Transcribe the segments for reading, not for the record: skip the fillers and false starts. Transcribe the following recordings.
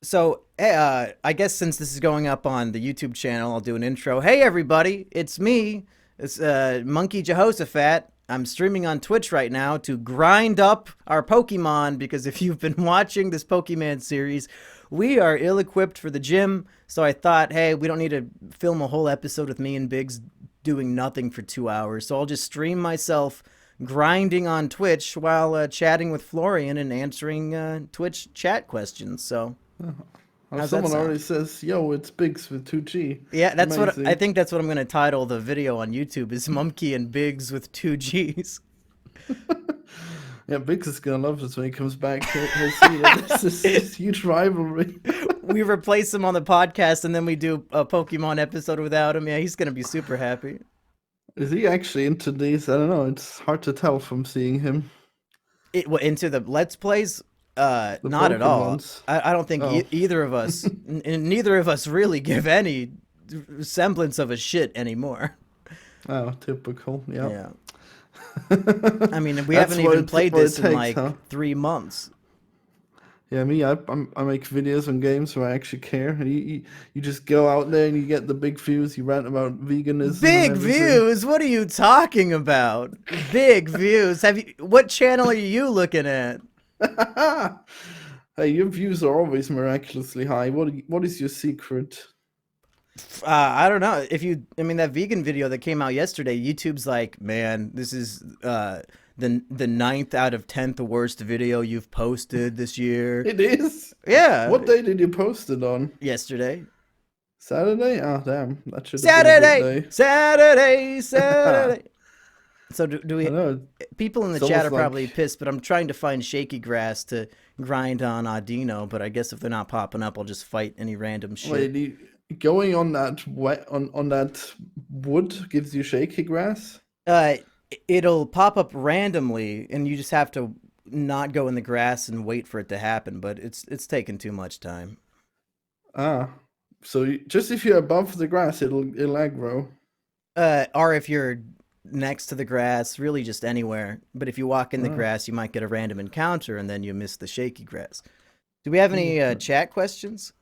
So, I guess since this is going up on the YouTube channel, I'll do an intro. Hey, everybody, it's me. It's Monkey Jehoshaphat. I'm streaming on Twitch right now to grind up our Pokemon because if you've been watching this Pokemon series, we are ill-equipped for the gym. So I thought, hey, we don't need to film a whole episode with me and Biggs doing nothing for 2 hours. So I'll just stream myself grinding on Twitch while chatting with Florian and answering Twitch chat questions. So. Oh, How's that someone sound? already says, "Yo, it's Biggs with 2G." Yeah, that's what I Amazing. think. That's what I'm gonna title the video on YouTube is Mumkey and Biggs with two G's. Yeah, Biggs is gonna love this when he comes back. He'll see that this is this huge rivalry. We replace him on the podcast and then we do a Pokemon episode without him. Yeah, he's gonna be super happy. Is he actually into these? I don't know. It's hard to tell from seeing him. Into the Let's Plays? The Not at all. Pokemons. I don't think Oh, either of us, and neither of us really give any semblance of a shit anymore. oh, typical. Yeah. Yeah. I mean, we That's haven't even played what it this in takes, like huh? 3 months. Yeah, me. I make videos on games where I actually care. And you just go out there and you get the big views. You rant about veganism and Big everything. views? What are you talking about? Big views. Have you? What channel are you looking at? Hey, your views are always miraculously high. What is your secret? I don't know. If you, I mean, that vegan video that came out yesterday, YouTube's like, man, this is the ninth out of 10th worst video you've posted this year. It is. Yeah, What day did you post it on? yesterday. Saturday? Oh, damn. That should have been a good Saturday, day. Saturday, I Saturday. So do we? know. People in the It's chat almost are probably like, pissed, but I'm trying to find shaky grass to grind on Audino. But I guess if they're not popping up, I'll just fight any random shit. wait, going on that on that wood gives you shaky grass? Uh, it'll pop up randomly, and you just have to not go in the grass and wait for it to happen. But it's taking too much time. Ah. So just if you're above the grass, it'll aggro. Or if you're next to the grass, really just anywhere. But if you walk in the Ah. grass, you might get a random encounter, and then you miss the shaky grass. Do we have any Okay. chat questions?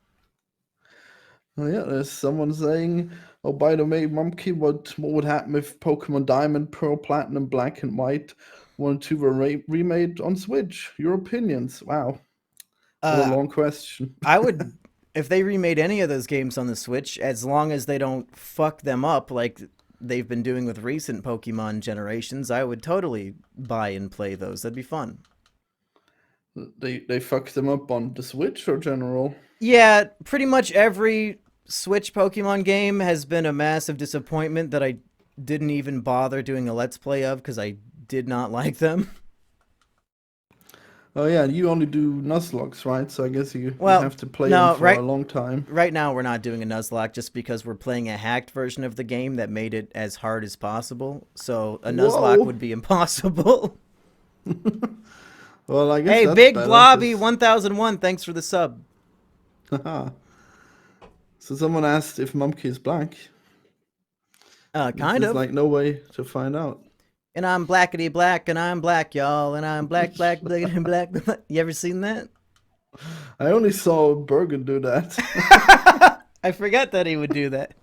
Oh yeah, there's someone saying, "Oh, by the way, Mumkey, what would happen if Pokemon Diamond, Pearl, Platinum, Black, and White 1 and 2 were remade on Switch? Your opinions?" Wow, what a Uh, long question. I would, if they remade any of those games on the Switch, as long as they don't fuck them up like they've been doing with recent Pokemon generations, I would totally buy and play those. That'd be fun. They fucked them up on the Switch or general? Yeah, pretty much every Switch Pokemon game has been a massive disappointment that I didn't even bother doing a Let's Play of because I did not like them. Oh yeah, you only do Nuzlocke, right? So I guess you Well, have to play them no, for a long time. right now we're not doing a Nuzlocke just because we're playing a hacked version of the game that made it as hard as possible. So a Nuzlocke Whoa. would be impossible. Well, I guess Hey, that's Big better, Blobby because 1001, thanks for the sub. so someone asked if Mumkey is black. Kind There's of. like no way to find out. And I'm blackety black, and I'm black, y'all, and I'm black, black, black, black, black. You ever seen that? I only saw Bergen do that. I forgot that he would do that.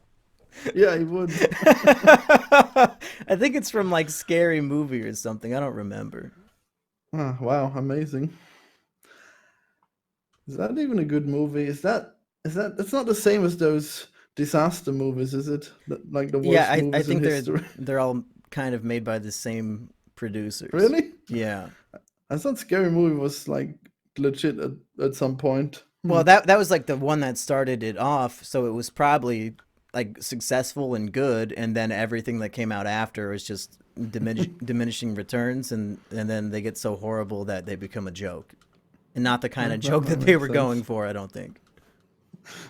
Yeah, he would. I think it's from like Scary Movie or something. I don't remember. Ah, wow, amazing. Is that even a good movie? Is that it's not the same as those disaster movies, is it? Like the Yeah, worst I movies in think history. they're all kind of made by the same producers. Really? Yeah. I thought Scary Movie was like legit at some point. Well, that was like the one that started it off, so it was probably like successful and good, and then everything that came out after is just diminishing returns, and then they get so horrible that they become a joke, and not the kind of joke That that they makes were going sense. for. I don't think.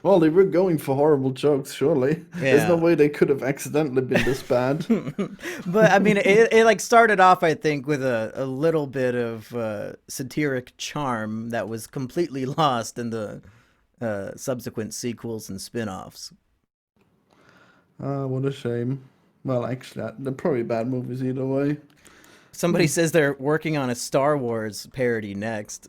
Well, they were going for horrible jokes, surely. There's no Yeah. way they could have accidentally been this bad. But I mean, it like started off, I think, with a little bit of satiric charm that was completely lost in the subsequent sequels and spin-offs. Ah, what a shame. Well, actually, they're probably bad movies either way. Somebody says they're working on a Star Wars parody next.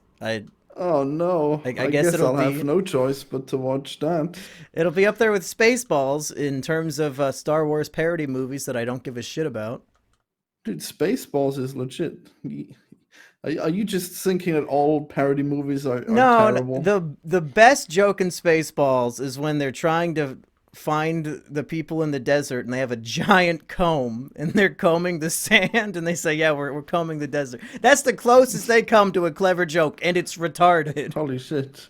Oh no. I I guess guess I'll have no choice but to watch that. it'll be up there with Spaceballs in terms of Star Wars parody movies that I don't give a shit about. Dude, Spaceballs is legit. Are you just thinking that all parody movies are No, terrible? the best joke in Spaceballs is when they're trying to find the people in the desert and they have a giant comb and they're combing the sand and they say, "Yeah, we're combing the desert." That's the closest they come to a clever joke, and it's retarded. Holy shit.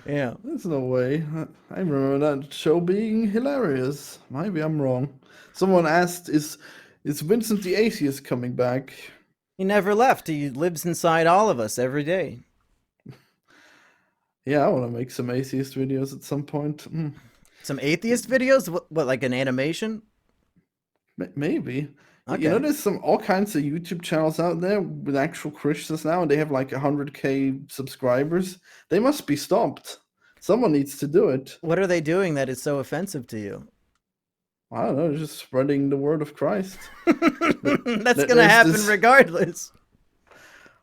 Yeah. There's no way. I remember that show being hilarious. Maybe I'm wrong. Someone asked, is Vincent the Atheist coming back? He never left. He lives inside all of us every day. Yeah, I want to make some atheist videos at some point. Some atheist videos? What, like an animation? Maybe. You know, Okay. there's all kinds of YouTube channels out there with actual Christians now, and they have like 100K subscribers. They must be stopped. Someone needs to do it. What are they doing that is so offensive to you? I don't know, just spreading the word of Christ. That's gonna There's happen this. regardless.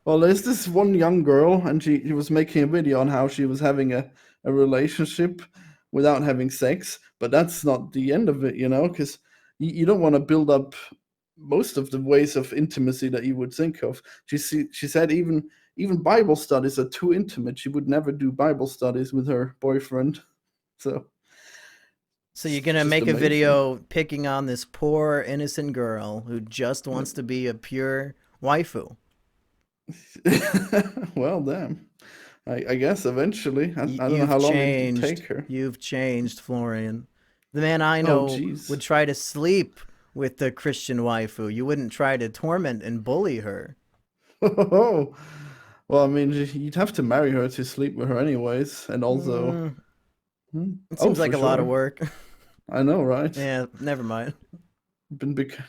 Well, there's this one young girl, and she was making a video on how she was having a relationship without having sex, but that's not the end of it, because you don't want to build up most of the ways of intimacy that you would think of. She said even Bible studies are too intimate. She would never do Bible studies with her boyfriend. So So you're it's gonna just make a amazing. video picking on this poor innocent girl who just wants to be a pure waifu. Well, damn. I guess eventually. I don't know You've how long it would changed. take her. You've changed, Florian. The man I Oh, know jeez. would try to sleep with the Christian waifu. You wouldn't try to torment and bully her. Oh, well, I mean, you'd have to marry her to sleep with her anyways, and also, Mm, it oh, seems like for a lot of sure. work. I know, right? Yeah, never mind.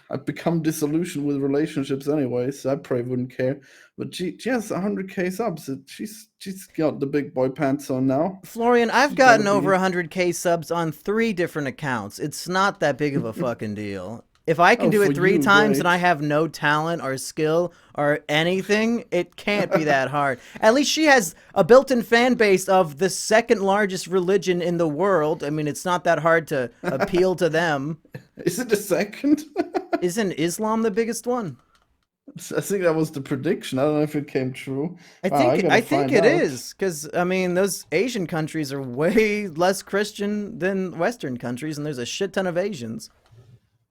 I've become disillusioned with relationships anyway, so I probably wouldn't care. But she has 100K subs. She's got the big boy pants on now. Florian, I've She's got to gotten over be. 100K subs on 3 different accounts. It's not that big of a fucking deal. If I can Oh, do for it three you, times and I great. have no talent or skill or anything, it can't be that hard. At least she has a built in fan base of the second largest religion in the world. I mean, it's not that hard to appeal to them. Is it a second? Isn't Islam the biggest one? I think that was the prediction. I don't know if it came true. I Wow, I think gotta I think find it out. is because I mean those Asian countries are way less Christian than Western countries, and there's a shit ton of Asians.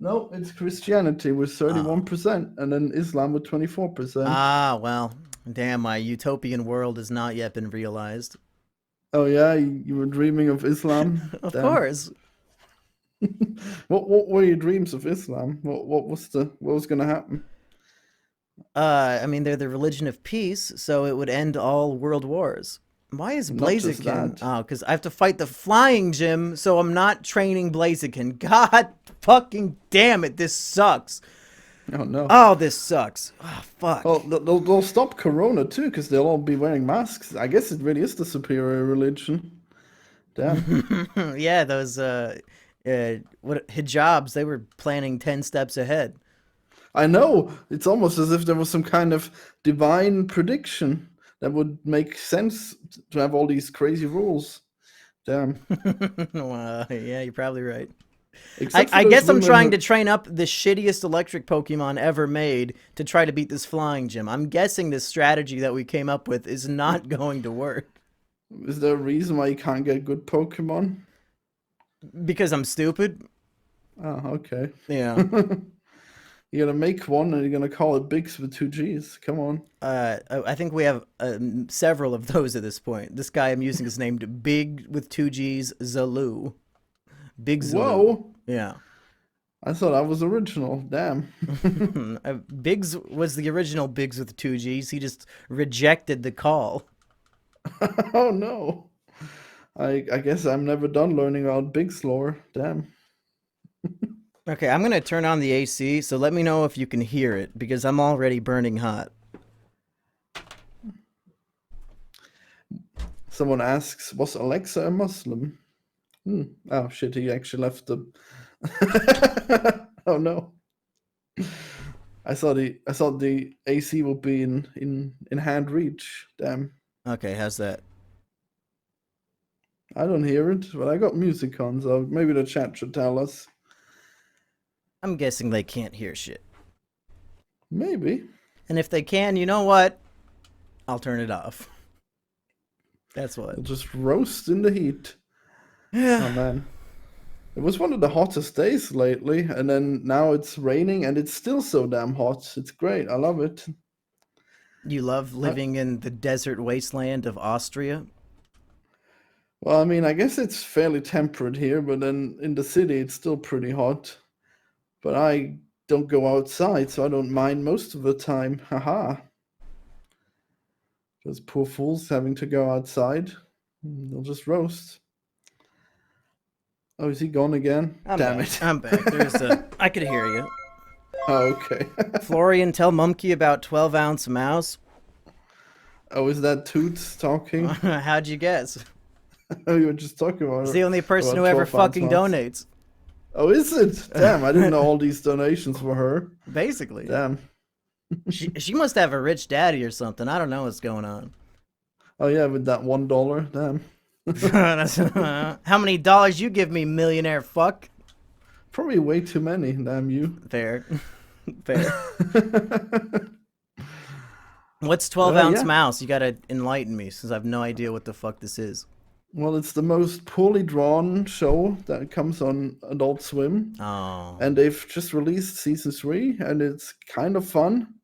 No, it's Christianity with Oh. 31%, and then Islam with 24%. Ah, well, damn, my utopian world has not yet been realized. Oh yeah, you were dreaming of Islam? Of Damn. course. What were your dreams of Islam? What was gonna happen? I mean, they're the religion of peace, so it would end all world wars. Why is Not just Blaziken? that. Oh, because I have to fight the flying gym, so I'm not training Blaziken. God fucking damn it, this sucks. Oh no. Oh, this sucks. Oh, fuck. Well, they'll stop Corona too, because they'll all be wearing masks. I guess it really is the superior religion. Damn. Yeah, those what hijabs, they were planning 10 steps ahead. I know. It's almost as if there was some kind of divine prediction that would make sense to have all these crazy rules. Damn. Yeah, you're probably right. I, Except for I those guess I'm women trying to who. train up the shittiest electric Pokemon ever made to try to beat this flying gym. I'm guessing this strategy that we came up with is not going to work Is there a reason why you can't get good Pokemon? because I'm stupid. Oh, okay. Yeah. You're gonna make one and you're gonna call it Biggs with two G's. Come on. I think we have several of those at this point. This guy I'm using is named Big with 2 G's Zaloo. Big Zaloo. Whoa. Yeah. I thought I was original. Damn. Biggs was the original Biggs with 2 G's. He just rejected the call. Oh no. I guess I'm never done learning about Biggs lore. Damn. Okay, I'm gonna turn on the AC, so let me know if you can hear it because I'm already burning hot. Someone asks, was Alexa a Muslim? Oh shit, he actually left the. Oh no. I thought the AC would be in hand reach. Damn. Okay, how's that? I don't hear it, but I got music on, so maybe the chat should tell us. I'm guessing they can't hear shit. Maybe. And if they can, you know what? I'll turn it off. That's what. We'll just roast in the heat. Yeah. Oh man. It was one of the hottest days lately, and then now it's raining and it's still so damn hot. It's great. I love it. You love living in the desert wasteland of Austria? Well, I mean, I guess it's fairly temperate here, but then in the city it's still pretty hot. But I don't go outside, so I don't mind most of the time. Haha. Those poor fools having to go outside. They'll just roast. Oh, is he gone again? Damn back. it. I'm back. I could hear you. Oh, okay. Florian, tell Mumkey about 12-ounce mouse. Oh, is that Toots talking? How'd you guess? Oh, you were just talking about He's it. the only person who ever 12-ounce fucking mouse. donates. Oh, is it? Damn, I didn't know all these donations were her. Basically. Damn. She must have a rich daddy or something. I don't know what's going on. Oh, yeah, with that $1. Damn. How many dollars you give me, millionaire fuck? Probably way too many, damn you. Fair. Fair. What's 12-ounce yeah. mouse? You gotta enlighten me, since I have no idea what the fuck this is. Well, it's the most poorly drawn show that comes on Adult Swim. Oh. And they've just released season 3, and it's kind of fun.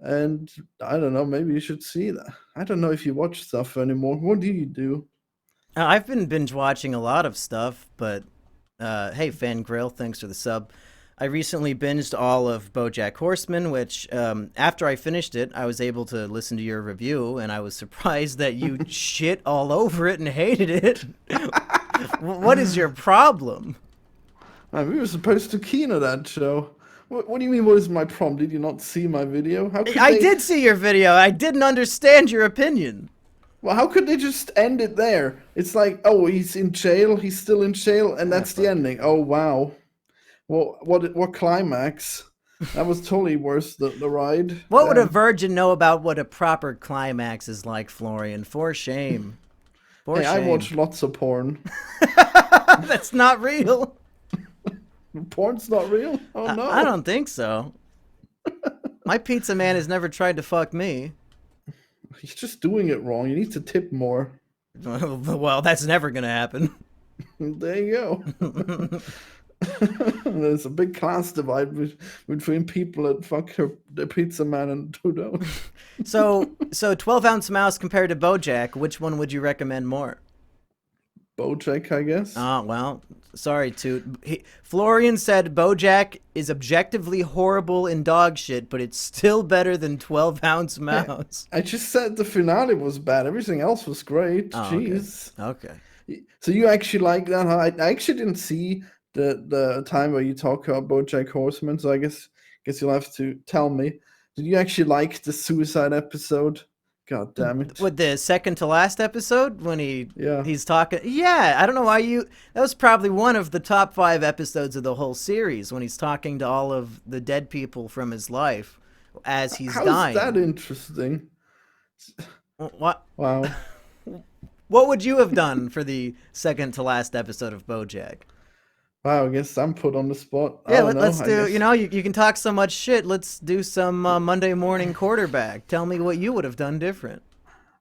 And I don't know, maybe you should see that. I don't know if you watch stuff anymore. What do you do? I've been binge watching a lot of stuff, but hey, Fan Grill, thanks for the sub. I recently binged all of Bojack Horseman, which after I finished it, I was able to listen to your review, and I was surprised that you shit all over it and hated it. What is your problem? Man, we were supposed to keen that show. What do you mean, what is my problem? Did you not see my video? How could I they... did see your video. I didn't understand your opinion. Well, how could they just end it there? It's like, oh, he's in jail, he's still in jail, and that's the ending. Oh, wow. Well, what climax? That was totally worse, the ride. What would a virgin know about what a proper climax is like, Florian? For shame. For Hey, shame. I watch lots of porn. That's not real. Porn's not real? Oh, no. I don't think so. My pizza man has never tried to fuck me. He's just doing it wrong. You need to tip more. Well, that's never gonna happen. There you go. There's a big class divide between people that fuck the pizza man and who don't. So 12-ounce mouse compared to Bojack, which one would you recommend more? Bojack, I guess. Oh, well, sorry, Toot. Florian said Bojack is objectively horrible in dog shit, but it's still better than 12-ounce mouse. I just said the finale was bad. Everything else was great. Oh, Jeez. Okay. So you actually like that? Huh? I actually didn't see the time where you talk about Bojack Horseman, so I guess you'll have to tell me. Did you actually like the suicide episode? God damn it. With the second to last episode when Yeah. he's talking. Yeah, I don't know why that was probably one of the top 5 episodes of the whole series when he's talking to all of the dead people from his life as he's dying. How's that interesting? What? Wow. What would you have done for the second to last episode of Bojack? Wow, I guess I'm put on the spot. Yeah, let's do, you can talk so much shit. Let's do some Monday morning quarterback. Tell me what you would have done different.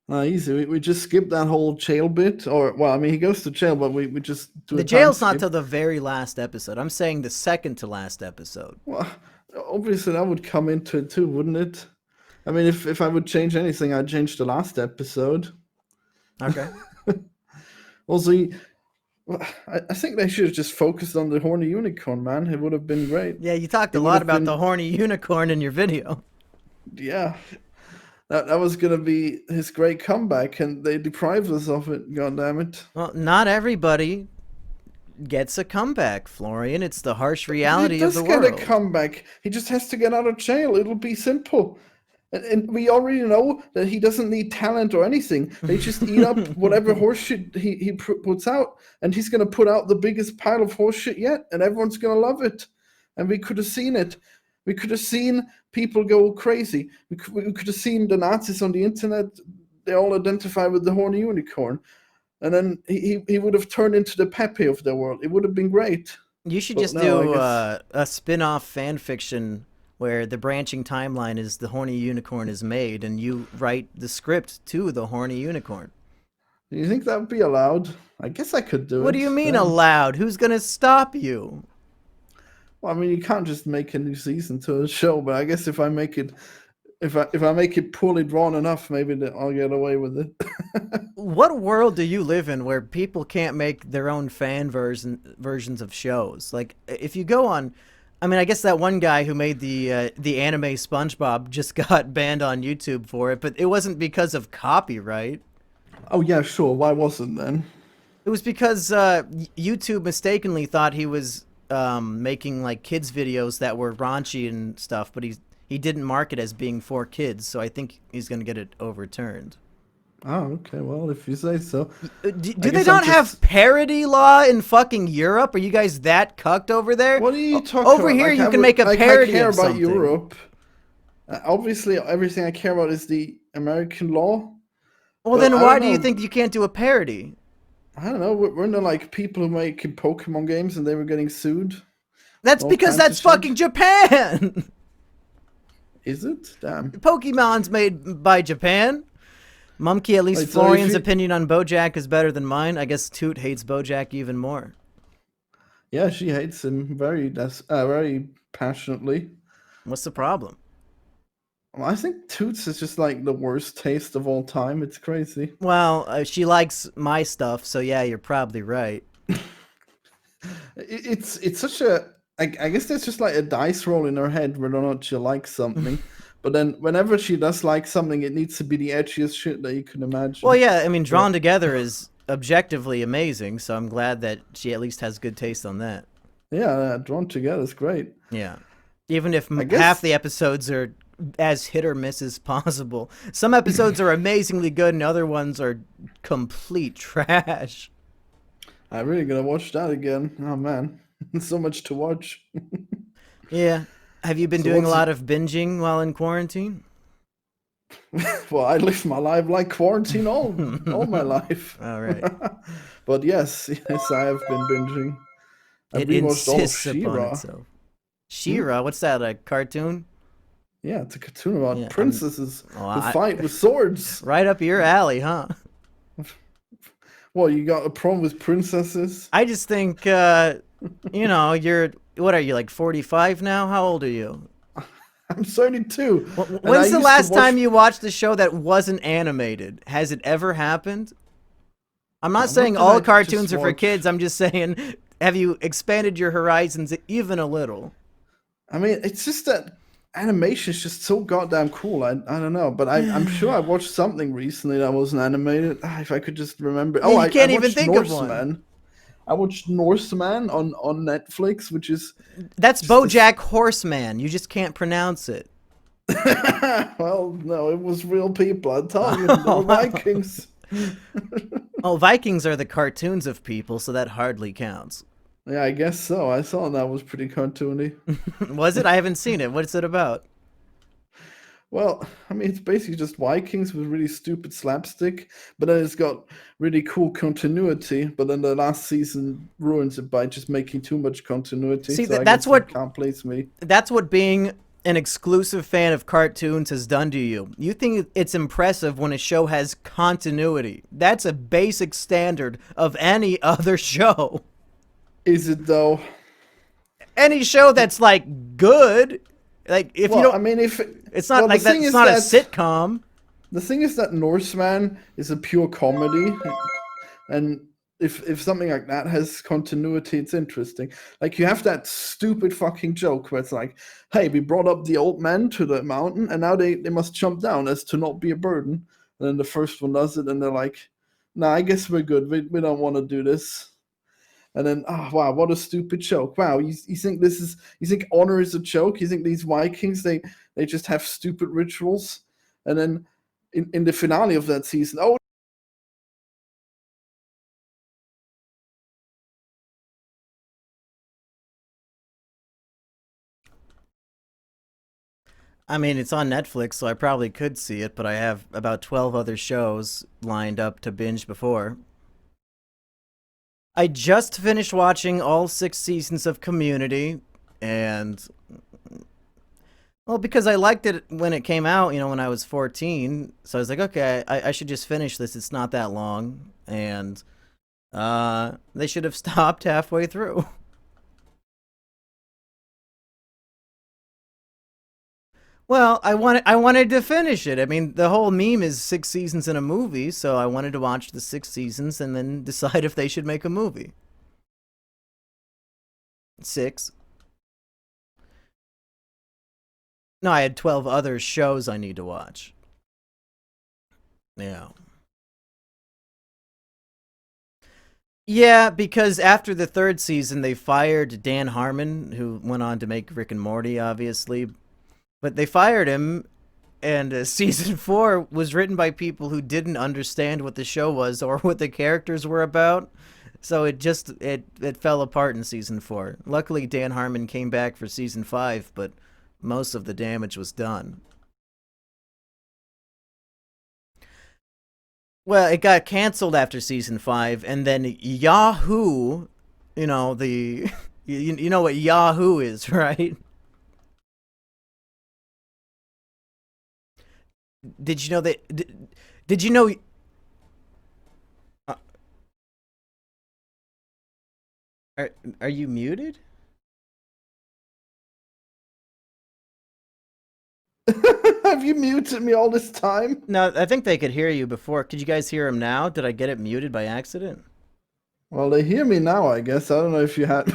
Easy. We just skip that whole jail bit. Or, well, I mean, he goes to jail, but we just do The jail's not till the very last episode. I'm saying the second to last episode. Well, obviously that would come into it too, wouldn't it? I mean, if I would change anything, I'd change the last episode. Okay. Also, I think they should have just focused on the horny unicorn, man. It would have been great. Yeah, you talked a lot about the horny unicorn in your video. Yeah. That was going to be his great comeback, and they deprived us of it, goddammit. Well, not everybody gets a comeback, Florian. It's the harsh reality of the world. He does get a comeback. He just has to get out of jail. It'll be simple. And we already know that he doesn't need talent or anything. They just eat up whatever horseshit he puts out, and he's going to put out the biggest pile of horseshit yet, and everyone's going to love it. And we could have seen it. We could have seen people go crazy. We could have seen the Nazis on the internet they all identify with the horny unicorn. And then he would have turned into the Pepe of the world. It would have been great. You should But just no, I do guess. a spin-off fan fiction where the branching timeline is the horny unicorn is made, and you write the script to the horny unicorn. Do you think that would be allowed? I guess I could do What do it you mean then. allowed? Who's gonna stop you? Well, I mean, you can't just make a new season to a show, but I guess if I make it, if I make it poorly drawn enough, maybe I'll get away with it. What world do you live in where people can't make their own versions of shows? Like, if you go on, I mean, I guess that one guy who made the anime SpongeBob just got banned on YouTube for it, but it wasn't because of copyright. Oh yeah, sure. Why wasn't then? It was because YouTube mistakenly thought he was making like kids videos that were raunchy and stuff, but he didn't mark it as being for kids, so I think he's gonna get it overturned. Oh, okay. Well, if you say so. I Do they guess I'm not have just. parody law in fucking Europe? Are you guys that cucked over there? What are you talking Over about? here, Like you can make a like I parody care of about something. Europe. Obviously, everything I care about is the American law. Well, But then I don't why do you know. think you can't do a parody? I don't know. Weren't there like people who make Pokemon games and they were getting sued? That's All because kinds of that's shit. fucking Japan. Is it? Damn. Pokemon's made by Japan. Mumkey, at least Wait, so if Florian's you. opinion on Bojack is better than mine. I guess Toot hates Bojack even more. Yeah, she hates him very passionately. What's the problem? Well, I think Toots is just like the worst taste of all time. It's crazy. Well, she likes my stuff, so yeah, you're probably right. It's such a. I guess there's just like a dice roll in her head whether or not she likes something. But then whenever she does like something, it needs to be the edgiest shit that you can Well, imagine. yeah, I mean, Drawn So Together is objectively amazing, so I'm glad that she at least has good taste on that. yeah, drawn together is great. Yeah. Even if I half guess. the episodes are as hit or miss as possible. Some episodes are amazingly good and other ones are complete trash. I'm really gonna watch that again. Oh man, so much to watch. Yeah. Have you been So doing a what's lot of binging while in quarantine? well, I live my life like quarantine all my life. All right. But yes, I have been binging. I've It rewatched all of insists upon She-Ra. itself. Hmm? She-Ra, what's that, a cartoon? Yeah, it's a cartoon about Yeah, I'm princesses oh, who I, fight with swords. right up your alley, huh? Well, you got a problem with princesses? I just think, you're, what are you, like 45 now? How old are you? I'm 32, and I When's the used to last watch. time you watched a show that wasn't animated? Has it ever happened? I'm not What saying did I all just cartoons are for kids. watch? I'm just saying, have you expanded your horizons even a little? I mean, it's just that animation is just so goddamn cool. I don't know, but I'm sure I watched something recently that wasn't animated. If I could just remember. Oh, You I can't even watched think of one. Norseman. I watched Norseman on Netflix, which is That's just this. Bojack Horseman. You just can't pronounce it. Well, no, it was real people. I tell you, they were Oh, Vikings. oh, Vikings are the cartoons of people, so that hardly counts. Yeah, I guess so. I thought that was pretty cartoony. Was it? I haven't seen it. What's it about? Well, I mean, it's basically just Vikings with really stupid slapstick, but then it's got really cool continuity. But then the last season ruins it by just making too much continuity. See, So I that's guess that what can't please me. being an exclusive fan of cartoons has done to you. You think it's impressive when a show has continuity. That's a basic standard of any other show. Is it though? Any show that's like good, like if you Well, don't, I mean, if it's not well, the like that. thing It's is not a that sitcom. Norseman is a pure comedy, and if something like that has continuity, it's interesting. Like you have that stupid fucking joke where it's like, "Hey, we brought up the old man to the mountain, and now they must jump down as to not be a burden." And then the first one does it, and they're like, "Nah, I guess we're good. We don't want to do this." And then, oh wow, what a stupid joke! Wow, you think you think honor is a joke? You think these Vikings they just have stupid rituals? And then in the finale of that season, oh, I mean, it's on Netflix, so I probably could see it, but I have about 12 other shows lined up to binge before. I just finished watching all 6 seasons of Community, and well, because I liked it when it came out, when I was 14, so I was like, okay, I should just finish this. It's not that long, and they should have stopped halfway through. Well, I wanted to finish it. I mean, the whole meme is 6 seasons in a movie, so I wanted to watch the 6 seasons and then decide if they should make a movie. Six. No, I had 12 other shows I need to watch. Yeah. Yeah, because after the third season, they fired Dan Harmon, who went on to make Rick and Morty, obviously. But they fired him, and season four was written by people who didn't understand what the show was or what the characters were about. So it fell apart in season four. Luckily, Dan Harmon came back for season five, but most of the damage was done. Well, it got canceled after season five, and then Yahoo, the you know what Yahoo is, right? Did you know that? Did you know? Uh, are are you muted? Have you muted me all this time? No, I think they could hear you before. Could you guys hear him now? Did I get it muted by accident? Well, they hear me now, I guess. I don't know if you had.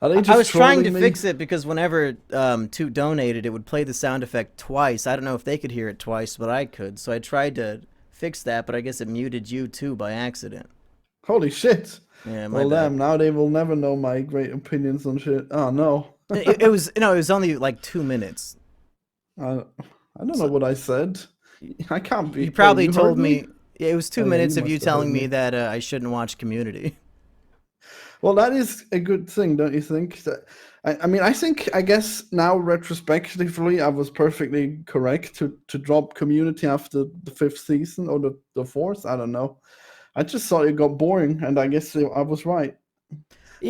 Are they I just was trying to trolling me? fix it because whenever Toot donated, it would play the sound effect twice. I don't know if they could hear it twice, but I could. So I tried to fix that, but I guess it muted you too by accident. Holy shit. Yeah, my Well, bad. damn, now they will never know my great opinions on shit. Oh, no. It was no, it was only like 2 minutes. I, I don't know So what I said. I can't be. you Wait, probably you heard told me? me it was two Oh, yeah, you minutes of you must have heard telling me me. that I shouldn't watch Community. Well, that is a good thing, don't you think? I mean, I think, I guess now retrospectively, I was perfectly correct to drop Community after the fifth season or the fourth. I don't know. I just thought it got boring, and I guess I was right.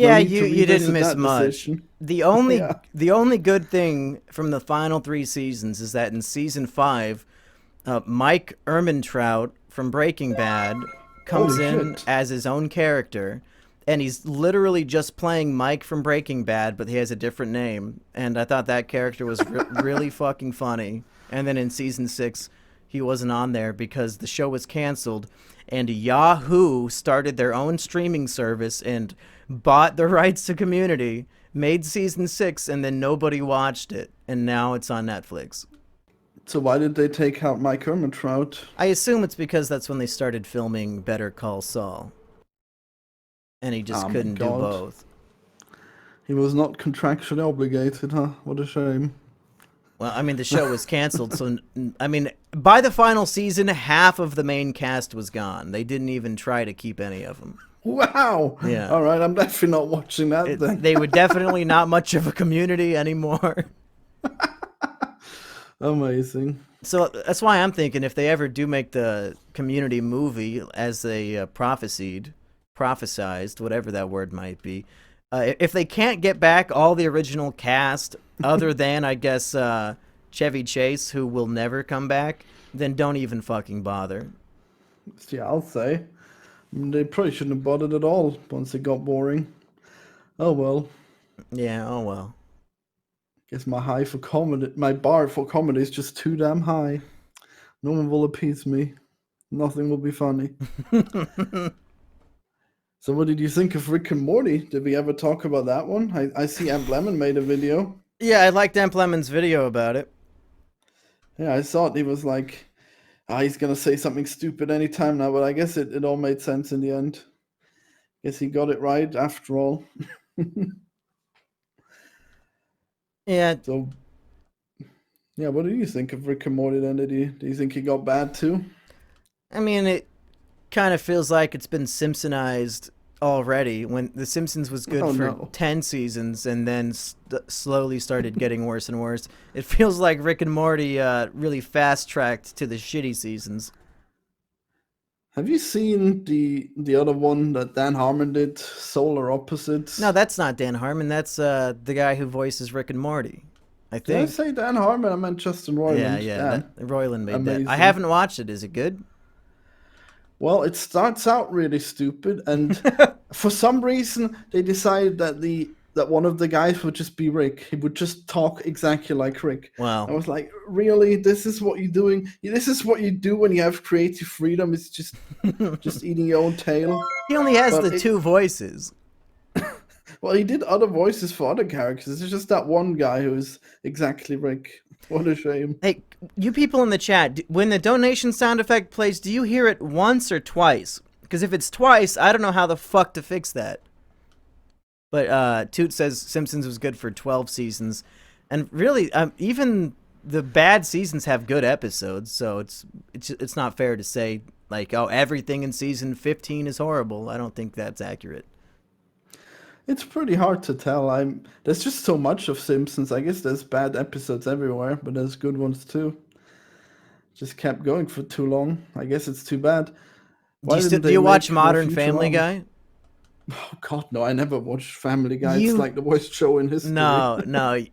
No Yeah, need you to you didn't revisit miss that much. decision. The only Yeah. the only good thing from the final 3 seasons is that in season five, Mike Ehrmantraut from Breaking Bad comes Holy in shit. as his own character, and he's literally just playing Mike from Breaking Bad, but he has a different name. And I thought that character was really fucking funny. And then in season six, he wasn't on there because the show was canceled, and Yahoo started their own streaming service and bought the rights to Community, made season six, and then nobody watched it, and now it's on Netflix. So why did they take out Mike Trout? I assume it's because that's when they started filming Better Call Saul, and he just Oh my couldn't do god. both. He was not contractually obligated, huh? What a shame. Well, I mean, the show was canceled, so I mean, by the final season, half of the main cast was gone. They didn't even try to keep any of them. Wow. Yeah, All right, I'm definitely not watching that then. they were definitely not much of a community anymore. Amazing. So that's why I'm thinking if they ever do make the Community movie, as they prophesized, whatever that word might be, if they can't get back all the original cast, other than I guess Chevy Chase, who will never come back, then don't even fucking bother. Yeah, I'll say. I mean, they probably shouldn't have bothered at all once it got boring. Oh well. Yeah. Oh well. Guess my bar for comedy is just too damn high. No one will appease me. Nothing will be funny. So what did you think of Rick and Morty? Did we ever talk about that one? I see Aunt Lemon made a video. Yeah, I liked Amp Lemon's video about it. Yeah, I thought he was like, he's gonna say something stupid anytime now, but I guess it all made sense in the end. Guess he got it right after all. Yeah, So yeah, what do you think of Rick and Morty then? Do you think he got bad too? I mean, it kind of feels like it's been Simpsonized already when The Simpsons was good for no. 10 seasons and then slowly started getting worse and worse. It feels like Rick and Morty really fast-tracked to the shitty seasons. Have you seen the other one that Dan Harmon did, Solar Opposites? No, that's not Dan Harmon. That's the guy who voices Rick and Morty, I Did I think. say Dan Harmon? I meant Justin Roiland. Yeah, Dan. Roiland made Amazing. that. I haven't watched it. Is it good? Well, it starts out really stupid, and for some reason they decided that one of the guys would just be Rick. He would just talk exactly like Rick. Wow. I was like, really? This is what you're doing? This is what you do when you have creative freedom? It's just eating your own tail. He only has the two voices. Well, he did other voices for other characters. It's just that one guy who's exactly Rick. What a shame. Hey, you people in the chat, when the donation sound effect plays, do you hear it once or twice? Because if it's twice, I don't know how the fuck to fix that. But Toot says Simpsons was good for 12 seasons. And really, even the bad seasons have good episodes, so it's not fair to say, like, oh, everything in season 15 is horrible. I don't think that's accurate. It's pretty hard to tell. There's just so much of Simpsons. I guess there's bad episodes everywhere, but there's good ones too. Just kept going for too long. I guess it's too bad. Do you watch Modern Family Guy? Oh God, no! I never watched Family Guy. It's like the worst show in history. No.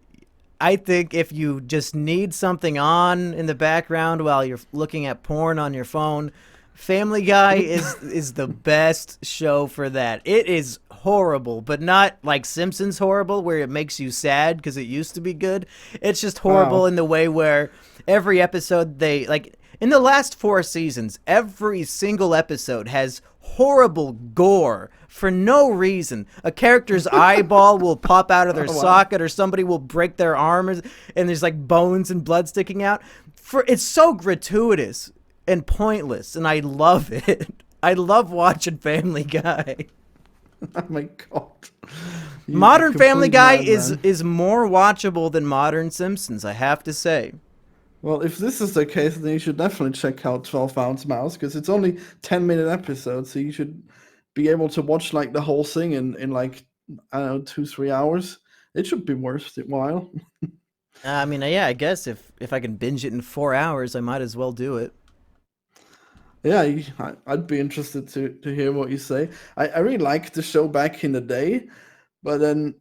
I think if you just need something on in the background while you're looking at porn on your phone, Family Guy is the best show for that. It is horrible, but not like Simpsons horrible, where it makes you sad because it used to be good. It's just horrible in the way where every episode in the last 4 seasons, every single episode has horrible gore for no reason. A character's eyeball will pop out of their socket, or somebody will break their arm, and there's like bones and blood sticking out. It's so gratuitous and pointless, and I love it. I love watching Family Guy. Oh my God. Modern Family Guy is more watchable than Modern Simpsons, I have to say. Well, if this is the case, then you should definitely check out 12-Ounce Mouse, because it's only 10-minute episodes, so you should be able to watch like the whole thing in like, I don't know, 2-3 hours. It should be worth it while. I mean, yeah, I guess if I can binge it in 4 hours, I might as well do it. Yeah, I'd be interested to hear what you say. I really liked the show back in the day, but then,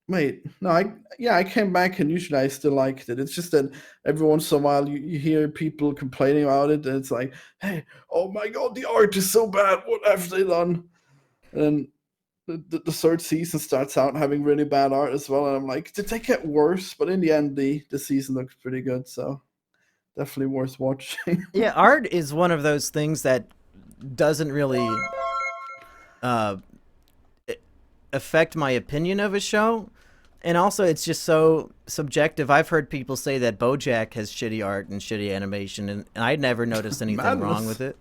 wait, no, I came back and usually I still liked it. It's just that every once in a while you hear people complaining about it, and it's like, hey, oh my God, the art is so bad. What have they done? And the third season starts out having really bad art as well, and I'm like, did they get worse? But in the end, the season looks pretty good, so definitely worth watching. Yeah, art is one of those things that doesn't really affect my opinion of a show. And also, it's just so subjective. I've heard people say that Bojack has shitty art and shitty animation, and I'd never noticed anything wrong with it.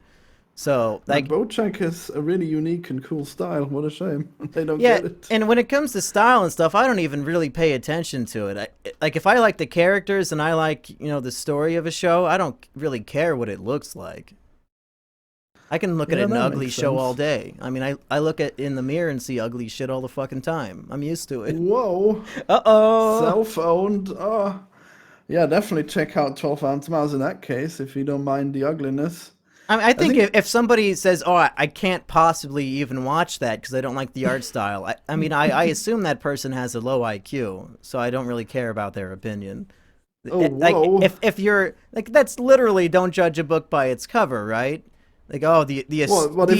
So, like, Bojack has a really unique and cool style. What a shame they don't get it. And when it comes to style and stuff, I don't even really pay attention to it. Like, if I like the characters and I like, the story of a show, I don't really care what it looks like. I can look at an ugly show all day. I mean, I look in the mirror and see ugly shit all the fucking time. I'm used to it. Whoa. Uh-oh. Self-owned. Oh. Yeah, definitely check out 12-Ounce Mouse in that case, if you don't mind the ugliness. I think if somebody says, oh, I can't possibly even watch that because I don't like the art style, I assume that person has a low IQ, so I don't really care about their opinion. Oh, whoa. Like, if you're, like, that's literally don't judge a book by its cover, right? Like, oh, the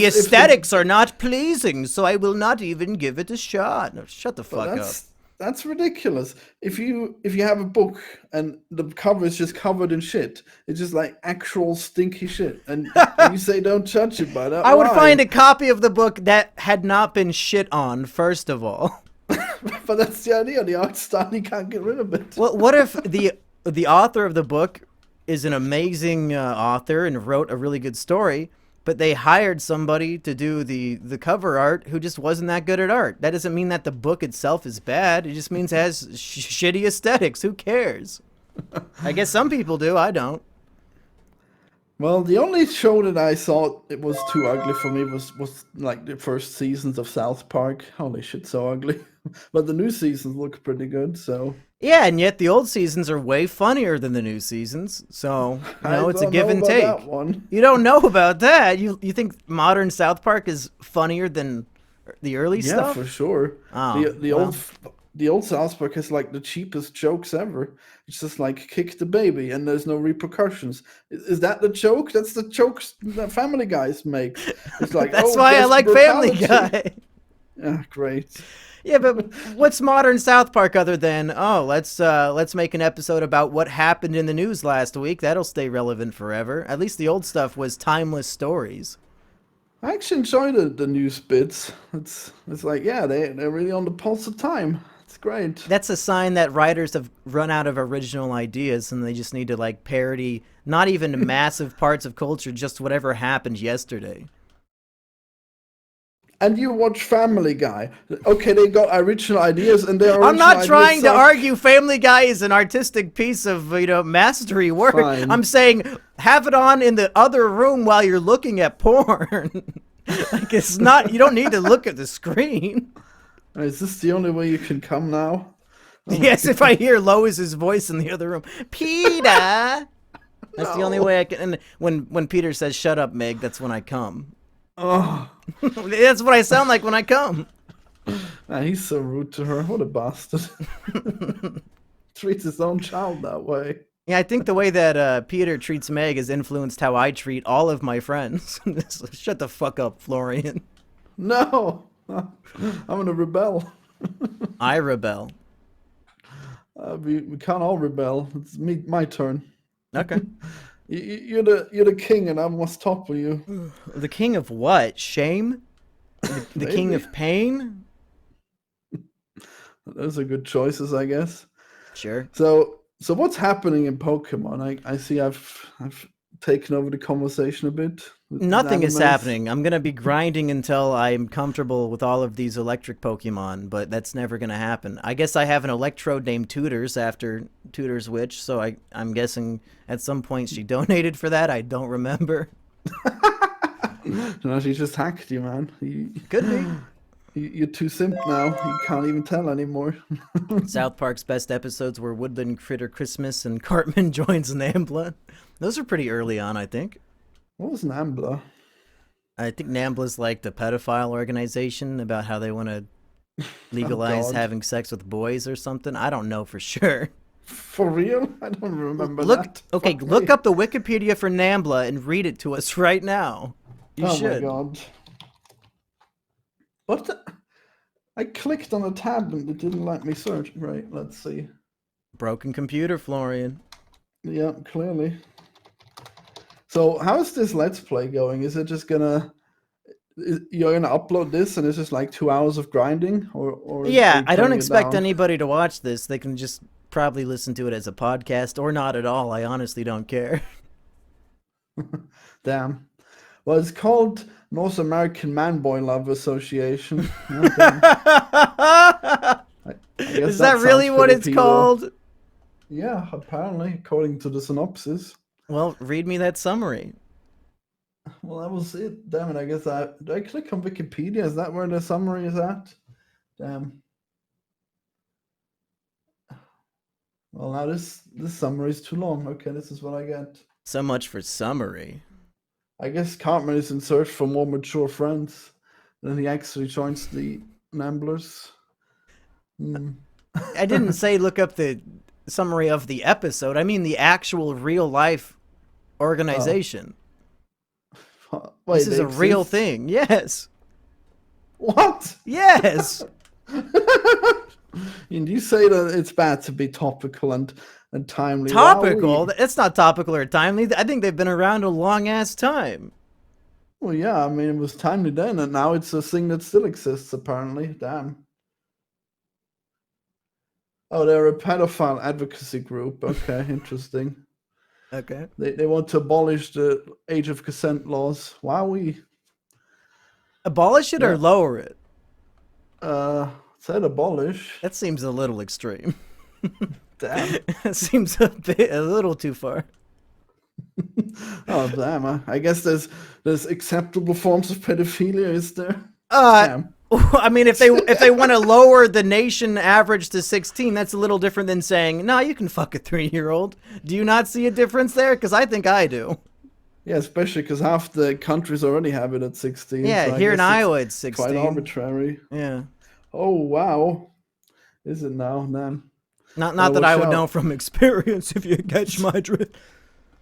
aesthetics are not pleasing, so I will not even give it a shot. No, shut the fuck up. That's ridiculous. If you have a book and the cover is just covered in shit, it's just like actual stinky shit, and you say don't judge it by that. I would find a copy of the book that had not been shit on, first of all. But that's the idea. The art style, you can't get rid of it. Well, what if the author of the book is an amazing author and wrote a really good story, but they hired somebody to do the cover art who just wasn't that good at art? That doesn't mean that the book itself is bad. It just means it has shitty aesthetics. Who cares? I guess some people do. I don't. Well, the only show that I thought it was too ugly for me was like the first seasons of South Park. Holy shit, so ugly. But the new seasons look pretty good, so Yeah, and yet the old seasons are way funnier than the new seasons. So, I it's a don't give know and about that take. one. You don't know about that. You think modern South Park is funnier than the early Yeah, stuff? for sure. Oh, well. The old South Park has like the cheapest jokes ever. It's just like kick the baby and there's no repercussions. Is that the joke? That's the jokes that Family Guys makes. It's like, That's oh, why I there's like Family brutality. Guy. Yeah, great. Yeah, but what's modern South Park other than, oh, let's make an episode about what happened in the news last week. That'll stay relevant forever. At least the old stuff was timeless stories. I actually enjoy the news bits. It's like, yeah, they're really on the pulse of time. It's great. That's a sign that writers have run out of original ideas and they just need to like parody not even massive parts of culture, just whatever happened yesterday. And you watch Family Guy. Okay, they got original ideas, and their I'm original not ideas trying to suck. argue Family Guy is an artistic piece of, mastery work. Fine. I'm saying have it on in the other room while you're looking at porn. Like it's not, you don't need to look at the screen. Is this the only way you can come now? Yes, if I hear Lois's voice in the other room, Peter. That's the only way I can. And when Peter says "Shut up, Meg," that's when I come. Oh, That's what I sound like when I come. man, he's so rude to her. What a bastard. Treats his own child that way. Yeah, I think the way that Peter treats Meg has influenced how I treat all of my friends. Shut the fuck up, Florian. No, I'm gonna rebel. I rebel. We can't all rebel. It's my turn. Okay. You're the king, and I must topple you. The king of what? Shame? The king Maybe. of pain? Those are good choices, I guess. Sure. So what's happening in Pokemon? I see I've taken over the conversation a bit. with Nothing is animes. happening. I'm gonna be grinding until I'm comfortable with all of these electric Pokemon, but that's never gonna happen. I guess I have an Electrode named Tutors after Tutors Witch, so I'm guessing at some point she donated for that. I don't remember. No, she just hacked you, man. Could be. You're too simp now. You can't even tell anymore. South Park's best episodes were Woodland Critter Christmas and Cartman joins NAMBLA. Those are pretty early on, I think. What was NAMBLA? I think NAMBLA's like the pedophile organization about how they want to legalize God. having sex with boys or something. I don't know for sure. For real? I don't remember Look, that. okay, Fuck look me. up the Wikipedia for NAMBLA and read it to us right now. You Oh should. my god. What the? I clicked on a tab and it didn't let me search. Right, let's see. Broken computer, Florian. Yeah, clearly. So how's this Let's Play going? Is it just gonna... You're gonna upload this and it's just like 2 hours of grinding? Or are Yeah, you I don't cutting it expect down? anybody to watch this. They can just probably listen to it as a podcast or not at all. I honestly don't care. Damn. Well, it's called North American Man Boy Love Association. Oh, damn. I guess Is that really sounds what pretty it's pedo. called? Yeah, apparently, according to the synopsis. Well, read me that summary. Well, that was it. Damn it, I guess did I click on Wikipedia? Is that where the summary is at? Damn. Well, now this summary is too long. Okay, this is what I get. So much for summary. I guess Cartman is in search for more mature friends. Then he actually joins the Namblers. Hmm. I didn't say look up the summary of the episode. I mean the actual real life organization. Wait, This is they a real exist? thing. Yes. What? Yes. And you say that it's bad to be topical and timely. Topical? Wowee. It's not topical or timely. I think they've been around a long ass time. Well, yeah, I mean, it was timely then, and now it's a thing that still exists, apparently. Damn. Oh, they're a pedophile advocacy group. Okay, interesting. Okay. They want to abolish the age of consent laws. Wowee. Abolish it Yeah. or lower it? Said abolish. That seems a little extreme. Damn. That seems a little too far. Oh damn! I guess there's acceptable forms of pedophilia, is there? Uh, Damn. I mean, if they want to lower the nation average to 16, that's a little different than saying, no, you can fuck a 3-year-old. Do you not see a difference there? Because I think I do. Yeah, especially because half the countries already have it at 16. Yeah, So I here in guess it's Iowa, it's quite 16. arbitrary. Yeah. Oh wow, is it now? Damn. Not Gotta that I watch would know out. from experience, if you catch my drift.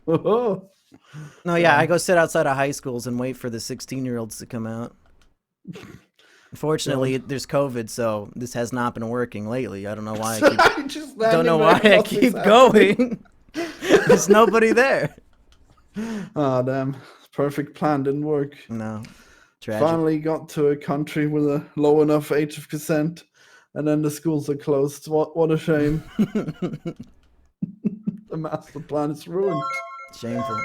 Oh, No, yeah, I go sit outside of high schools and wait for the 16-year-olds to come out. Unfortunately, God. there's COVID, so this has not been working lately. I don't know why Just don't know landing why there, I nothing's keep happening. going. There's nobody there. Oh damn! Perfect plan didn't work. No, tragic. Finally got to a country with a low enough age of consent, and then the schools are closed. What a shame! The master plan is ruined. Shameful.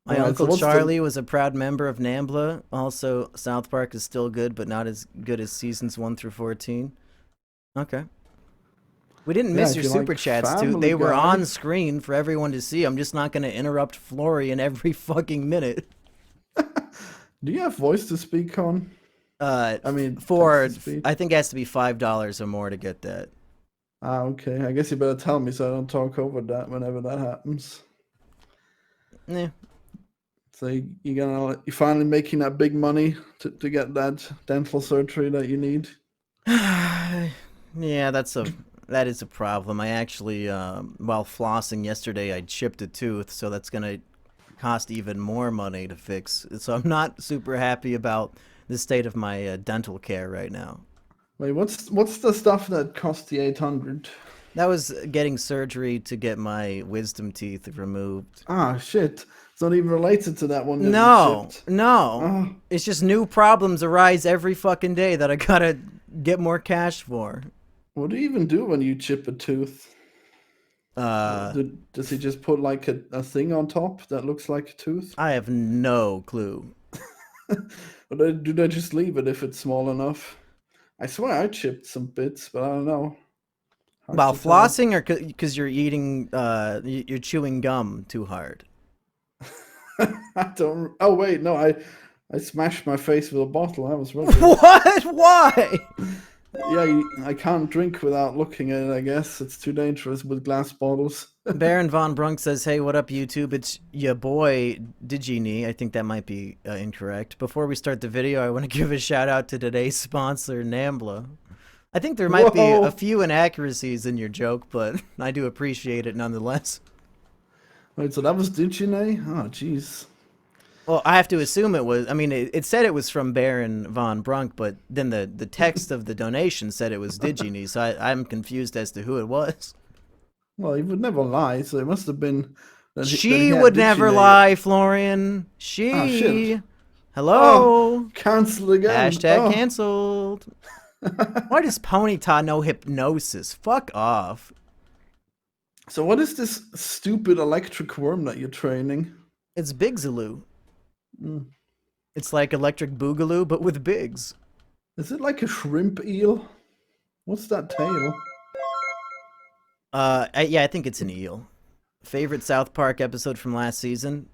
My All right, so uncle what's the Charlie was a proud member of NAMBLA. Also, South Park is still good, but not as good as seasons 1 through 14. Okay. We didn't yeah? miss If your you super like chats, too. Family They were Guy, on screen for everyone to see. I'm just not going to interrupt Florian every fucking minute. do you have voice to speak on? I mean, text For, to speech. I think it has to be $5 or more to get that. Ah, okay. I guess you better tell me so I don't talk over that whenever that happens. Yeah. So you finally making that big money to get that dental surgery that you need. Yeah, that is a problem. I actually, while flossing yesterday, I chipped a tooth, so that's gonna cost even more money to fix. So I'm not super happy about the state of my dental care right now. Wait, what's the stuff that cost the 800? That was getting surgery to get my wisdom teeth removed. Ah, shit. It's not even related to that one that you No, chipped. no. Ah, It's just new problems arise every fucking day that I gotta get more cash for. what do you even do when you chip a tooth? Uh, Does he just put like a thing on top that looks like a tooth? I have no clue. Or do they just leave it if it's small enough? I swear I chipped some bits, but I don't know. Hard While to tell. flossing, or because you're eating, you're chewing gum too hard. I don't. Oh wait, no, I smashed my face with a bottle. That was rubbish. What? Why? Yeah, I can't drink without looking at it. I guess it's too dangerous with glass bottles. Baron Von Brunk says, "Hey, what up, YouTube? It's your boy Digini." I think that might be incorrect. Before we start the video, I want to give a shout out to today's sponsor, NAMBLA. I think there might be a Whoa! few inaccuracies in your joke, but I do appreciate it nonetheless. Wait, so that was Digine? Oh, jeez. Well, I have to assume it was. I mean, it said it was from Baron Von Brunk, but then the text of the donation said it was Digini, so I'm confused as to who it was. Well, he would never lie, so it must have been that he She had would never Digine. lie, Florian. Oh shit! She. Oh, Hello. cancel again. Hashtag Oh. canceled. Why does Ponyta know hypnosis? Fuck off. So what is this stupid electric worm that you're training? It's Bigsaloo. Mm. It's like Electric Boogaloo, but with Bigs. Is it like a shrimp eel? What's that tail? Yeah, I think it's an eel. Favorite South Park episode from last season?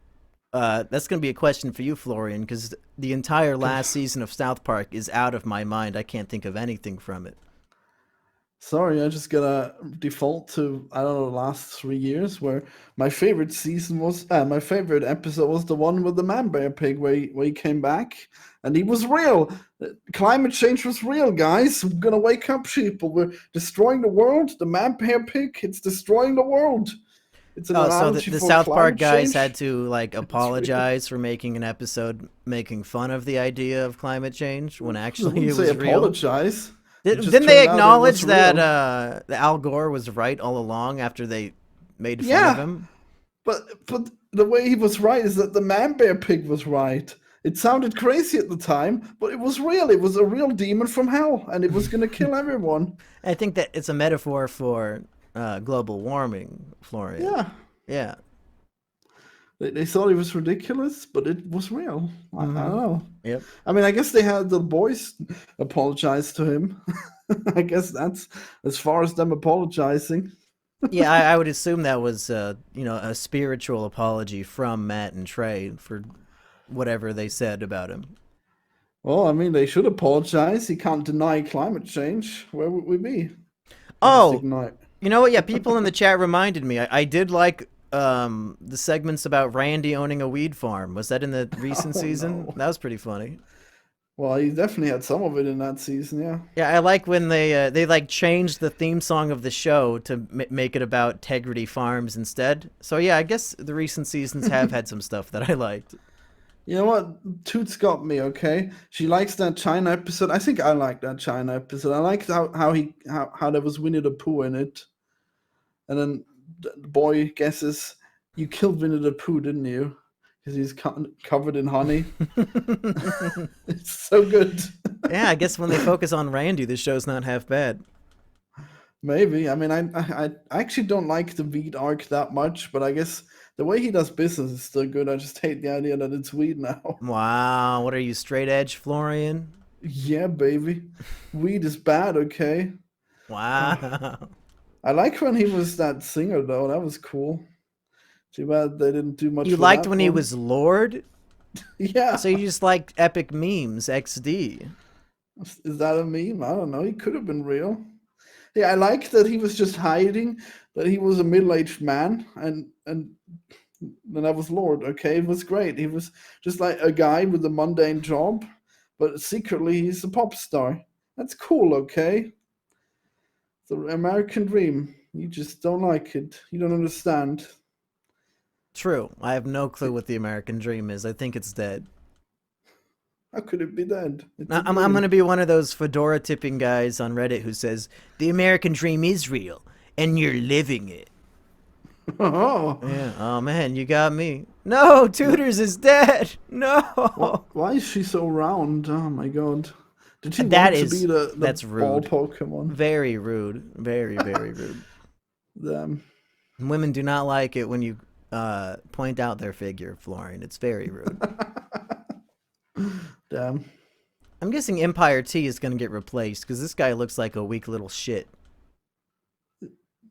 That's gonna be a question for you, Florian, because the entire last season of South Park is out of my mind. I can't think of anything from it. Sorry, I just gotta default to I don't know the last 3 years where my favorite season was my favorite episode was the one with the man bear pig where he came back and he was real. Climate change was real, guys. We're gonna wake up, people. We're destroying the world. The man bear pig, it's destroying the world. It's an Oh, so analogy the for South Park climate guys change. had to like It's real. apologize for making an episode making fun of the idea of climate change when I actually wouldn't it say was real. apologize. It just Didn't they turned out it acknowledge was that real. Al Gore was right all along after they made fun of Yeah, him? but the way he was right is that the man bear pig was right. It sounded crazy at the time, but it was real. It was a real demon from hell, and it was gonna kill everyone. I think that it's a metaphor for global warming, Florian. Yeah, Yeah. they thought it was ridiculous, but it was real. I don't Mm-hmm. know. Yep. I mean, I guess they had the boys apologize to him. I guess that's as far as them apologizing. Yeah, I would assume that was, a spiritual apology from Matt and Trey for whatever they said about him. Well, I mean, they should apologize. He can't deny climate change. Where would we be? Or just Oh, ignite. you know what? Yeah, people in the chat reminded me. I did like the segments about Randy owning a weed farm. Was that in the recent Oh season? no. That was pretty funny. Well, he definitely had some of it in that season, yeah. Yeah, I like when they like changed the theme song of the show to make it about Tegrity Farms instead. So yeah, I guess the recent seasons have had some stuff that I liked. You know what? Toots got me, okay? She likes that China episode. I think I like that China episode. I liked how there was Winnie the Pooh in it. And then the boy guesses, you killed Winnie the Pooh, didn't you? Because he's covered in honey. It's so good. Yeah, I guess when they focus on Randy, the show's not half bad. Maybe. I mean, I actually don't like the weed arc that much, but I guess the way he does business is still good. I just hate the idea that it's weed now. Wow, what are you, straight edge, Florian? Yeah, baby. Weed is bad, okay? Wow. I like when he was that singer, though. That was cool. Too bad they didn't do much You for liked that when he one. was Lord? Yeah. So you just liked epic memes, XD. Is that a meme? I don't know. He could have been real. Yeah, I like that he was just hiding, that he was a middle-aged man, and then I was Lord. Okay, it was great. He was just like a guy with a mundane job, but secretly he's a pop star. That's cool. Okay, the American dream. You just don't like it. You don't understand. True. I have no clue what the American dream is. I think it's dead. How could it be dead? It's Now, a I'm going to dream. be one of those fedora tipping guys on Reddit who says, the American dream is real, and you're living it. Oh, Yeah. Oh, man, you got me. No, Tutors is dead. what? No. Why is she so round? Oh my god. Did she That want to be is, the that's ball rude. Pokemon? Very rude. Very, very rude. Damn. Women do not like it when you point out their figure, Florian. It's very rude. Damn. I'm guessing Empire T is going to get replaced because this guy looks like a weak little shit.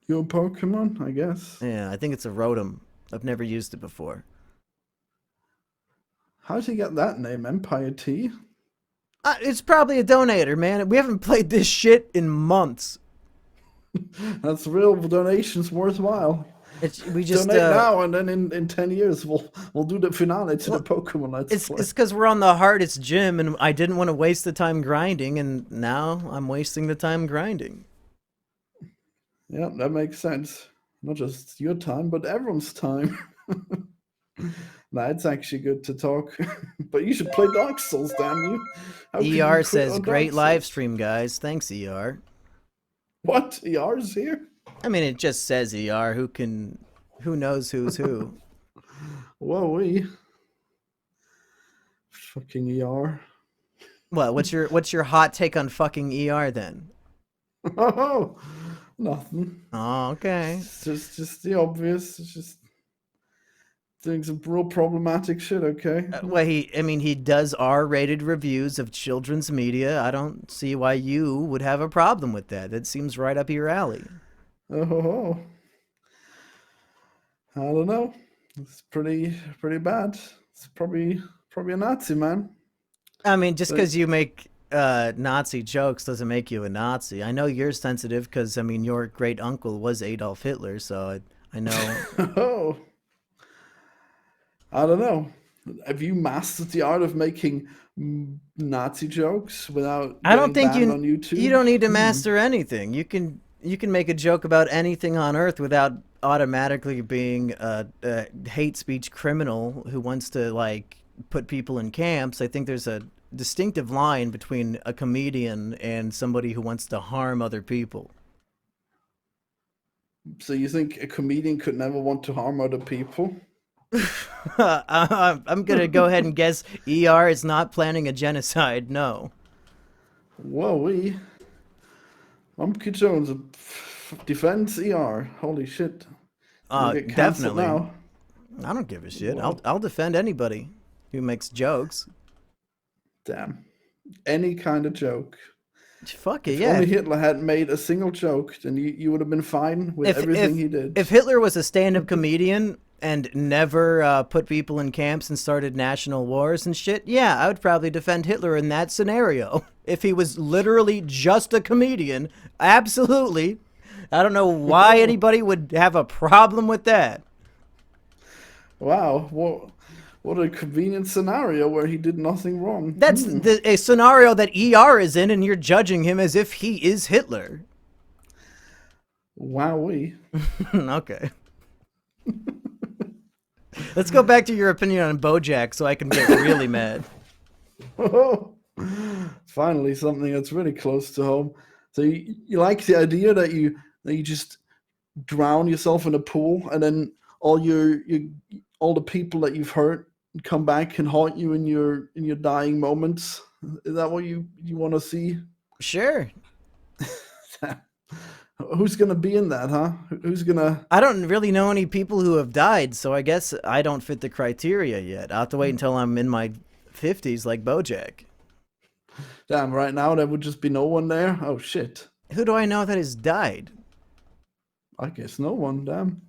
Your Pokemon, I guess. Yeah, I think it's a Rotom. I've never used it before. How'd he get that name? Empire Tea? It's probably a donator, man. We haven't played this shit in months. That's real donations worthwhile. We just Donate now, and then in 10 years we'll do the finale to the well, Pokemon Let's Play. it's because we're on the hardest gym, and I didn't want to waste the time grinding, and now I'm wasting the time grinding. Yeah, that makes sense. Not just your time, but everyone's time. Nah, it's actually good to talk. But you should play Dark Souls, damn you. How could you ER quit says, on Dark great live Souls? stream, guys. Thanks, ER. What? ER's here? I mean, it just says ER. Who knows who's who? Whoa, we. Fucking ER. What? What's your hot take on fucking ER then? Oh, nothing. Oh, okay. It's just the obvious. It's just doing some real problematic shit, okay? Well, he does R-rated reviews of children's media. I don't see why you would have a problem with that. That seems right up your alley. Oh, I don't know. It's pretty bad. It's probably a Nazi, man. I mean, just But because you make Nazi jokes doesn't make you a Nazi. I know you're sensitive because, I mean, your great uncle was Adolf Hitler, so I know. oh, I don't know. Have you mastered the art of making Nazi jokes without I don't getting think banned you on you YouTube? don't need to master anything. You can make a joke about anything on Earth without automatically being a hate speech criminal who wants to like put people in camps. I think there's a distinctive line between a comedian and somebody who wants to harm other people. So you think a comedian could never want to harm other people? I'm gonna go ahead and guess ER is not planning a genocide. No. Whoa, we. Mumkey Jones defends ER. Holy shit. Gonna get cancelled Definitely. now. I don't give a shit. I'll Whoa. I'll defend anybody who makes jokes. Damn. Any kind of joke. Fuck it, If yeah. only Hitler had made a single joke, then you would have been fine with everything he did. If Hitler was a stand-up comedian and never put people in camps and started national wars and shit, yeah, I would probably defend Hitler in that scenario. If he was literally just a comedian, absolutely. I don't know why anybody would have a problem with that. Wow, what a convenient scenario where he did nothing wrong. That's a scenario that ER is in, and you're judging him as if he is Hitler. Wowee. Okay. Let's go back to your opinion on Bojack so I can get really mad. Finally, something that's really close to home. So you like the idea that you just drown yourself in a pool, and then all the people that you've hurt come back and haunt you in your dying moments. Is that what you want to see? Sure. Who's gonna be in that, huh? Who's gonna? I don't really know any people who have died, so I guess I don't fit the criteria yet. I'll have to wait until I'm in my 50s like Bojack. Damn, right now there would just be no one there. Oh shit. Who do I know that has died? I guess no one. Damn.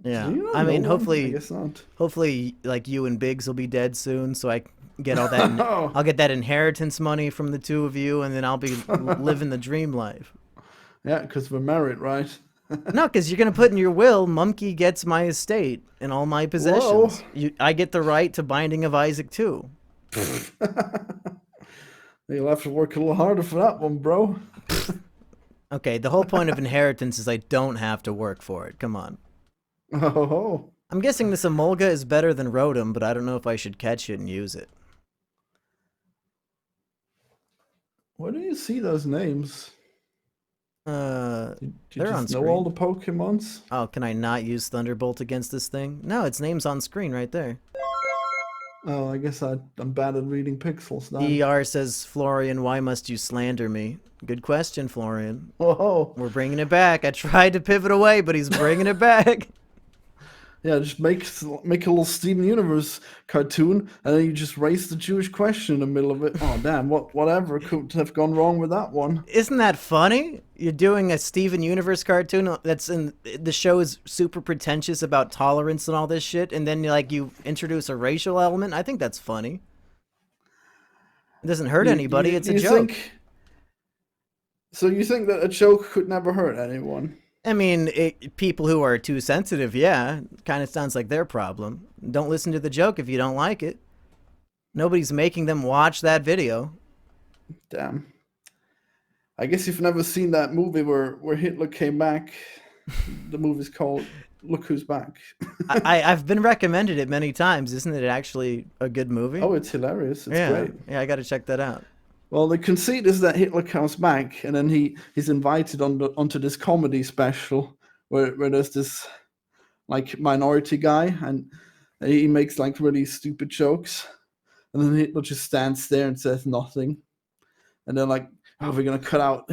Yeah, Do you know I mean, no one? I hopefully, guess not. hopefully, like you and Biggs will be dead soon, so I get all that. Oh. I'll get that inheritance money from the two of you, and then I'll be living the dream life. Yeah, because we're married, right? No, because you're gonna put in your will, Mumkey gets my estate and all my possessions. I get the right to Binding of Isaac too. You'll have to work a little harder for that one, bro. Okay, the whole point of inheritance is I don't have to work for it. Come on. Oh. I'm guessing this Emolga is better than Rotom, but I don't know if I should catch it and use it. Where do you see those names? They're Do you on just know screen. all the Pokemons? Oh, can I not use Thunderbolt against this thing? No, its name's on screen right there. Oh, I guess I'm bad at reading pixels now. ER says, Florian, why must you slander me? Good question, Florian. Oh, We're bringing it back. I tried to pivot away, but he's bringing it back. yeah, just make a little Steven Universe cartoon, and then you just raise the Jewish question in the middle of it. Oh, damn, whatever could have gone wrong with that one? Isn't that funny? You're doing a Steven Universe cartoon that's in the show is super pretentious about tolerance and all this shit, and then you introduce a racial element. I think that's funny. It doesn't hurt anybody. It's a joke. So you think that a joke could never hurt anyone? I mean, people who are too sensitive, yeah, kind of sounds like their problem. Don't listen to the joke if you don't like it. Nobody's making them watch that video. Damn. I guess you've never seen that movie where Hitler came back. The movie's called Look Who's Back. I've been recommended it many times. Isn't it actually a good movie? Oh, it's hilarious. It's great. Yeah, I got to check that out. Well, the conceit is that Hitler comes back, and then he's invited onto this comedy special where there's this minority guy, and he makes really stupid jokes, and then Hitler just stands there and says nothing, and they're like, "Oh, we're gonna cut out.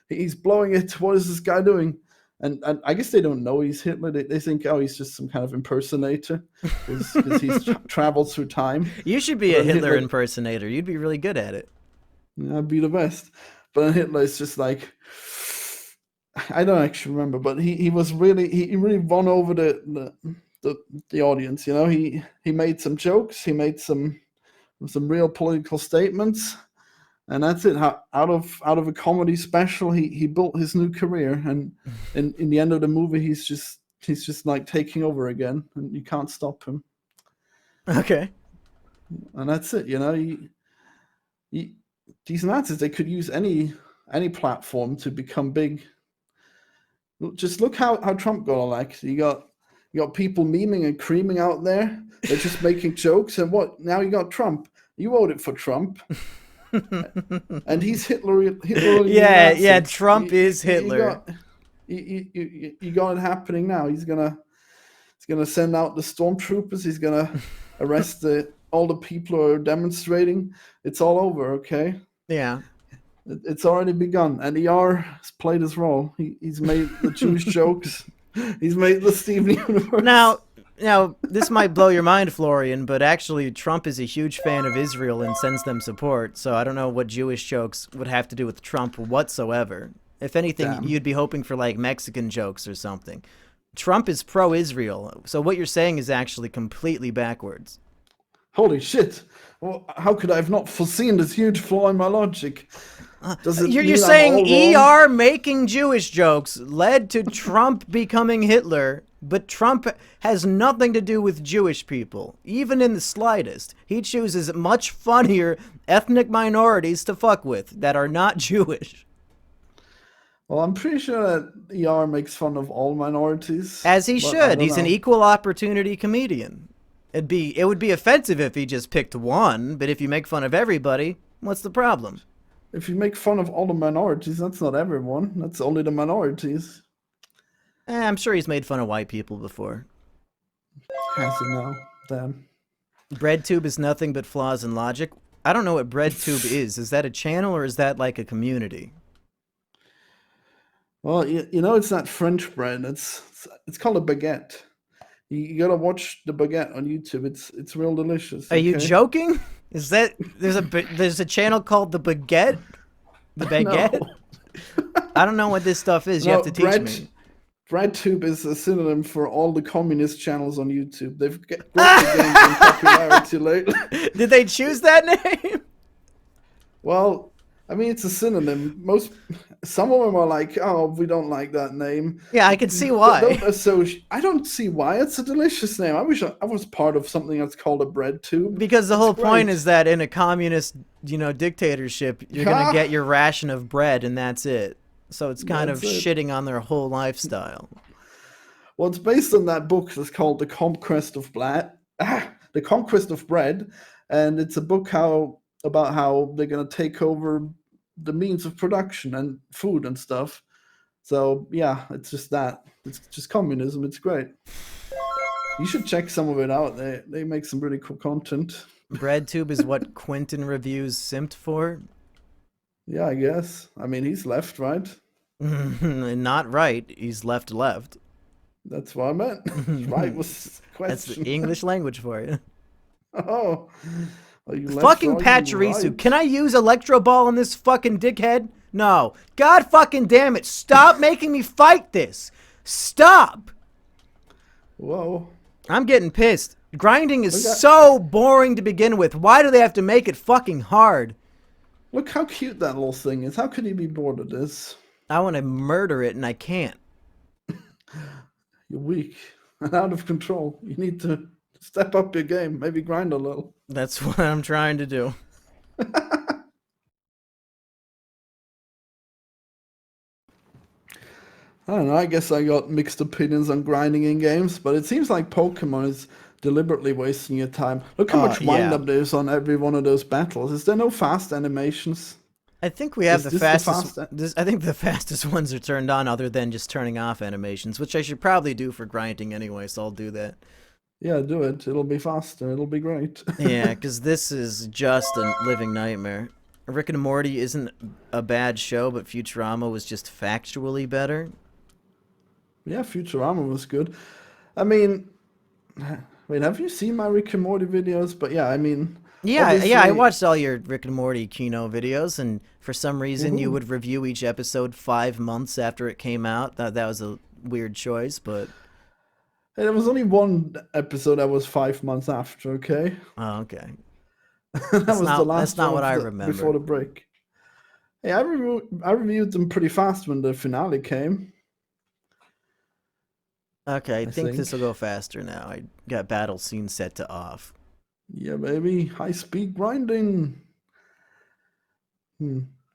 He's blowing it. What is this guy doing?" And I guess they don't know he's Hitler. They think, oh, he's just some kind of impersonator because he's traveled through time. You should be a Hitler impersonator. You'd be really good at it. Yeah, I'd be the best. But then Hitler is just like, I don't actually remember, but he really won over the audience. You know, he made some jokes. He made some real political statements. And that's it. Out of a comedy special, he built his new career, and in the end of the movie, he's just taking over again, and you can't stop him. Okay. And that's it. You know, these Nazis, they could use any platform to become big. Just look how Trump got elected. You got people memeing and creaming out there. They're just making jokes, and what? Now you got Trump. You voted for Trump. And he's Hitler. Yeah. Trump is Hitler. You got it happening now. He's gonna send out the stormtroopers. He's gonna arrest all the people who are demonstrating. It's all over. Okay. Yeah. It's already begun, and ER has played his role. He's made the Jewish jokes. He's made the Steven Universe. Now, Now, this might blow your mind, Florian, but actually Trump is a huge fan of Israel and sends them support, so I don't know what Jewish jokes would have to do with Trump whatsoever. If anything, Damn. you'd be hoping for, like, Mexican jokes or something. Trump is pro-Israel, so what you're saying is actually completely backwards. Holy shit! Well, how could I have not foreseen this huge flaw in my logic? Does it You're mean I'm saying all wrong? ER making Jewish jokes led to Trump becoming Hitler, but Trump has nothing to do with Jewish people, even in the slightest. He chooses much funnier ethnic minorities to fuck with that are not Jewish. Well, I'm pretty sure that ER makes fun of all minorities, As he but I should. don't He's an know. equal opportunity comedian. It would be offensive if he just picked one, but if you make fun of everybody, what's the problem? If you make fun of all the minorities, that's not everyone. That's only the minorities. I'm sure he's made fun of white people before. Has it now? Damn. BreadTube is nothing but flaws in logic. I don't know what BreadTube is. Is that a channel or is that like a community? Well, you know, it's that French bread. It's called a baguette. You gotta watch the baguette on YouTube. It's real delicious. Are you Okay? joking? Is that there's a channel called the Baguette? The Baguette? No, I don't know what this stuff is. You no. have to teach me. BreadTube is a synonym for all the communist channels on YouTube. They've greatly gained in popularity lately. Did they choose that name? Well, I mean, it's a synonym. Some of them are like, oh, we don't like that name. Yeah, I can see Don't why. I don't see why. It's a delicious name. I wish I was part of something that's called a bread tube. Because the whole point great. is that in a communist, dictatorship, you're gonna get your ration of bread and that's it. So it's kind of That's it. shitting on their whole lifestyle. Well, it's based on that book that's called The Conquest of The Conquest of Bread, and it's a book about how they're gonna take over the means of production and food and stuff. So yeah, it's just that. It's just communism. It's great. You should check some of it out. They make some really cool content. BreadTube is what Quentin reviews simped for. Yeah, I guess. I mean, he's left, right? Not right. He's left. That's what I meant. Right was the That's the question. English language for you. Oh, are you left Fucking or are you Pachirisu. right? Can I use Electro Ball on this fucking dickhead? No. God fucking damn it. Stop making me fight this. Stop. Whoa. I'm getting pissed. Grinding is Look at- so boring to begin with. Why do they have to make it fucking hard? Look how cute that little thing is. How could he be bored of this? I want to murder it and I can't. You're weak and out of control. You need to step up your game. Maybe grind a little. That's what I'm trying to do. I don't know. I guess I got mixed opinions on grinding in games, but it seems like Pokemon is deliberately wasting your time. Look how much yeah. wind up there is on every one of those battles. Is there no fast animations? I think we have Is the this the fastest. fast- I think the fastest ones are turned on, other than just turning off animations, which I should probably do for grinding anyway. So I'll do that. Yeah, do it. It'll be faster. It'll be great. Yeah, because this is just a living nightmare. Rick and Morty isn't a bad show, but Futurama was just factually better. Yeah, Futurama was good. I mean, have you seen my Rick and Morty videos? But yeah, I mean, Yeah, I obviously- watched all your Rick and Morty Kino videos, and for some reason you Woohoo. would review each episode 5 months after it came out. That was a weird choice, but Hey, there was only one episode that was 5 months after. Okay, oh, okay. that was not- the last. that's not one what I of remember. Before the break. Hey, I reviewed them pretty fast when the finale came. Okay, I think think. this will go faster now. I got battle scene set to off. Yeah, baby, high speed grinding.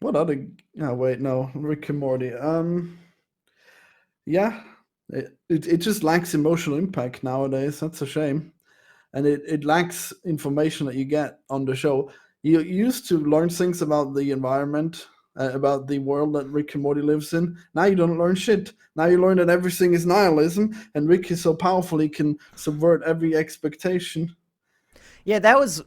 What other? Oh wait, no, Rick and Morty. Yeah, it just lacks emotional impact nowadays. That's a shame, and it lacks information that you get on the show. You used to learn things about the environment, about the world that Rick and Morty lives in. Now you don't learn shit. Now you learn that everything is nihilism, and Rick is so powerful he can subvert every expectation. Yeah, that was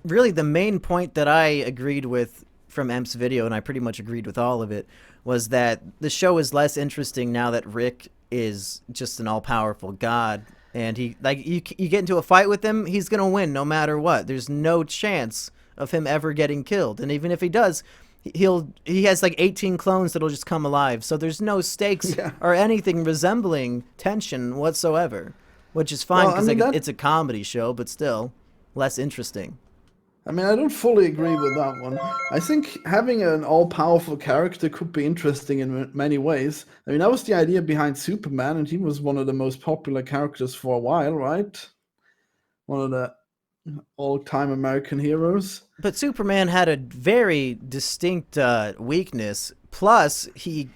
really the main point that I agreed with from Emp's video, and I pretty much agreed with all of it, was that the show is less interesting now that Rick is just an all-powerful god, And he like you get into a fight with him, he's gonna win no matter what. There's no chance of him ever getting killed, and even if he does, he has like 18 clones that'll just come alive. So there's no stakes or anything resembling tension whatsoever, which is fine because it's a comedy show, but still less interesting. I mean, I don't fully agree with that one. I think having an all-powerful character could be interesting in many ways. I mean, that was the idea behind Superman, and he was one of the most popular characters for a while, right? One of the all-time American heroes. But Superman had a very distinct weakness. Plus, you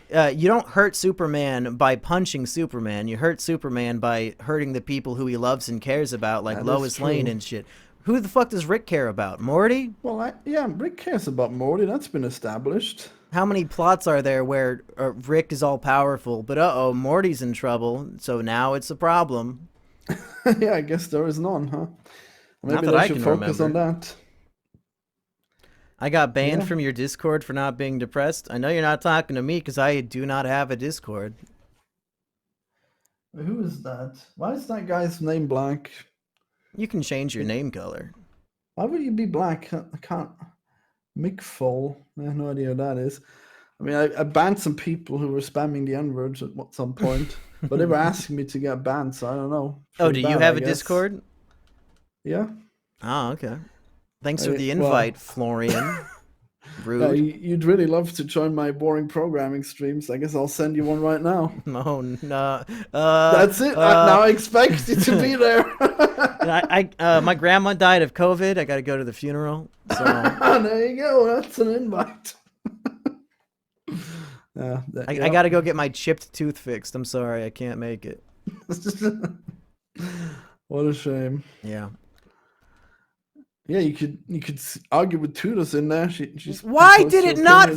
don't hurt Superman by punching Superman. You hurt Superman by hurting the people who he loves and cares about, like Lois Lane and shit. Who the fuck does Rick care about? Morty? Well, yeah, Rick cares about Morty. That's been established. How many plots are there where Rick is all powerful, but Morty's in trouble, so now it's a problem? Yeah, I guess there is none, huh? Maybe they should focus on that. I got banned from your Discord for not being depressed. I know you're not talking to me because I do not have a Discord. Who is that? Why is that guy's name black? You can change your name color. Why would you be black? I can't. Mick Fall. I have no idea who that is. I mean, I banned some people who were spamming the N-words at some point, but they were asking me to get banned, so I don't know. Do you have a Discord? Yeah. Oh, okay. Thanks for the invite, Florian. Rude. You'd really love to join my boring programming streams. I guess I'll send you one right now. Oh, no. That's it. Now I expect you to be there. My grandma died of COVID. I got to go to the funeral. So. There you go. That's an invite. I got to go get my chipped tooth fixed. I'm sorry. I can't make it. What a shame. Yeah. Yeah, you could argue with Toodles in there. Why did it not?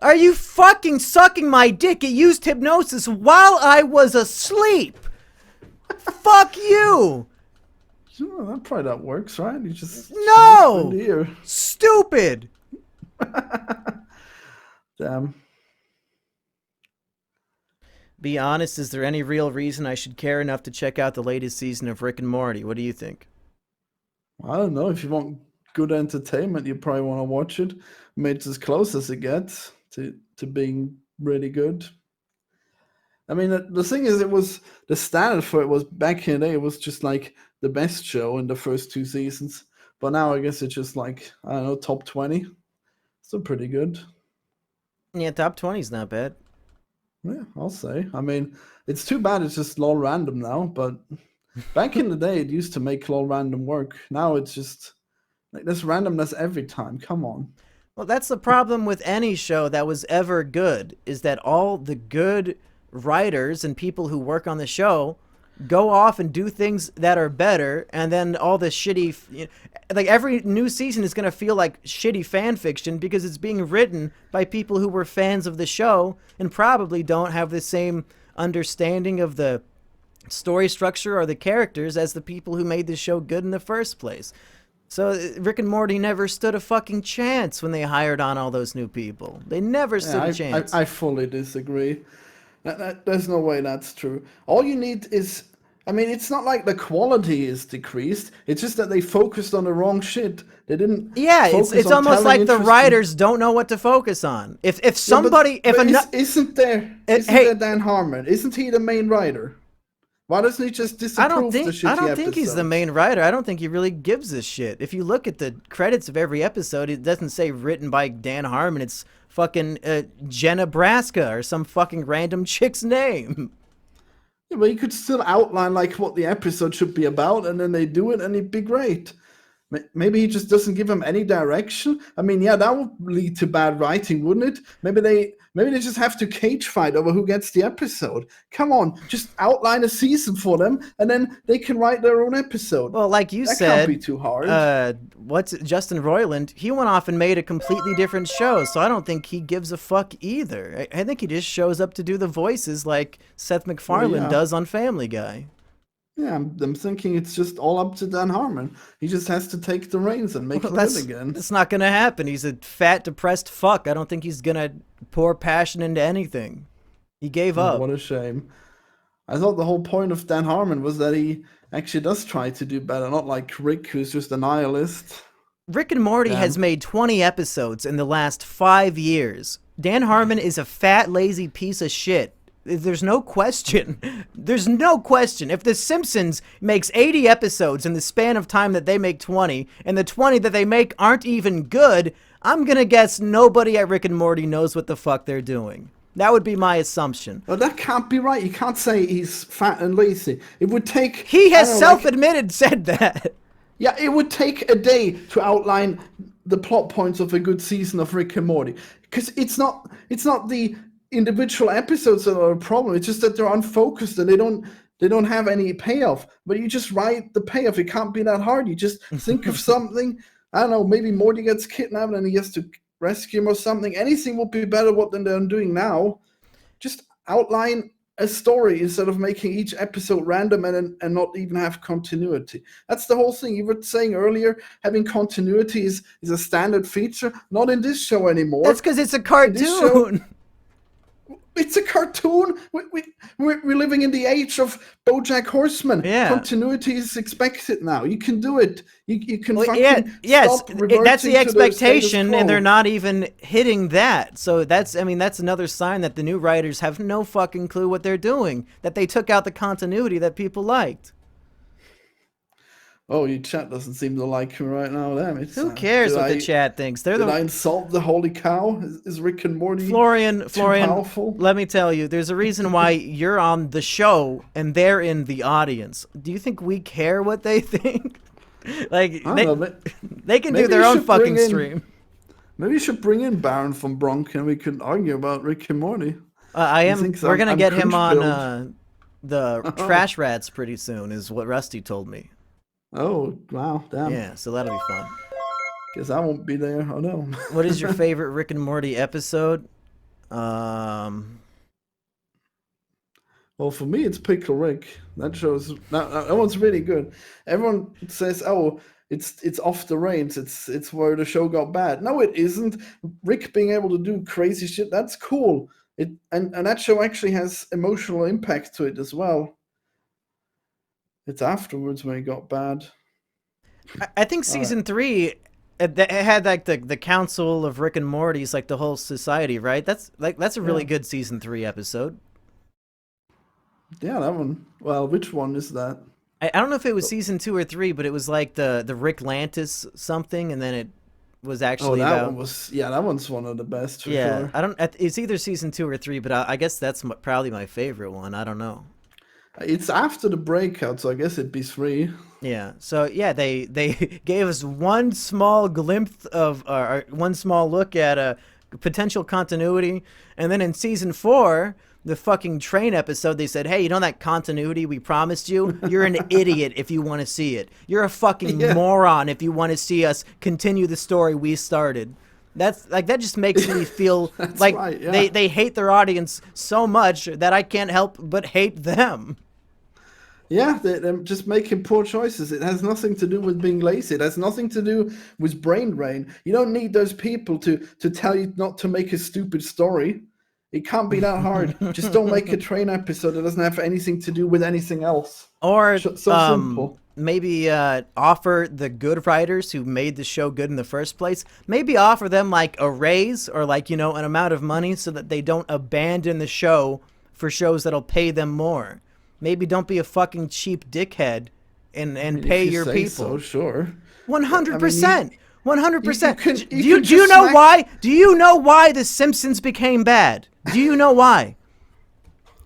Are you fucking sucking my dick? It used hypnosis while I was asleep. Fuck you. That probably that works, right? You just stupid. Damn. Be honest, is there any real reason I should care enough to check out the latest season of Rick and Morty? What do you think? I don't know. If you want good entertainment, you probably want to watch it. I mean, it's as close as it gets to being really good. I mean, the thing is, the standard for it was back in the day. It was just like the best show in the first 2 seasons. But now I guess it's just like, I don't know, top 20. Still pretty good. Yeah, top 20 is not bad. Yeah, I'll say. I mean, it's too bad it's just lol random now, but back in the day, it used to make lol random work. Now it's just like there's randomness every time. Come on. Well, that's the problem with any show that was ever good, is that all the good writers and people who work on the show go off and do things that are better, and then all the shitty, like every new season is going to feel like shitty fan fiction because it's being written by people who were fans of the show and probably don't have the same understanding of the story structure or the characters as the people who made the show good in the first place. So Rick and Morty never stood a fucking chance when they hired on all those new people. They never stood a chance. I fully disagree. There's no way that's true. All you need is, I mean, it's not like the quality is decreased. It's just that they focused on the wrong shit. They didn't. Yeah, it's almost like the writers don't know what to focus on. If somebody, isn't there Dan Harmon? Isn't he the main writer? Why doesn't he just disapprove the shitty I don't think he's the main writer. I don't think he really gives a shit. If you look at the credits of every episode, it doesn't say written by Dan Harmon. It's fucking Jenna Braska or some fucking random chick's name. Yeah, but you could still outline like what the episode should be about, and then they do it, and it'd be great. Maybe he just doesn't give them any direction. I mean, yeah, that would lead to bad writing, wouldn't it? Maybe they just have to cage fight over who gets the episode. Come on, just outline a season for them, and then they can write their own episode. Well, like you said, that can't be too hard. Justin Roiland? He went off and made a completely different show, so I don't think he gives a fuck either. I think he just shows up to do the voices like Seth MacFarlane does on Family Guy. Yeah, I'm thinking it's just all up to Dan Harmon. He just has to take the reins and make it good again. That's not going to happen. He's a fat, depressed fuck. I don't think he's going to pour passion into anything. He gave up. What a shame. I thought the whole point of Dan Harmon was that he actually does try to do better, not like Rick, who's just a nihilist. Rick and Morty has made 20 episodes in the last 5 years. Dan Harmon is a fat, lazy piece of shit. There's no question. There's no question. If The Simpsons makes 80 episodes in the span of time that they make 20, and the 20 that they make aren't even good, I'm gonna guess nobody at Rick and Morty knows what the fuck they're doing. That would be my assumption. Well, that can't be right. You can't say he's fat and lazy. It would take... He has self-admitted said that. Yeah, it would take a day to outline the plot points of a good season of Rick and Morty. Because it's not the individual episodes that are a problem. It's just that they're unfocused and they don't have any payoff. But you just write the payoff. It can't be that hard. You just think of something. I don't know, maybe Morty gets kidnapped and he has to rescue him or something. Anything would be better than they're doing now. Just outline a story instead of making each episode random and not even have continuity. That's the whole thing. You were saying earlier, having continuity is a standard feature. Not in this show anymore. That's because it's a cartoon. It's a cartoon. We're living in the age of Bojack Horseman. Yeah. Continuity is expected now. You can do it. You can yes, stop reverting that's the to expectation, status quo. and they're not even hitting that. So that's another sign that the new writers have no fucking clue what they're doing. That they took out the continuity that people liked. Oh, your chat doesn't seem to like me right now. Damn it. Who cares what the chat thinks? Did I insult the holy cow? Is Rick and Morty Florian, powerful? Let me tell you, there's a reason why you're on the show and they're in the audience. Do you think we care what they think? Like, they can do their own fucking stream. Maybe you should bring in Baron from Bronx and we can argue about Rick and Morty. We're going to get him on the Trash Rats pretty soon, is what Rusty told me. Oh, wow, damn. Yeah, so that'll be fun. Guess I won't be there. Oh, no. What is your favorite Rick and Morty episode? Well, for me, it's Pickle Rick. That one's really good. Everyone says, oh, it's off the reins. It's where the show got bad. No, it isn't. Rick being able to do crazy shit, that's cool. And that show actually has emotional impact to it as well. It's afterwards when it got bad. I think season 3, it had like the council of Rick and Morty's, like the whole society, right? That's a really good season 3 episode. Yeah, that one. Well, which one is that? I don't know if it was season 2 or 3, but it was like the Rick Lantis something, and then it was actually that one's one of the best. For sure. It's either season 2 or 3, but I guess that's probably my favorite one. I don't know. It's after the breakout, so I guess it'd be 3. Yeah. So yeah, they gave us one small glimpse of, or one small look at a potential continuity, and then in season 4, the fucking train episode, they said, "Hey, you know that continuity we promised you? You're an idiot if you want to see it. You're a fucking moron if you want to see us continue the story we started." That's like, that just makes me feel like they hate their audience so much that I can't help but hate them. Yeah, they're just making poor choices. It has nothing to do with being lazy. It has nothing to do with brain drain. You don't need those people to tell you not to make a stupid story. It can't be that hard. Just don't make a train episode that doesn't have anything to do with anything else. Or so simple. Maybe offer the good writers who made the show good in the first place, maybe offer them like a raise or like, an amount of money so that they don't abandon the show for shows that'll pay them more. Maybe don't be a fucking cheap dickhead and pay your people. So sure. 100%. 100%. Do you know why? Do you know why The Simpsons became bad? Do you know why?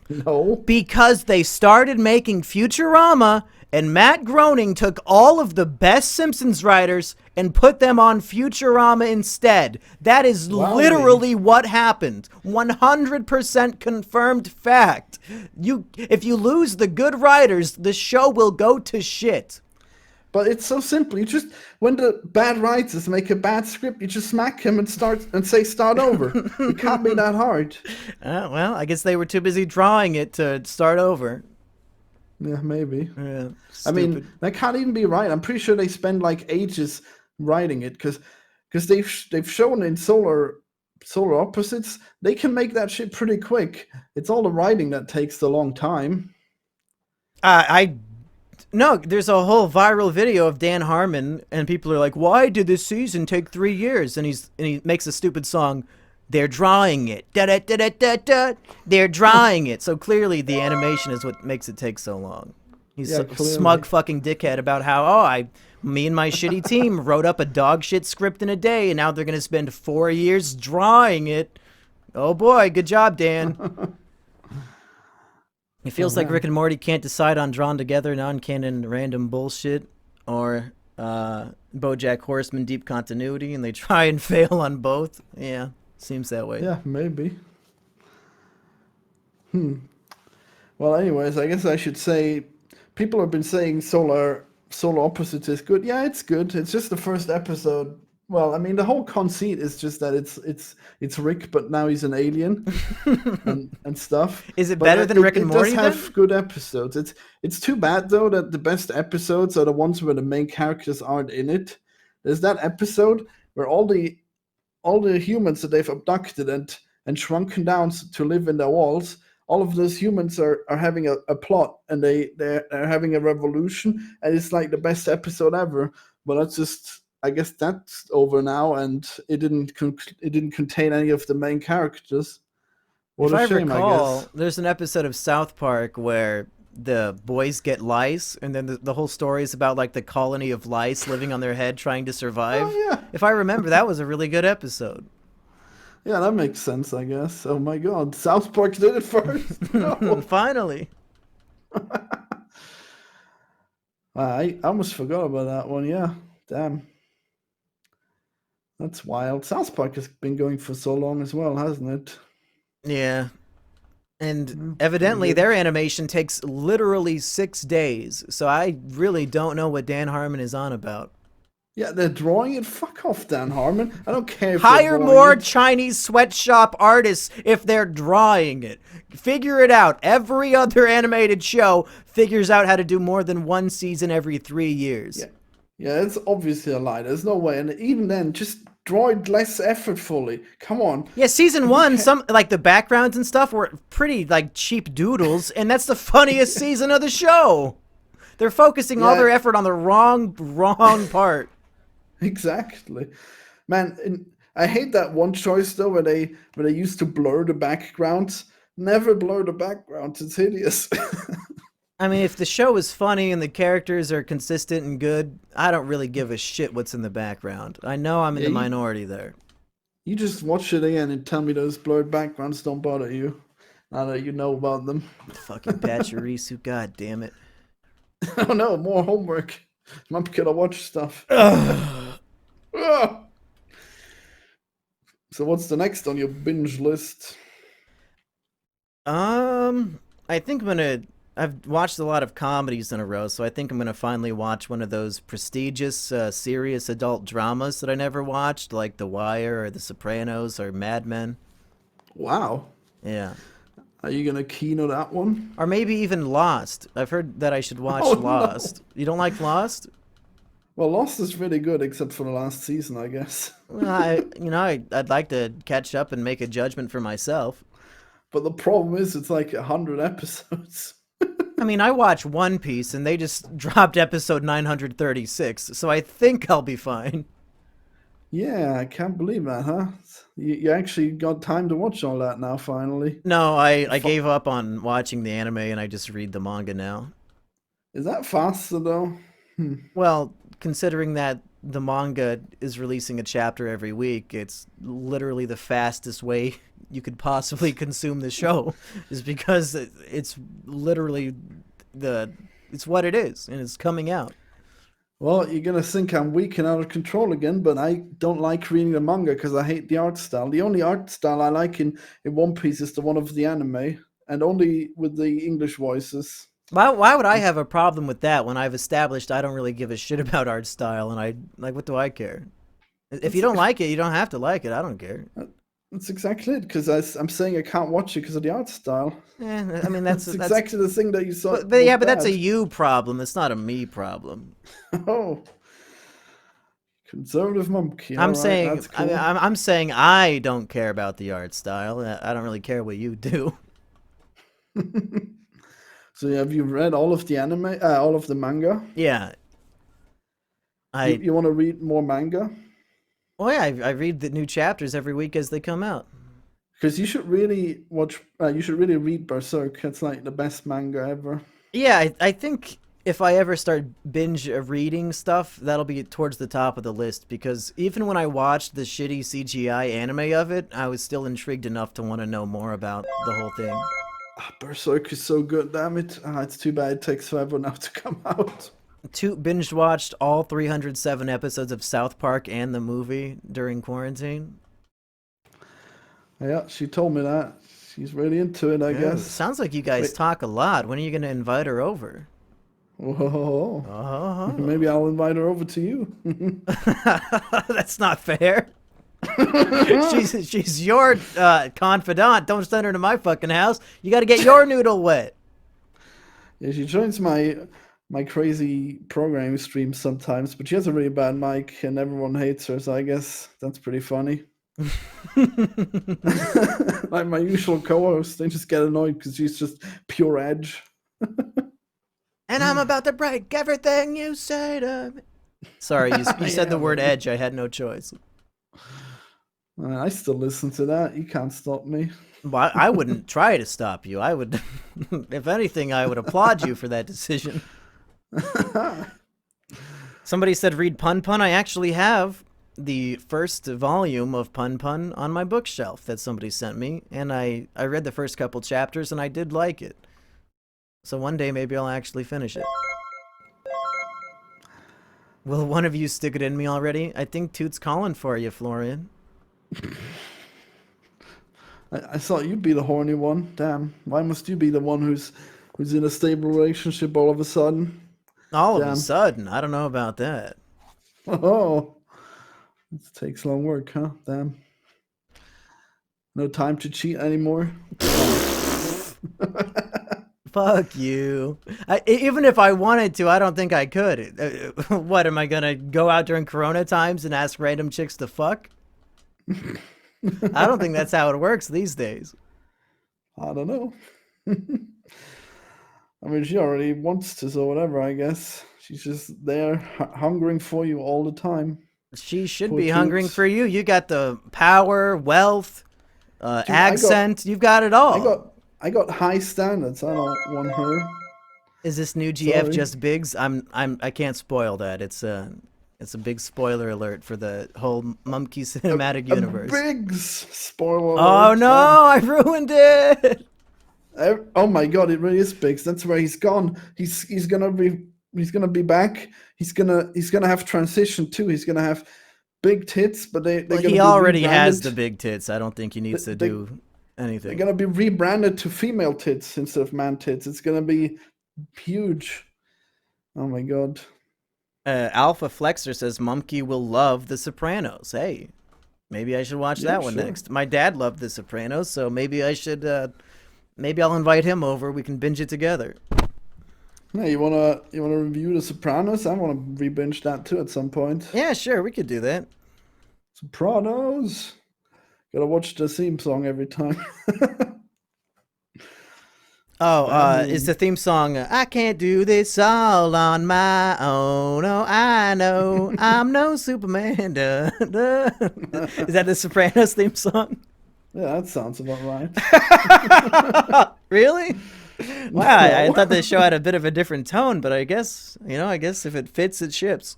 No. Because they started making Futurama, and Matt Groening took all of the best Simpsons writers and put them on Futurama instead. That is literally what happened. 100% confirmed fact. If you lose the good writers, the show will go to shit. But it's so simple. You just, when the bad writers make a bad script, you just smack him and start over. It can't be that hard. Well, I guess they were too busy drawing it to start over. Yeah, maybe. Yeah, I mean, that can't even be right. I'm pretty sure they spend like ages writing it because they've shown in solar opposites they can make that shit pretty quick. It's all the writing that takes the long time. I no, there's a whole viral video of Dan Harmon, and people are like, "Why did this season take 3 years?" And he makes a stupid song. They're drawing it. Da da da da da da. They're drawing it. So clearly, the animation is what makes it take so long. He's Yeah, a clearly. smug fucking dickhead about how me and my shitty team wrote up a dog shit script in a day, and now they're gonna spend 4 years drawing it. Oh boy, good job, Dan. It feels like man. Rick and Morty can't decide on drawn together non-canon random bullshit or BoJack Horseman deep continuity, and they try and fail on both. Yeah, seems that way. Yeah, maybe. Well, anyways, I guess I should say people have been saying Solar Opposites is good. Yeah, it's good. It's just the first episode. Well, I mean, the whole conceit is just that it's Rick, but now he's an alien and stuff. Is it But better than Rick and Morty It does have then? good episodes. It's too bad though that the best episodes are the ones where the main characters aren't in it. There's that episode where all the humans that they've abducted and shrunken down to live in their walls, all of those humans are having a plot, and they're having a revolution, and it's like the best episode ever. But that's just, I guess that's over now, and it didn't contain any of the main characters. What If I a shame, I recall, guess. there's an episode of South Park where the boys get lice, and then the whole story is about like the colony of lice living on their head trying to survive. Oh yeah, If I remember, that was a really good episode. yeah, that makes sense, I guess. Oh my God, South Park did it first. No. Finally. I almost forgot about that one. Yeah, damn. That's wild. South Park has been going for so long as well, hasn't it? Yeah. And Pretty evidently good. their animation takes literally 6 days. So I really don't know what Dan Harmon is on about. Yeah, they're drawing it. Fuck off, Dan Harmon. I don't care if they're Hire drawing more it. Chinese sweatshop artists if they're drawing it. Figure it out. Every other animated show figures out how to do more than one season every 3 years. Yeah, yeah, it's obviously a lie. There's no way. And even then, just draw it less effortfully. Come on. Yeah, season one, some like the backgrounds and stuff were pretty like cheap doodles, and that's the funniest season of the show. They're focusing all Yeah. their effort on the wrong part. Exactly, man. And I hate that one choice though, where they used to blur the backgrounds. Never blur the backgrounds. It's hideous. I mean, if the show is funny and the characters are consistent and good, I don't really give a shit what's in the background. I know I'm in Yeah, the you- minority there. You just watch it again and tell me those blurred backgrounds don't bother you. Now that you know about them. Fucking Pachirisu, god damn it. Oh no, more homework. Mom, can I watch stuff? Ah! So what's the next on your binge list? I think I've watched a lot of comedies in a row, so I think I'm gonna finally watch one of those prestigious, serious adult dramas that I never watched, like The Wire or The Sopranos or Mad Men. Wow. Yeah. Are you gonna keynote that one? Or maybe even Lost. I've heard that I should watch Oh, no. Lost. You don't like Lost? Well, Lost is really good, except for the last season, I guess. Well, I'd like to catch up and make a judgment for myself. But the problem is, it's like 100 episodes. I mean, I watch One Piece and they just dropped episode 936, so I think I'll be fine. Yeah, I can't believe that, huh? You actually got time to watch all that now, finally. No, I gave up on watching the anime and I just read the manga now. Is that faster, though? Well, considering that the manga is releasing a chapter every week, it's literally the fastest way you could possibly consume the show, is because it's literally it's what it is and it's coming out. Well, you're gonna think I'm weak and out of control again, but I don't like reading the manga because I hate the art style. The only art style I like in One Piece is the one of the anime, and only with the English voices. Why would I have a problem with that when I've established I don't really give a shit about art style, and I like, what do I care? If you don't like it, you don't have to like it. I don't care. That's exactly it, because I'm saying I can't watch it because of the art style. I mean That's exactly the thing that you saw. but yeah, but that's a you problem. It's not a me problem. Oh, conservative monkey. I'm All right, saying, that's cool. I'm saying I don't care about the art style. I don't really care what you do. So have you read all of the anime, all of the manga? Yeah. You want to read more manga? Well, yeah, I read the new chapters every week as they come out. Because you should really watch. You should really read Berserk. It's like the best manga ever. Yeah, I think if I ever start binge reading stuff, that'll be towards the top of the list, because even when I watched the shitty CGI anime of it, I was still intrigued enough to want to know more about the whole thing. Berserk is so good, damn it. It's too bad it takes forever now to come out. Binge watched all 307 episodes of South Park and the movie during quarantine. Yeah, she told me that. She's really into it, I guess. Sounds like you guys talk a lot. When are you going to invite her over? Whoa. Maybe I'll invite her over to you. That's not fair. she's your confidant. Don't send her to my fucking house. You got to get your noodle wet. Yeah, she joins my crazy programming streams sometimes, but she has a really bad mic and everyone hates her, so I guess that's pretty funny. Like my usual co-host, they just get annoyed because she's just pure edge. And I'm about to break everything you say to me. Sorry, you said the word edge. I had no choice. I still listen to that. You can't stop me. Well, I wouldn't try to stop you. I would, if anything, I would applaud you for that decision. Somebody said read Pun Pun. I actually have the first volume of Pun Pun on my bookshelf that somebody sent me, and I read the first couple chapters and I did like it. So one day maybe I'll actually finish it. Will one of you stick it in me already? I think Toot's calling for you, Florian. I thought you'd be the horny one. Damn. Why must you be the one who's in a stable relationship all of a sudden? All of a sudden? I don't know about that. Oh. It takes long work, huh? Damn. No time to cheat anymore? Fuck you. Even if I wanted to, I don't think I could. What, am I gonna go out during Corona times and ask random chicks to fuck? I don't think that's how it works these days. I don't know. I mean, she already wants to, so whatever, I guess. She's just there, hungering for you all the time. She should be hungering for you. You got the power, wealth, dude, accent. You've got it all. I got high standards. I don't want her. Is this new GF just Biggs? I can't spoil that. It's a big spoiler alert for the whole Mumkey cinematic universe. Biggs spoiler alert. Oh no, I ruined it. Oh my god, it really is Biggs. That's where he's gone. He's gonna be back. He's gonna have transition too. He's gonna have big tits, but he already has the big tits. I don't think he needs to do anything. They're gonna be rebranded to female tits instead of man tits. It's gonna be huge. Oh my god. Alpha Flexer says Mumkey will love The Sopranos. Hey, maybe I should watch that one next. My dad loved The Sopranos, so maybe I should. Maybe I'll invite him over. We can binge it together. Yeah, you wanna review The Sopranos? I wanna re-binge that too at some point. Yeah, sure, we could do that. Sopranos. Gotta watch the theme song every time. Is the theme song, I can't do this all on my own. Oh, I know I'm no Superman. Duh, duh. Is that the Sopranos theme song? Yeah, that sounds about right. Really? Wow, I thought the show had a bit of a different tone, but I guess if it fits, it ships.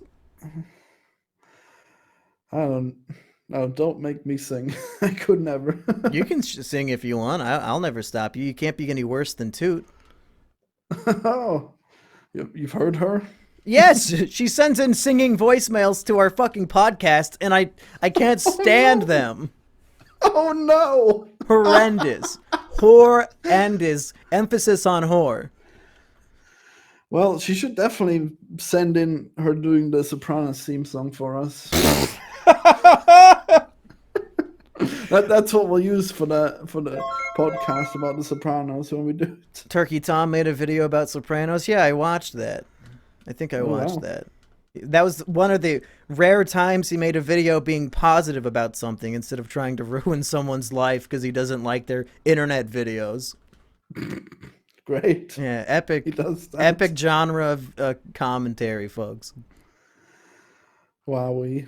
Don't make me sing. I could never. You can sing if you want. I'll never stop you. You can't be any worse than Toot. Oh, you've heard her? Yes, she sends in singing voicemails to our fucking podcast, and I can't stand them. Oh no! Horrendous. Horrendous. Emphasis on whore. Well, she should definitely send in her doing the Sopranos theme song for us. That's what we'll use for the podcast about the Sopranos when we do it. Turkey Tom made a video about Sopranos. Yeah, I watched that. I think I watched that. That was one of the rare times he made a video being positive about something instead of trying to ruin someone's life because he doesn't like their internet videos. Great. Yeah, He does that. epic genre of commentary, folks. Wowee.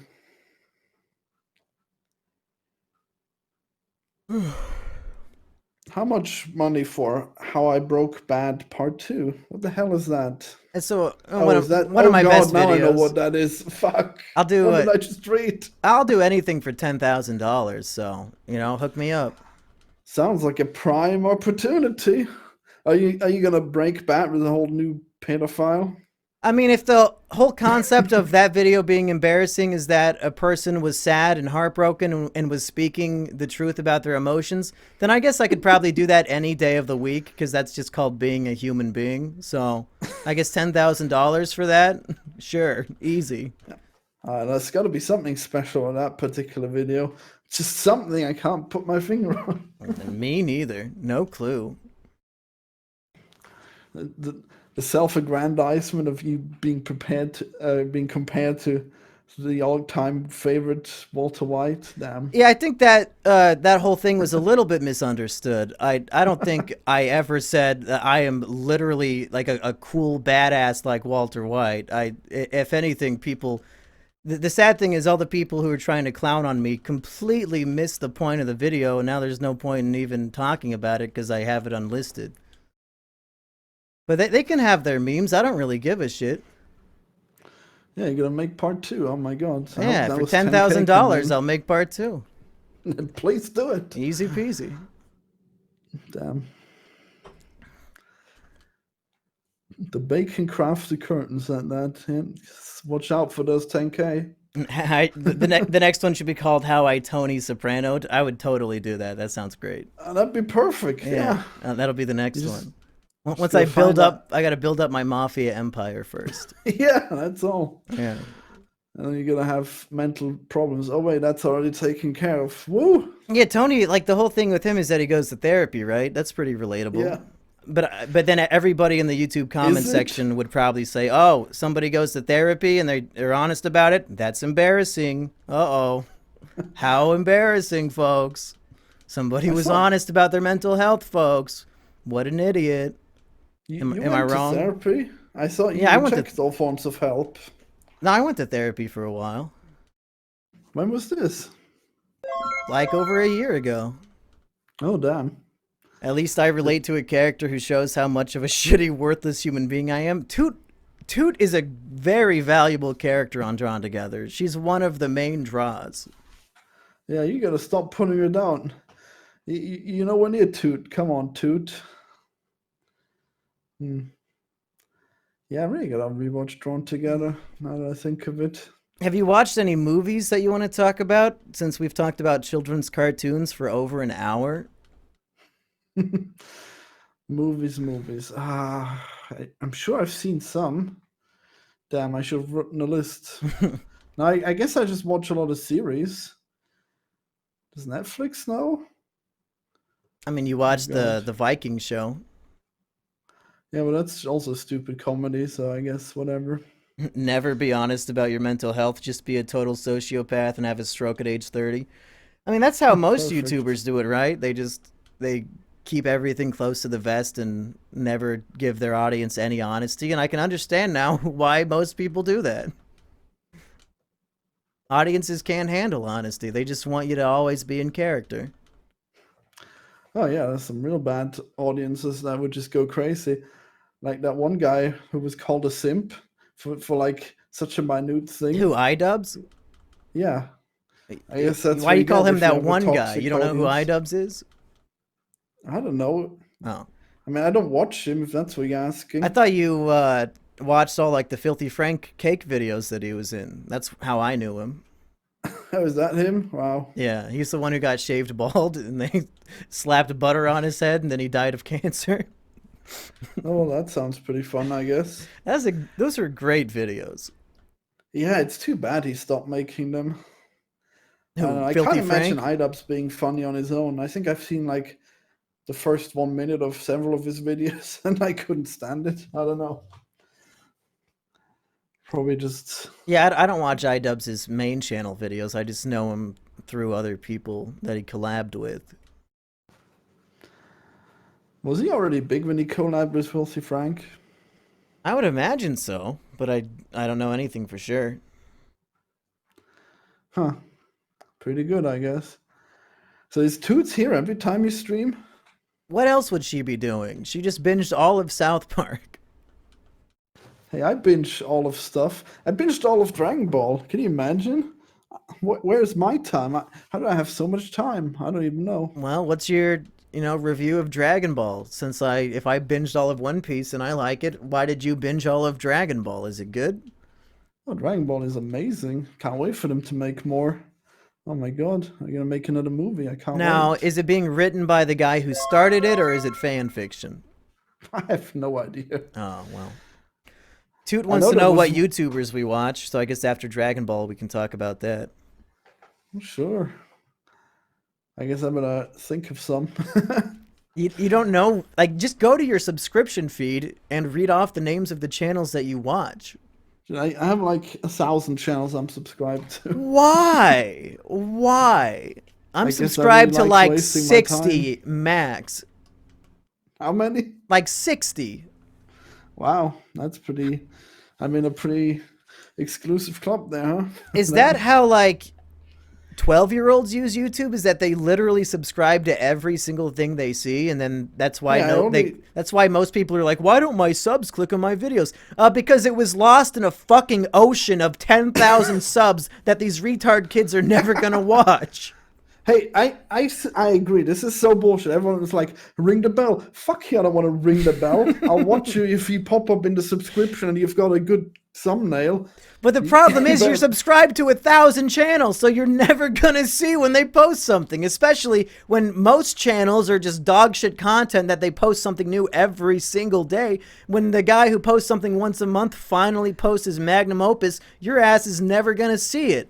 How much money for How I Broke Bad Part 2? What the hell is that? And so Oh, is that? one of Oh my God! best Now I know videos. what that is. Fuck. I'll do What did it. I just read? I'll do anything for $10,000. So hook me up. Sounds like a prime opportunity. Are you gonna break bad with a whole new pedophile? I mean, if the whole concept of that video being embarrassing is that a person was sad and heartbroken and was speaking the truth about their emotions, then I guess I could probably do that any day of the week because that's just called being a human being. So I guess $10,000 for that? Sure, easy. There's got to be something special in that particular video. Just something I can't put my finger on. Me neither. No clue. The self-aggrandizement of you being being compared to the all-time favorite Walter White. Damn. Yeah, I think that that whole thing was a little bit misunderstood. I don't think I ever said that I am literally like a cool badass like Walter White. If anything, people. The sad thing is all the people who are trying to clown on me completely missed the point of the video, and now there's no point in even talking about it because I have it unlisted. But they can have their memes. I don't really give a shit. Yeah, you're gonna make part 2. Oh my God. Yeah, for $10,000, I'll make part 2. Please do it. Easy peasy. Damn. The bacon crafty curtains at that. Yeah. Watch out for those 10K. The next one should be called How I Tony Soprano'd. I would totally do that. That sounds great. That'd be perfect. Yeah. That'll be the next one. Once I build up, I got to build up my mafia empire first. Yeah, that's all. Yeah. And then you're gonna have mental problems. Oh wait, that's already taken care of. Woo! Yeah, Tony, like the whole thing with him is that he goes to therapy, right? That's pretty relatable. Yeah. But then everybody in the YouTube comment section would probably say, "Oh, somebody goes to therapy and they're honest about it. That's embarrassing. Uh-oh. How embarrassing, folks. Somebody was honest about their mental health, folks. What an idiot." Am I wrong? To therapy? I thought you checked all forms of help. No, I went to therapy for a while. When was this? Like over a year ago. Oh, damn. At least I relate to a character who shows how much of a shitty, worthless human being I am. Toot is a very valuable character on Drawn Together. She's one of the main draws. Yeah, you gotta stop putting her down. You know, we need Toot. Come on, Toot. Yeah, I really gotta rewatch Drawn Together, now that I think of it. Have you watched any movies that you want to talk about, since we've talked about children's cartoons for over an hour? Movies. I'm sure I've seen some. Damn, I should have written a list. No, I guess I just watch a lot of series. Does Netflix know? I mean, you watched the Viking show. Yeah, but that's also stupid comedy, so I guess whatever. Never be honest about your mental health. Just be a total sociopath and have a stroke at age 30. I mean, that's how most YouTubers do it, right? They keep everything close to the vest and never give their audience any honesty. And I can understand now why most people do that. Audiences can't handle honesty. They just want you to always be in character. Oh yeah, there's some real bad audiences that would just go crazy. Like that one guy who was called a simp for like such a minute thing. Who, iDubbbz? Yeah. I guess that's why you call him that one guy. toxic You don't know who audience. iDubbbz is? I don't know. Oh. I mean, I don't watch him, if that's what you're asking. I thought you watched all like the Filthy Frank cake videos that he was in. That's how I knew him. Oh, is that him? Wow. Yeah, he's the one who got shaved bald and they slapped butter on his head and then he died of cancer. Oh, well, that sounds pretty fun, I guess. Those are great videos. Yeah, it's too bad he stopped making them. I Filthy can't imagine Frank? iDubbbz being funny on his own. I think I've seen like the first 1 minute of several of his videos and I couldn't stand it. I don't know. Probably just... Yeah, I don't watch iDubbbz's main channel videos. I just know him through other people that he collabed with. Was he already big when he collabed with Filthy Frank? I would imagine so, but I don't know anything for sure. Huh. Pretty good, I guess. So is Toots here every time you stream? What else would she be doing? She just binged all of South Park. Hey, I binge all of stuff. I binged all of Dragon Ball. Can you imagine? Where's my time? How do I have so much time? I don't even know. Well, what's your, review of Dragon Ball? Since if I binged all of One Piece and I like it, why did you binge all of Dragon Ball? Is it good? Oh, Dragon Ball is amazing. Can't wait for them to make more. Oh my god, I'm gonna make another movie. I can't Now, wait. is it being written by the guy who started it, or is it fan fiction? I have no idea. Oh, well. Toot I wants know to there know was what YouTubers we watch, so I guess after Dragon Ball we can talk about that. Sure. I guess I'm gonna think of some. You don't know, like, just go to your subscription feed and read off the names of the channels that you watch. I have like 1,000 channels I'm subscribed to. Why? Why? I'm I guess I subscribed really to like like wasting my 60 max. How many? Like 60. Wow, that's pretty. I'm in a pretty exclusive club there, huh? Is that how, like, 12-year-olds use YouTube? Is that they literally subscribe to every single thing they see, and then that's why Yeah, that's why most people are like, why don't my subs click on my videos? Because it was lost in a fucking ocean of 10,000 subs that these retard kids are never gonna watch. Hey, I agree. This is so bullshit. Everyone is like, ring the bell. Fuck you, I don't want to ring the bell. I'll watch you if you pop up in the subscription and you've got a good thumbnail. But the problem is you're subscribed to 1,000 channels, so you're never gonna see when they post something, especially when most channels are just dog shit content that they post something new every single day. When the guy who posts something once a month finally posts his magnum opus, your ass is never gonna see it.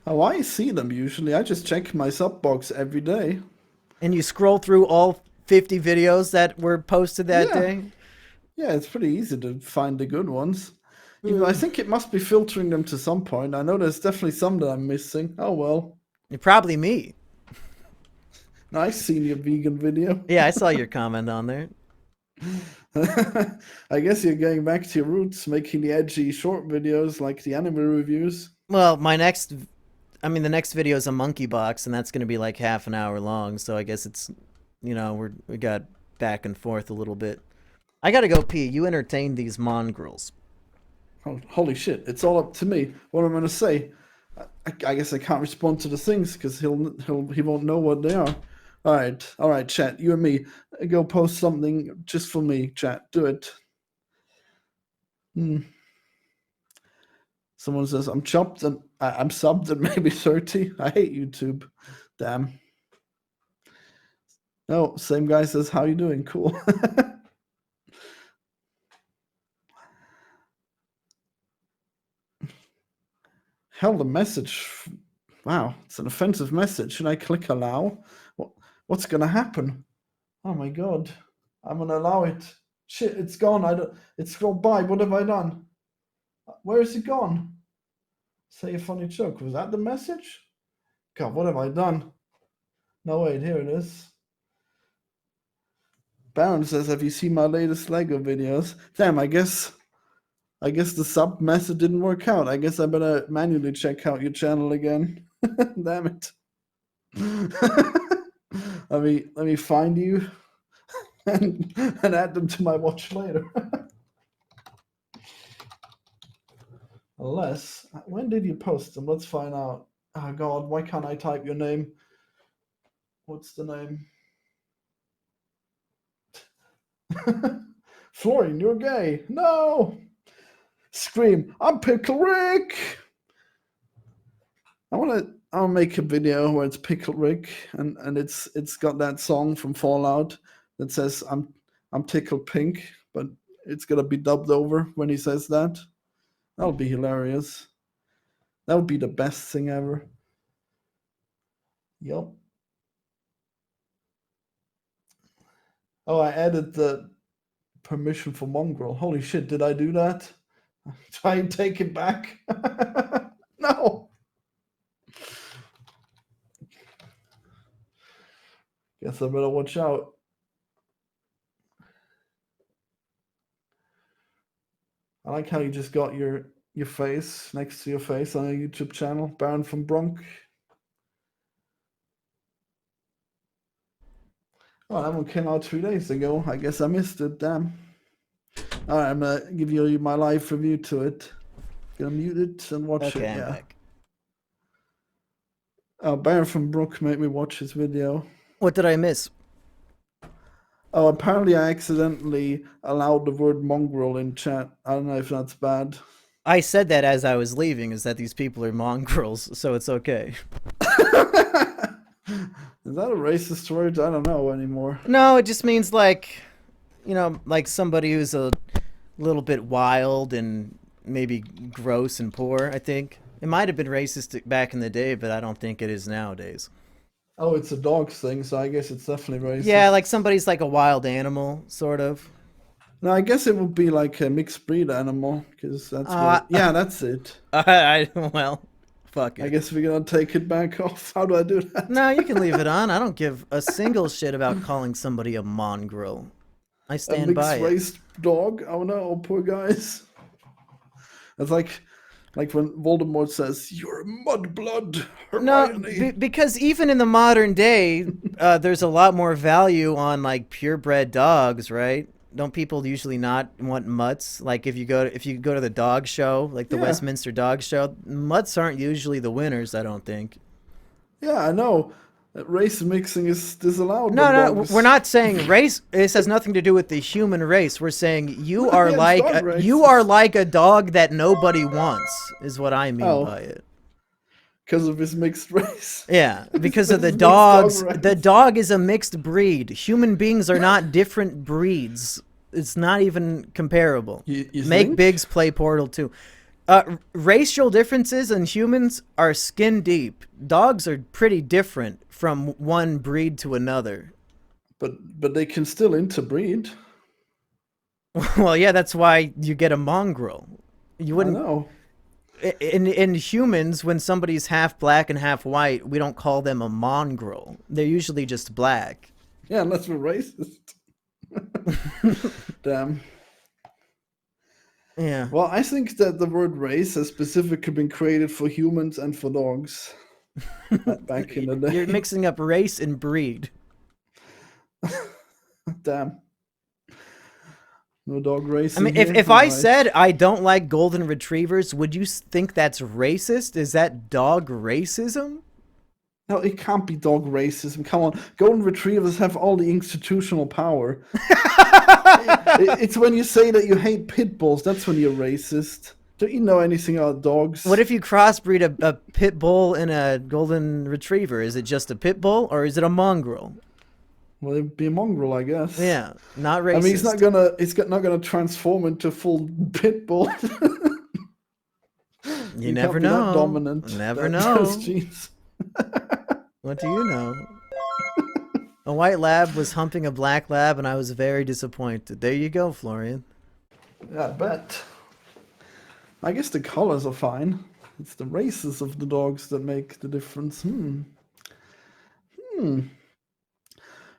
Oh, I see them usually. I just check my sub box every day. And you scroll through all 50 videos that were posted that Yeah. day. Yeah, it's pretty easy to find the good ones. Even I think it must be filtering them to some point. I know there's definitely some that I'm missing. Oh well. Probably me. Nice seeing your vegan video. Yeah, I saw your comment on there. I guess you're going back to your roots, making the edgy short videos like the anime reviews. Well, the next video is a monkey box, and that's going to be like half an hour long. So I guess it's, we got back and forth a little bit. I gotta go pee. You entertain these mongrels. Oh, holy shit! It's all up to me. What am I gonna say? I guess I can't respond to the things because he won't know what they are. All right, chat. You and me, go post something just for me, chat. Do it. Someone says I'm chopped and I'm subbed at maybe 30. I hate YouTube. Damn. No, same guy says how you doing? Cool. Hell, the message. Wow, it's an offensive message. Should I click allow? What's gonna happen? Oh my god. I'm gonna allow it. Shit, it's gone. It's gone by. What have I done? Where is it gone? Say a funny joke. Was that the message? God, what have I done? No, wait, here it is. Baron says, have you seen my latest Lego videos? Damn, I guess the sub message didn't work out. I guess I better manually check out your channel again. Damn it. let me find you and add them to my watch later. Unless, when did you post them? Let's find out. Oh god, why can't I type your name? What's the name? Florian, you're gay. No! Scream, I'm Pickle Rick! I'll make a video where it's Pickle Rick and it's got that song from Fallout that says I'm tickled pink, but it's gonna be dubbed over when he says that. That'll be hilarious. That would be the best thing ever. Yup. Oh, I added the permission for mongrel. Holy shit, did I do that? Try and take it back. No. Guess I better watch out. like how you just got your face next to your face on a YouTube channel. Baron from Bronx. Oh, that one came out 2 days ago. I guess I missed it. Damn. All right, I'm gonna give you my live review to it. Gonna mute it and watch Okay, it. I'm Yeah. back. Baron from Brook made me watch his video. What did I miss? Oh, apparently I accidentally allowed the word mongrel in chat. I don't know if that's bad. I said that as I was leaving, is that these people are mongrels, so it's okay. Is that a racist word? I don't know anymore. No, it just means like, you know, like somebody who's a little bit wild and maybe gross and poor, I think. It might have been racist back in the day, but I don't think it is nowadays. Oh, it's a dogs thing, so I guess it's definitely racist. Yeah, like somebody's like a wild animal, sort of. No, I guess it would be like a mixed breed animal, because that's what... Yeah, that's it. Well, fuck it. I guess we're gonna take it back off. How do I do that? No, you can leave it on. I don't give a single shit about calling somebody a mongrel. I A stand by it. mixed-raced dog? Oh no, poor guys. It's like when Voldemort says, "You're mudblood, No, Hermione." because even in the modern day, there's a lot more value on like purebred dogs, right? Don't people usually not want mutts? Like if you go to the dog show, like the Yeah. Westminster Dog Show, mutts aren't usually the winners, I don't think. Yeah, I know. Race mixing is disallowed. No, with no, dogs. we're not saying race. This has nothing to do with the human race. We're saying you are Yeah, it's like dog race. you are like a dog that nobody wants, is what I mean Oh. by it. Because of his mixed race. Yeah, because of the It's mixed dog dogs. race. The dog is a mixed breed. Human beings are not different breeds. It's not even comparable. You Make think? Biggs play Portal 2. Racial differences in humans are skin deep. Dogs are pretty different from one breed to another. But they can still interbreed. Well, yeah, that's why you get a mongrel. You I wouldn't. know. In humans, when somebody's half black and half white, we don't call them a mongrel. They're usually just black. Yeah, unless we're racist. Damn. Yeah. Well, I think that the word race has specifically been created for humans and for dogs. Back in the day. You're mixing up race and breed. Damn. No dog racing. I mean, here? if I Alright. said I don't like golden retrievers, would you think that's racist? Is that dog racism? No, it can't be dog racism. Come on. Golden retrievers have all the institutional power. It's when you say that you hate pit bulls, that's when you're racist. Don't you know anything about dogs? What if you crossbreed a pit bull and a golden retriever? Is it just a pit bull or is it a mongrel? Well, it'd be a mongrel, I guess. Yeah, not racist. I mean, it's not gonna transform into a full pit bull. You It never can't be that know. dominant. Never Those know. genes. What do you know? A white lab was humping a black lab, and I was very disappointed. There you go, Florian. Yeah, I bet. I guess the colors are fine. It's the races of the dogs that make the difference.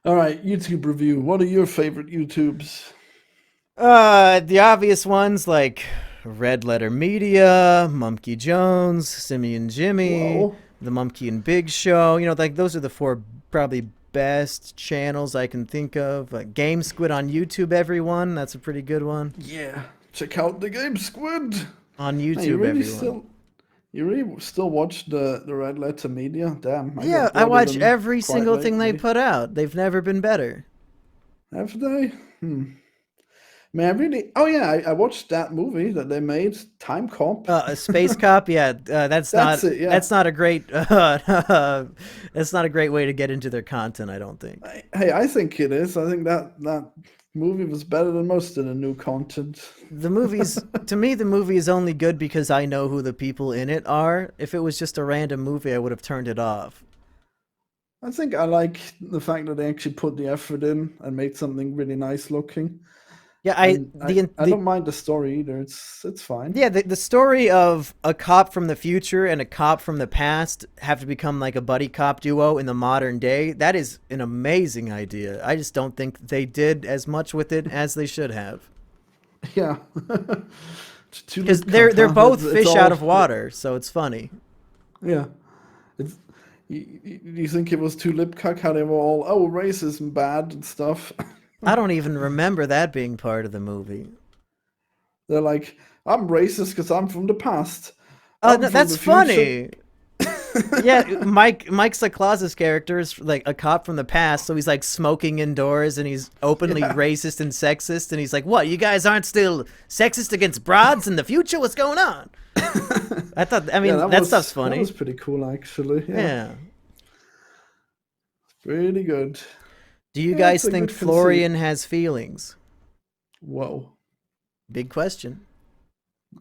All right, YouTube review. What are your favorite YouTubes? The obvious ones like Red Letter Media, Mumkey Jones, Simeon Jimmy, Whoa. the Mumkey and Biggs show. You know, like those are the four probably best channels I can think of. Game Squid on YouTube, everyone. That's a pretty good one. Yeah, check out the Game Squid. On Hey, YouTube, everyone. you really still watch the Red Letter Media? Damn. Yeah, got I bored of watch them every quite single thing they lately. put out. They've never been better. Have they? Man, I really. Oh yeah, I watched that movie that they made, Time Cop. A Space Cop, yeah, that's not it, yeah. that's not a great that's not a great way to get into their content, I don't think. Hey, I think it is. I think that movie was better than most of the new content. The movies, to me, the movie is only good because I know who the people in it are. If it was just a random movie, I would have turned it off. I think I like the fact that they actually put the effort in and made something really nice looking. Yeah, I don't mind the story either. It's fine. Yeah, the story of a cop from the future and a cop from the past have to become like a buddy cop duo in the modern day. That is an amazing idea. I just don't think they did as much with it as they should have. Yeah. Two Because lip they're cock, huh? both It's fish all- out of water, so it's funny. Yeah. It's, you think it was too lip cock how they were all racism bad and stuff? I don't even remember that being part of the movie. They're like, I'm racist because I'm from the past. I'm No, from that's the future." funny. Yeah, Mike Claus's character is like a cop from the past, so he's like smoking indoors and he's openly racist and sexist, and he's like, "What? You guys aren't still sexist against broads in the future? What's going on?" I mean, that stuff's funny. That was pretty cool, actually. Yeah. Pretty good. Do you Yeah, guys it's a think good Florian has feelings? Whoa. Big question.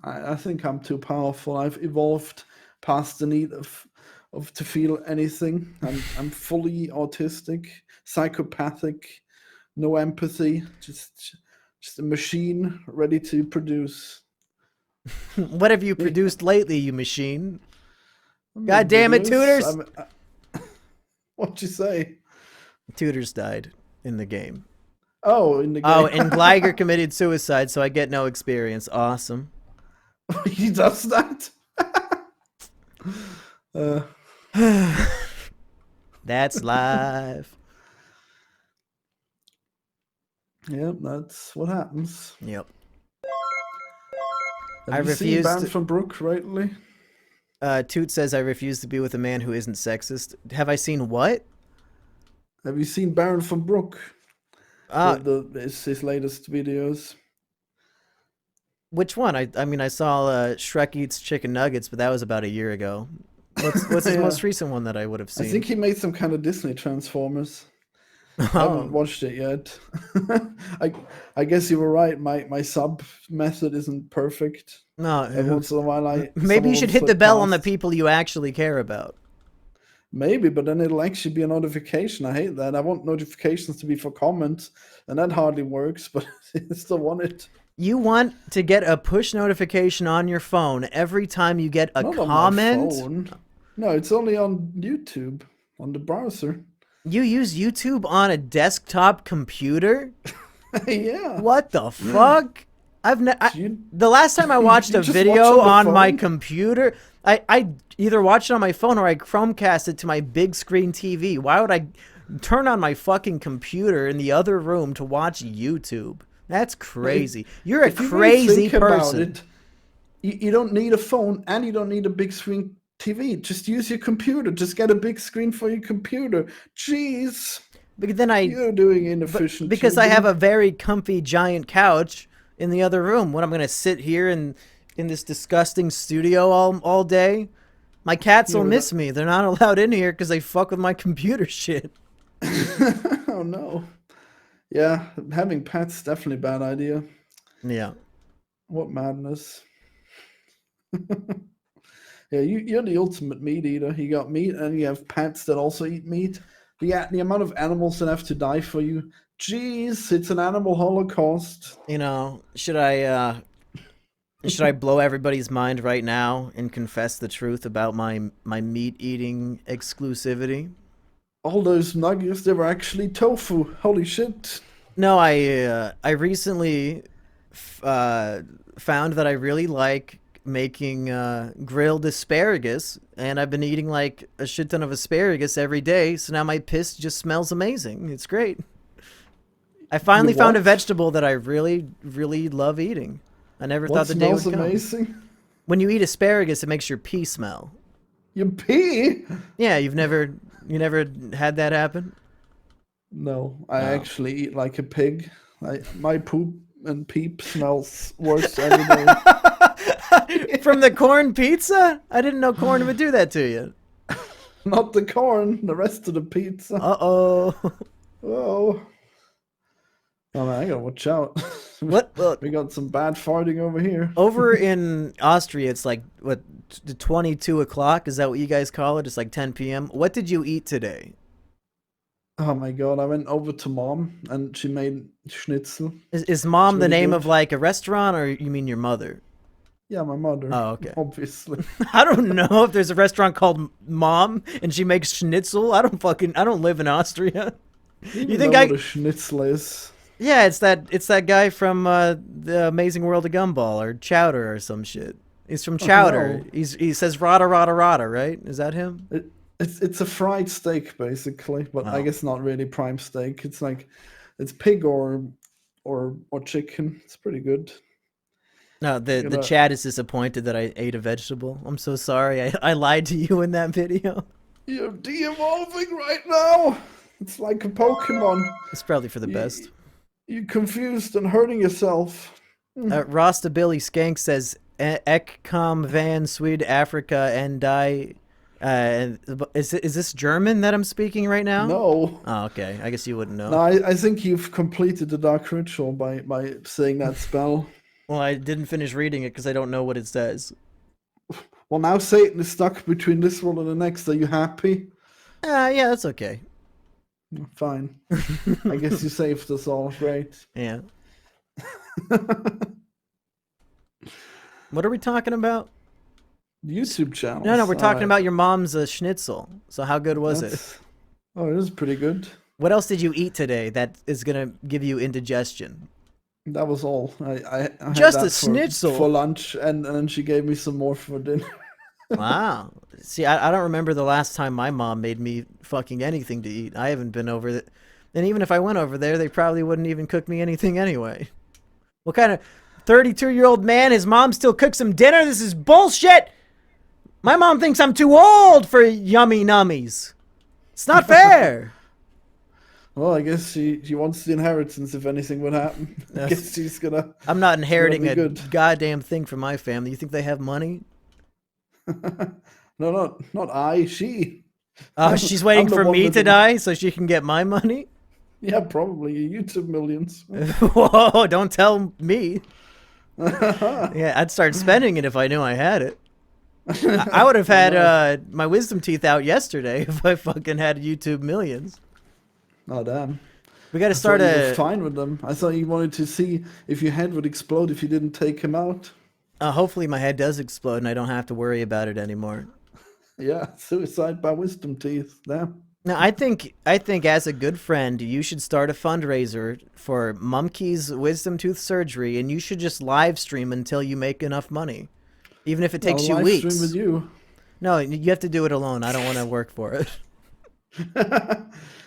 I think I'm too powerful. I've evolved past the need of to feel anything. I'm fully autistic, psychopathic, no empathy, just a machine ready to produce. What have you produced lately, you machine? I mean, God damn it, videos, Tutors! What'd you say? Tutors died in the game. Oh, in the game. Oh, and Gliger committed suicide, so I get no experience. Awesome. He does that? That's live. Yep, that's what happens. Yep. Have you seen Banned from Brook lately? Toot says, I refuse to be with a man who isn't sexist. Have I seen what? Have you seen Baron von Brook? His latest videos. Which one? I mean, I saw Shrek Eats Chicken Nuggets, but that was about a year ago. What's his most recent one that I would have seen? I think he made some kind of Disney Transformers. I haven't watched it yet. I guess you were right. My sub method isn't perfect. No, every once in a while maybe you should hit the bell on the people you actually care about. Maybe, but then it'll actually be a notification. I hate that. I want notifications to be for comments, and that hardly works, but I still want it. You want to get a push notification on your phone every time you get a comment? On my phone. No, it's only on YouTube, on the browser. You use YouTube on a desktop computer? Yeah. What the fuck? The last time I watched a video on my computer, I either watched it on my phone or I Chromecast it to my big screen TV. Why would I turn on my fucking computer in the other room to watch YouTube? That's crazy. You're a crazy person. You don't need a phone and you don't need a big screen TV. Just use your computer. Just get a big screen for your computer. Jeez. But then you're doing inefficient. Because I have a very comfy giant couch in the other room. What, I'm gonna sit here in this disgusting studio all day? My cats will miss me. They're not allowed in here because they fuck with my computer shit. Oh no. Yeah, having pets definitely a bad idea. Yeah. What madness. Yeah, you're the ultimate meat eater. You got meat and you have pets that also eat meat. The amount of animals that have to die for you. Jeez, it's an animal holocaust. You know, should I blow everybody's mind right now and confess the truth about my meat eating exclusivity? All those nuggets, they were actually tofu. Holy shit. No, I recently found that I really like making grilled asparagus, and I've been eating like a shit ton of asparagus every day, so now my piss just smells amazing. It's great. I finally found a vegetable that I really, really love eating. I never thought the day would come. Amazing? When you eat asparagus, it makes your pee smell. Your pee? Yeah, you never had that happen? No, I actually eat like a pig. My poop and peep smells worse every day. From the corn pizza? I didn't know corn would do that to you. Not the corn, the rest of the pizza. Uh-oh. Whoa. Oh man, I gotta watch out. What? We got some bad farting over here. Over in Austria, it's like, what, 22 o'clock? Is that what you guys call it? It's like 10 p.m. What did you eat today? Oh my god, I went over to Mom and she made schnitzel. Is Mom the name of like a restaurant, or you mean your mother? Yeah, my mother. Oh, okay. Obviously. I don't know if there's a restaurant called Mom and she makes schnitzel. I don't live in Austria. You think know what a schnitzel is? Yeah, it's that guy from the Amazing World of Gumball or Chowder or some shit. He's from Oh Chowder. no, He says rada rada rada, right? Is that him? it, it's a fried steak basically, but I Oh. guess not really prime steak. It's like it's pig or chicken. It's pretty good. No, You the gotta chat is disappointed that I ate a vegetable. I'm so sorry. I lied to you in that video. You're de-evolving right now. It's like a Pokemon. It's probably for the You, best. you're confused and hurting yourself. Rasta Billy Skank says Ekkom van Swede Africa and I. Is this German that I'm speaking right now? No. Oh, okay. I guess you wouldn't No, know. I think you've completed the dark ritual by saying that spell. Well, I didn't finish reading it because I don't know what it says. Well, now Satan is stuck between this world and the next. Are you happy? Yeah, that's okay. Fine. I guess you saved us all, right? Yeah. What are we talking about? YouTube channels. No, we're talking about your mom's schnitzel. So how good was it? Oh, it is pretty good. What else did you eat today that is gonna give you indigestion? That was all. I had Just that a schnitzel? for lunch, and then she gave me some more for dinner. Wow. See, I don't remember the last time my mom made me fucking anything to eat. I haven't been over it. And even if I went over there, they probably wouldn't even cook me anything anyway. What kind of 32-year-old man, his mom still cooks him dinner? This is bullshit! My mom thinks I'm too old for yummy nummies. It's not fair. Well, I guess she wants the inheritance if anything would happen. I guess she's gonna. I'm not inheriting be a good. goddamn thing from my family. You think they have money? No, not I. She. Oh, she's waiting I'm the for one me with to the- die so she can get my money? Yeah, probably YouTube millions. Whoa, don't tell me. Yeah, I'd start spending it if I knew I had it. I would have had my wisdom teeth out yesterday if I fucking had YouTube millions. Oh damn. We got to I start thought you were a. fine with them. I thought you wanted to see if your head would explode if you didn't take him out. Hopefully, my head does explode and I don't have to worry about it anymore. Yeah, suicide by wisdom teeth. Damn. Now, I think as a good friend, you should start a fundraiser for Mumkey's wisdom tooth surgery, and you should just live stream until you make enough money, even if it takes I'll you live weeks. stream with you. No, you have to do it alone. I don't want to work for it.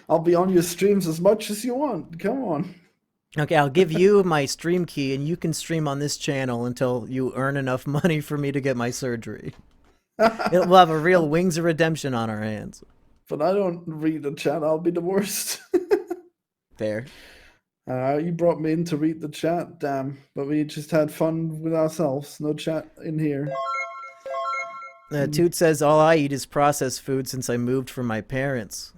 I'll be on your streams as much as you want. Come on. Okay, I'll give you my stream key, and you can stream on this channel until you earn enough money for me to get my surgery. We'll have a real Wings of Redemption on our hands. But I don't read the chat. I'll be the worst. Fair. You brought me in to read the chat. Damn. But we just had fun with ourselves. No chat in here. Toot says, all I eat is processed food since I moved from my parents.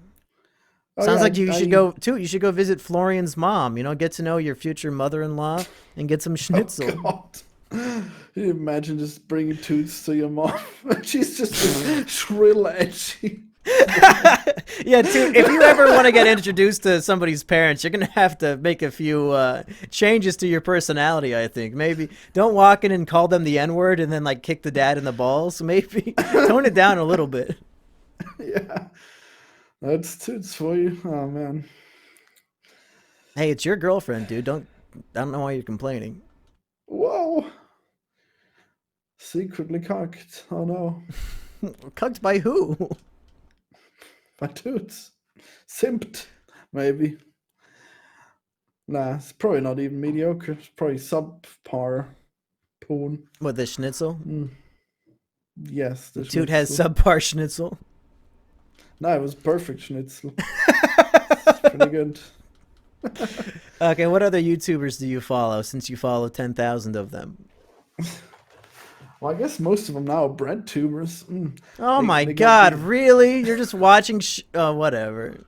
Oh, Sounds yeah, like you should go, Toot, you should go visit Florian's mom. You know, get to know your future mother-in-law and get some schnitzel. Oh, God. Can you imagine just bringing Toots to your mom? She's just shrill, edgy. Yeah, Toot, if you ever want to get introduced to somebody's parents, you're going to have to make a few changes to your personality, I think. Maybe don't walk in and call them the N-word and then, like, kick the dad in the balls. Maybe tone it down a little bit. Yeah. That's Toots for you. Oh, man. Hey, it's your girlfriend, dude. I don't know why you're complaining. Whoa. Secretly cocked. Oh, no. Cucked by who? By Toots. Simped, maybe. Nah, it's probably not even mediocre. It's probably subpar porn. What, the schnitzel? Yes. The Toot has schnitzel. subpar schnitzel. No, it was perfect schnitzel. It's pretty good. Okay, what other YouTubers do you follow since you follow 10,000 of them? Well, I guess most of them now are BreadTubers. Oh my they god, got the- really? You're just watching whatever.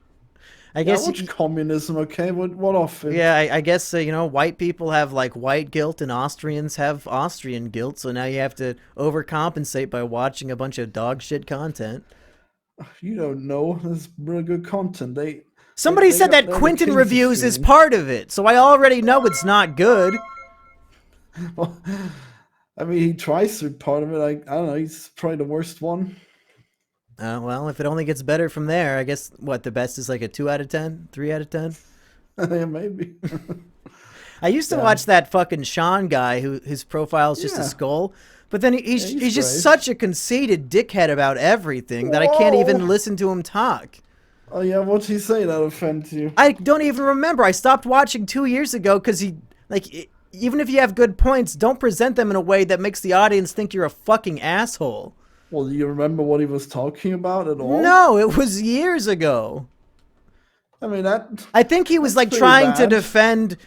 I Yeah, guess watch communism, okay? What off it? yeah, I guess you know, white people have like white guilt and Austrians have Austrian guilt, so now you have to overcompensate by watching a bunch of dog shit content. You don't know. There's really good content. Somebody they said got- that they're the Quentin kings of Reviews is streaming. part of it, so I already know it's not good. Well, I mean, he tries to be part of it. I don't know. He's probably the worst one. Well, if it only gets better from there, I guess what the best is like a 2 out of 10, 3 out of 10. Yeah, maybe. I used to watch that fucking Sean guy who his profile is just a Yeah. skull. But then he's he's just great. such a conceited dickhead about everything that I can't even Whoa. listen to him talk. Oh yeah, what'd he say that offends you? I don't even remember. I stopped watching 2 years ago because even if you have good points, don't present them in a way that makes the audience think you're a fucking asshole. Well, do you remember what he was talking about at all? No, it was years ago. I mean that. I think he was That's pretty trying to bad. defend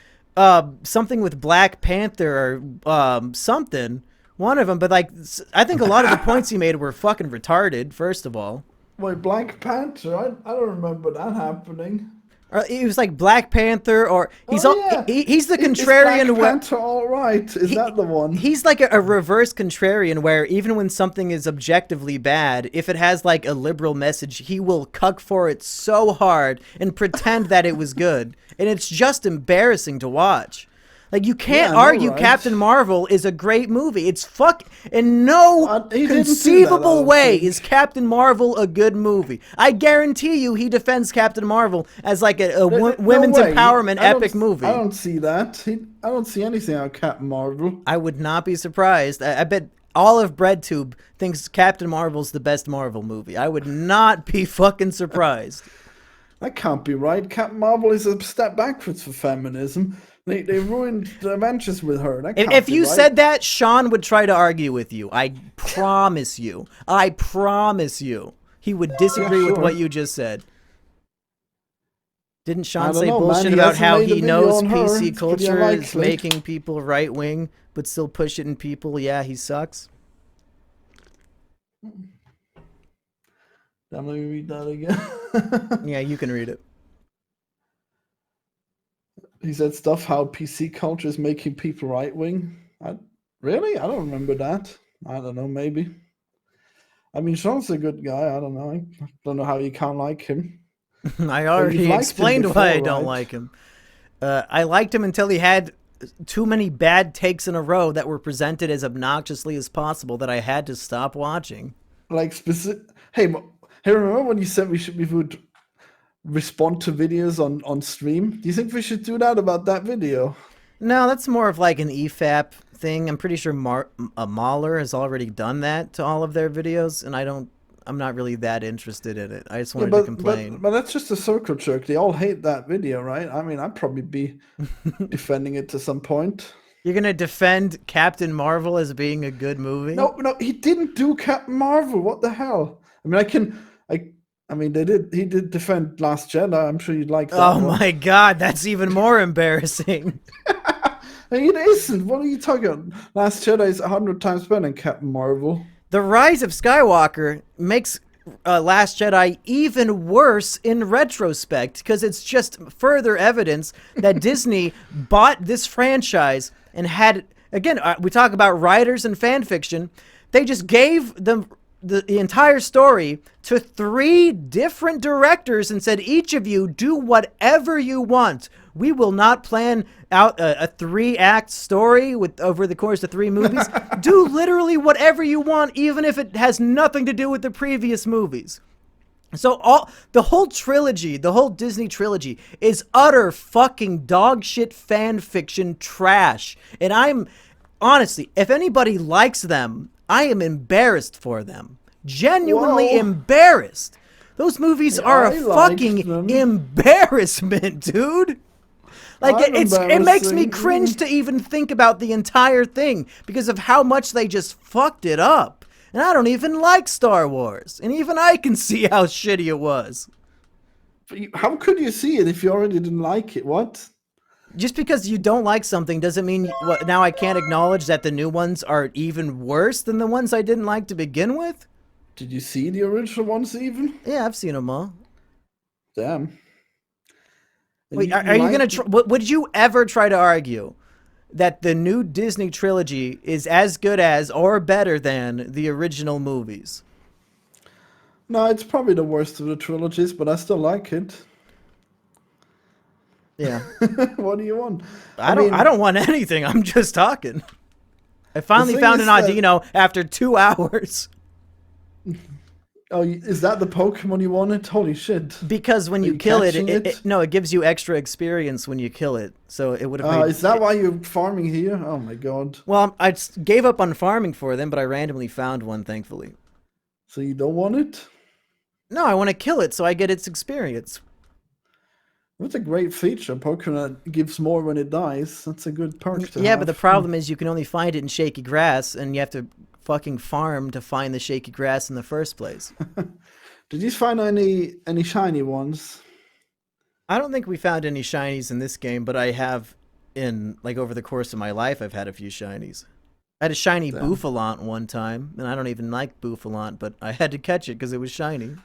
something with Black Panther or something. One of them, but I think a lot of the points he made were fucking retarded. First of all, Wait, Black Panther? I don't remember that happening. or he was like Black Panther, or he's yeah. he's the Is contrarian. Black Panther all right? Is that the one? He's like a reverse contrarian, where even when something is objectively bad, if it has like a liberal message, he will cuck for it so hard and pretend that it was good, and it's just embarrassing to watch. Like, you can't Yeah, I know, argue right? Captain Marvel is a great movie. It's in no He didn't do that, I conceivable don't way think. is Captain Marvel a good movie. I guarantee you he defends Captain Marvel as like a No women's way. empowerment I don't- epic movie. I don't see that. I don't see anything out of Captain Marvel. I would not be surprised. I bet all of BreadTube thinks Captain Marvel's the best Marvel movie. I would not be fucking surprised. That can't be right. Captain Marvel is a step backwards for feminism. They ruined the Avengers with her. That can't If be you right. said that, Sean would try to argue with you. I promise you. I promise you. He would disagree with sure. what you just said. Didn't I Sean don't say know, man. bullshit He about hasn't how made a he video knows on her. PC It's pretty culture is unlikely. making people right wing, but still push it in people? Yeah, he sucks. Let me read that again. Yeah, you can read it. He said stuff how PC culture is making people right wing. Really? I don't remember that. I don't know, maybe. I mean, Sean's a good guy. I don't know. I don't know how you can't like him. I already liked him explained why before, I don't right? like him. I liked him until he had too many bad takes in a row that were presented as obnoxiously as possible that I had to stop watching. Like specific. Hey, remember when you said we would respond to videos on stream? Do you think we should do that about that video? No, that's more of like an EFAP thing. I'm pretty sure Mahler has already done that to all of their videos, and I'm not really that interested in it. I just wanted to complain. But that's just a circle jerk. They all hate that video, right? I mean, I'd probably be defending it to some point. You're gonna defend Captain Marvel as being a good movie? No, he didn't do Captain Marvel. What the hell? I mean, I mean, he did defend Last Jedi. I'm sure you'd like that. Oh one. my god, that's even more embarrassing. It isn't. What are you talking about? Last Jedi is 100 times better than Captain Marvel. The Rise of Skywalker makes Last Jedi even worse in retrospect because it's just further evidence that Disney bought this franchise and had, again, we talk about writers and fan fiction. They just gave them the entire story to 3 different directors and said, each of you do whatever you want. We will not plan out a 3-act story over the course of 3 movies. Do literally whatever you want, even if it has nothing to do with the previous movies. So the whole trilogy, the whole Disney trilogy, is utter fucking dog shit fan fiction trash. And I'm honestly, if anybody likes them, I am embarrassed for them. Genuinely Whoa. embarrassed. Those movies are a I liked fucking them. embarrassment, dude. Like, I'm it makes me embarrassing. cringe to even think about the entire thing because of how much they just fucked it up. And I don't even like Star Wars. And even I can see how shitty it was. How could you see it if you already didn't like it? What? Just because you don't like something doesn't mean now I can't acknowledge that the new ones are even worse than the ones I didn't like to begin with? Did you see the original ones even? Yeah, I've seen them all. Damn. And Wait, are you going to would you ever try to argue that the new Disney trilogy is as good as or better than the original movies? No, it's probably the worst of the trilogies, but I still like it. Yeah. What do you want? I don't want anything. I'm just talking. I finally thing found is an that- Audino after 2 hours. Oh, is that the Pokemon you wanted? Holy shit! Because when Are you you kill it, catching it? no, it gives you extra experience when you kill it. So it would have made. Is that why you're farming here? Oh my god! Well, gave up on farming for them, but I randomly found one, thankfully. So you don't want it? No, I want to kill it so I get its experience. That's a great feature. Pokemon gives more when it dies. That's a good perk to Yeah, but the have. Hmm. problem is you can only find it in shaky grass, and you have to fucking farm to find the shaky grass in the first place. Did you find any shiny ones? I don't think we found any shinies in this game, but I have in like over the course of my life I've had a few shinies. I had a shiny Damn. Bouffalont one time, and I don't even like Bouffalont, but I had to catch it because it was shiny.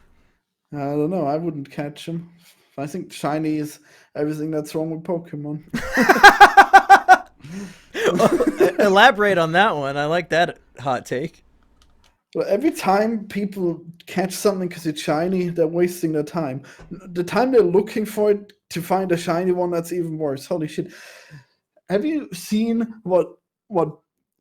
I don't know. I wouldn't catch them. I think shiny is everything that's wrong with Pokemon. Elaborate on that one. I like that hot take. Well, every time people catch something because it's shiny, they're wasting their time. The time they're looking for it to find a shiny one, that's even worse. Holy shit! Have you seen what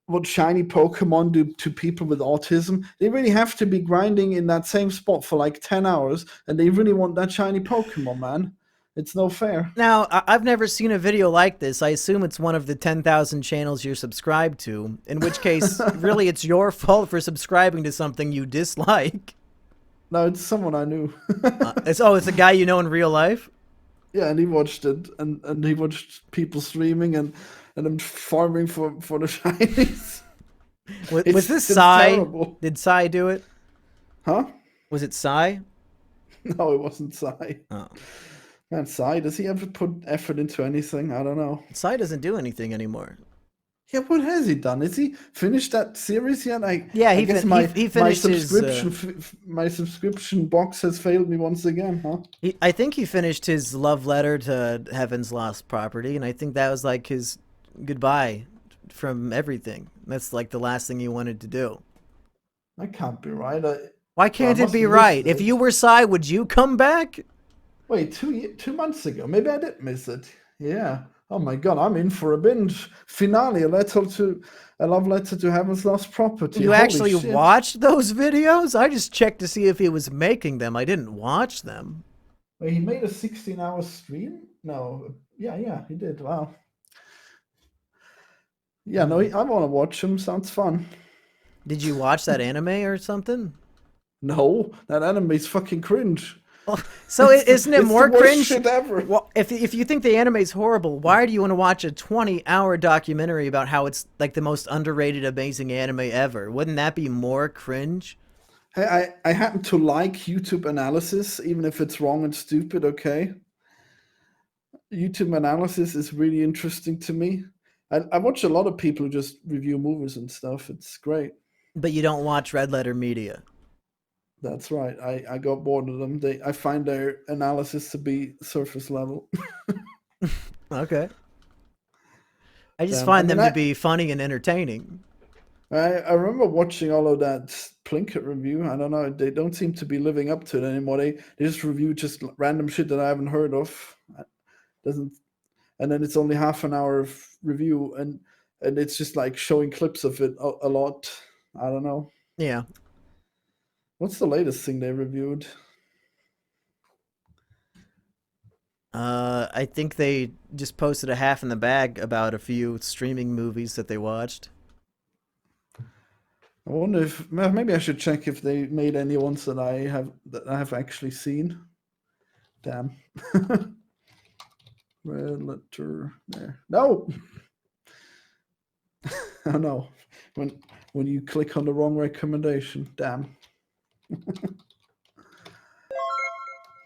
what shiny Pokemon do to people with autism? They really have to be grinding in that same spot for like 10 hours, and they really want that shiny Pokemon, man. It's no fair. Now, I've never seen a video like this. I assume it's one of the 10,000 channels you're subscribed to, in which case, really, it's your fault for subscribing to something you dislike. No, it's someone I knew. It's a guy you know in real life? Yeah, and he watched it, and he watched people streaming and I'm farming for the shinies. Was this It's Psy? terrible. Did Psy do it? Huh? Was it Psy? No, it wasn't Sai. Oh. Man, Sai, does he ever put effort into anything? I don't know. Psy doesn't do anything anymore. Yeah, what has he done? Is he finished that series yet? Yeah, I guess my finished my subscription box has failed me once again, huh? I think he finished his love letter to Heaven's Lost Property, and I think that was like his goodbye from everything. That's like the last thing he wanted to do. That can't be right. Why can't I it be must have right? missed If it. you were Psy, would you come back? Wait, 2 months ago. Maybe I did miss it. Yeah. Oh my god, I'm in for a binge. Finale, a love letter to Heaven's Lost Property. You Holy actually shit. watched those videos? I just checked to see if he was making them. I didn't watch them. Wait, he made a 16-hour stream? No. Yeah, he did. Wow. Yeah, no, I want to watch him. Sounds fun. Did you watch that anime or something? No, that anime's fucking cringe. So isn't it It's more the worst cringe? shit ever. Well, if you think the anime's horrible, why do you want to watch a 20-hour documentary about how it's like the most underrated, amazing anime ever? Wouldn't that be more cringe? Hey, I happen to like YouTube analysis, even if it's wrong and stupid, okay? YouTube analysis is really interesting to me. I watch a lot of people who just review movies and stuff. It's great. But you don't watch Red Letter Media. That's right. I got bored of them. I find their analysis to be surface level. Okay. I just Damn. find I them mean, to be funny and entertaining. I remember watching all of that Plinkett review. I don't know. They don't seem to be living up to it anymore. They just review just random shit that I haven't heard of. Doesn't, and then it's only half an hour of review, and it's just like showing clips of it a lot. I don't know. Yeah. What's the latest thing they reviewed? I think they just posted a half in the bag about a few streaming movies that they watched. I wonder if maybe I should check if they made any ones that I have actually seen. Damn. Red letter there. No. Oh no. When you click on the wrong recommendation. Damn.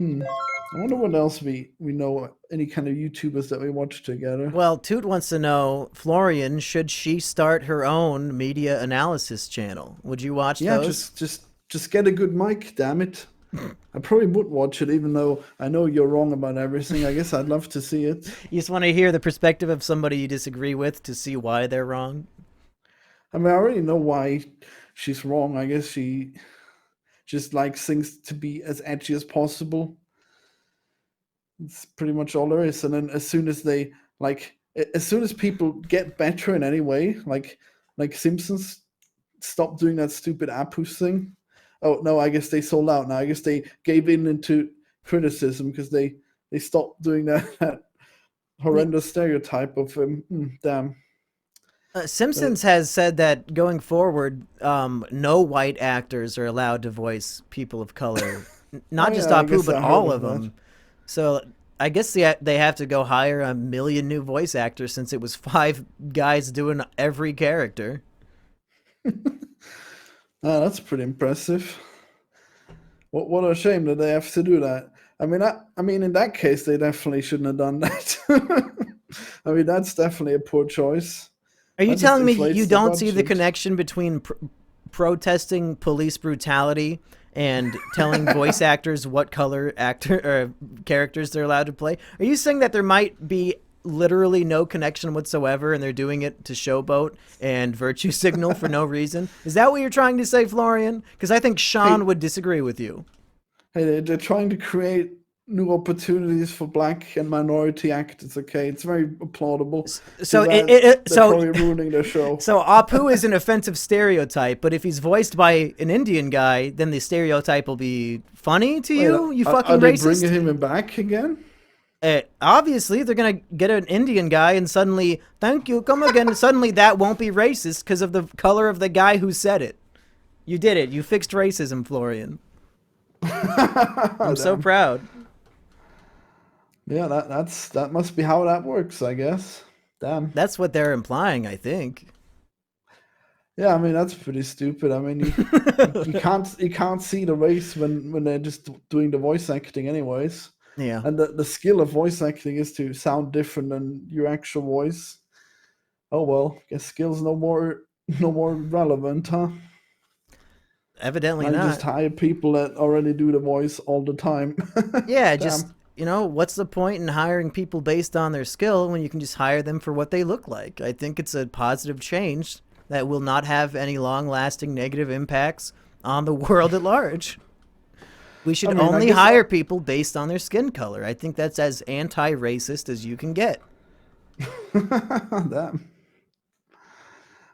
I wonder what else we know. Any kind of YouTubers that we watch together. Well, Toot wants to know, Florian, should she start her own media analysis channel? Would you watch those? Just get a good mic, damn it. I probably would watch it, even though I know you're wrong about everything. I guess I'd love to see it. You just want to hear the perspective of somebody you disagree with to see why they're wrong? I mean, I already know why she's wrong. I guess she just likes things to be as edgy as possible. It's pretty much all there is. And then as soon as people get better in any way, like Simpsons stop doing that stupid Apu thing, Oh no, I guess they sold out now. I guess they gave in into criticism because they stopped doing that horrendous stereotype of damn. Simpsons has said that going forward, no white actors are allowed to voice people of color. Not just I Apu, guess but I heard all of of them. So I guess they have to go hire 1 million new voice actors since it was 5 guys doing every character. That's pretty impressive. What a shame that they have to do that. I mean, in that case, they definitely shouldn't have done that. I mean, that's definitely a poor choice. Are you That just telling me you inflates the don't see the budget. connection between protesting police brutality and telling voice actors what color actor or characters they're allowed to play? Are you saying that there might be literally no connection whatsoever and they're doing it to showboat and virtue signal for no reason? Is that what you're trying to say, Florian? Because I think Sean would disagree with you. Hey, they're trying to create new opportunities for black and minority actors. Okay, it's very applaudable. So They're probably ruining their show. So Apu is an offensive stereotype, but if he's voiced by an Indian guy, then the stereotype will be funny to you. You fucking are they racist. bringing him back again? Obviously, they're gonna get an Indian guy, and suddenly, thank you, come again. And suddenly, that won't be racist because of the color of the guy who said it. You did it. You fixed racism, Florian. I'm so proud. Yeah, that must be how that works, I guess. Damn. That's what they're implying, I think. Yeah, I mean that's pretty stupid. I mean you can't see the race when they're just doing the voice acting anyways. Yeah. And the skill of voice acting is to sound different than your actual voice. Oh well, guess skill's no more relevant, huh? Evidently I not. just hire people that already do the voice all the time. Yeah, just what's the point in hiring people based on their skill when you can just hire them for what they look like? I think it's a positive change that will not have any long-lasting negative impacts on the world at large. We should only hire people based on their skin color. I think that's as anti-racist as you can get. Damn.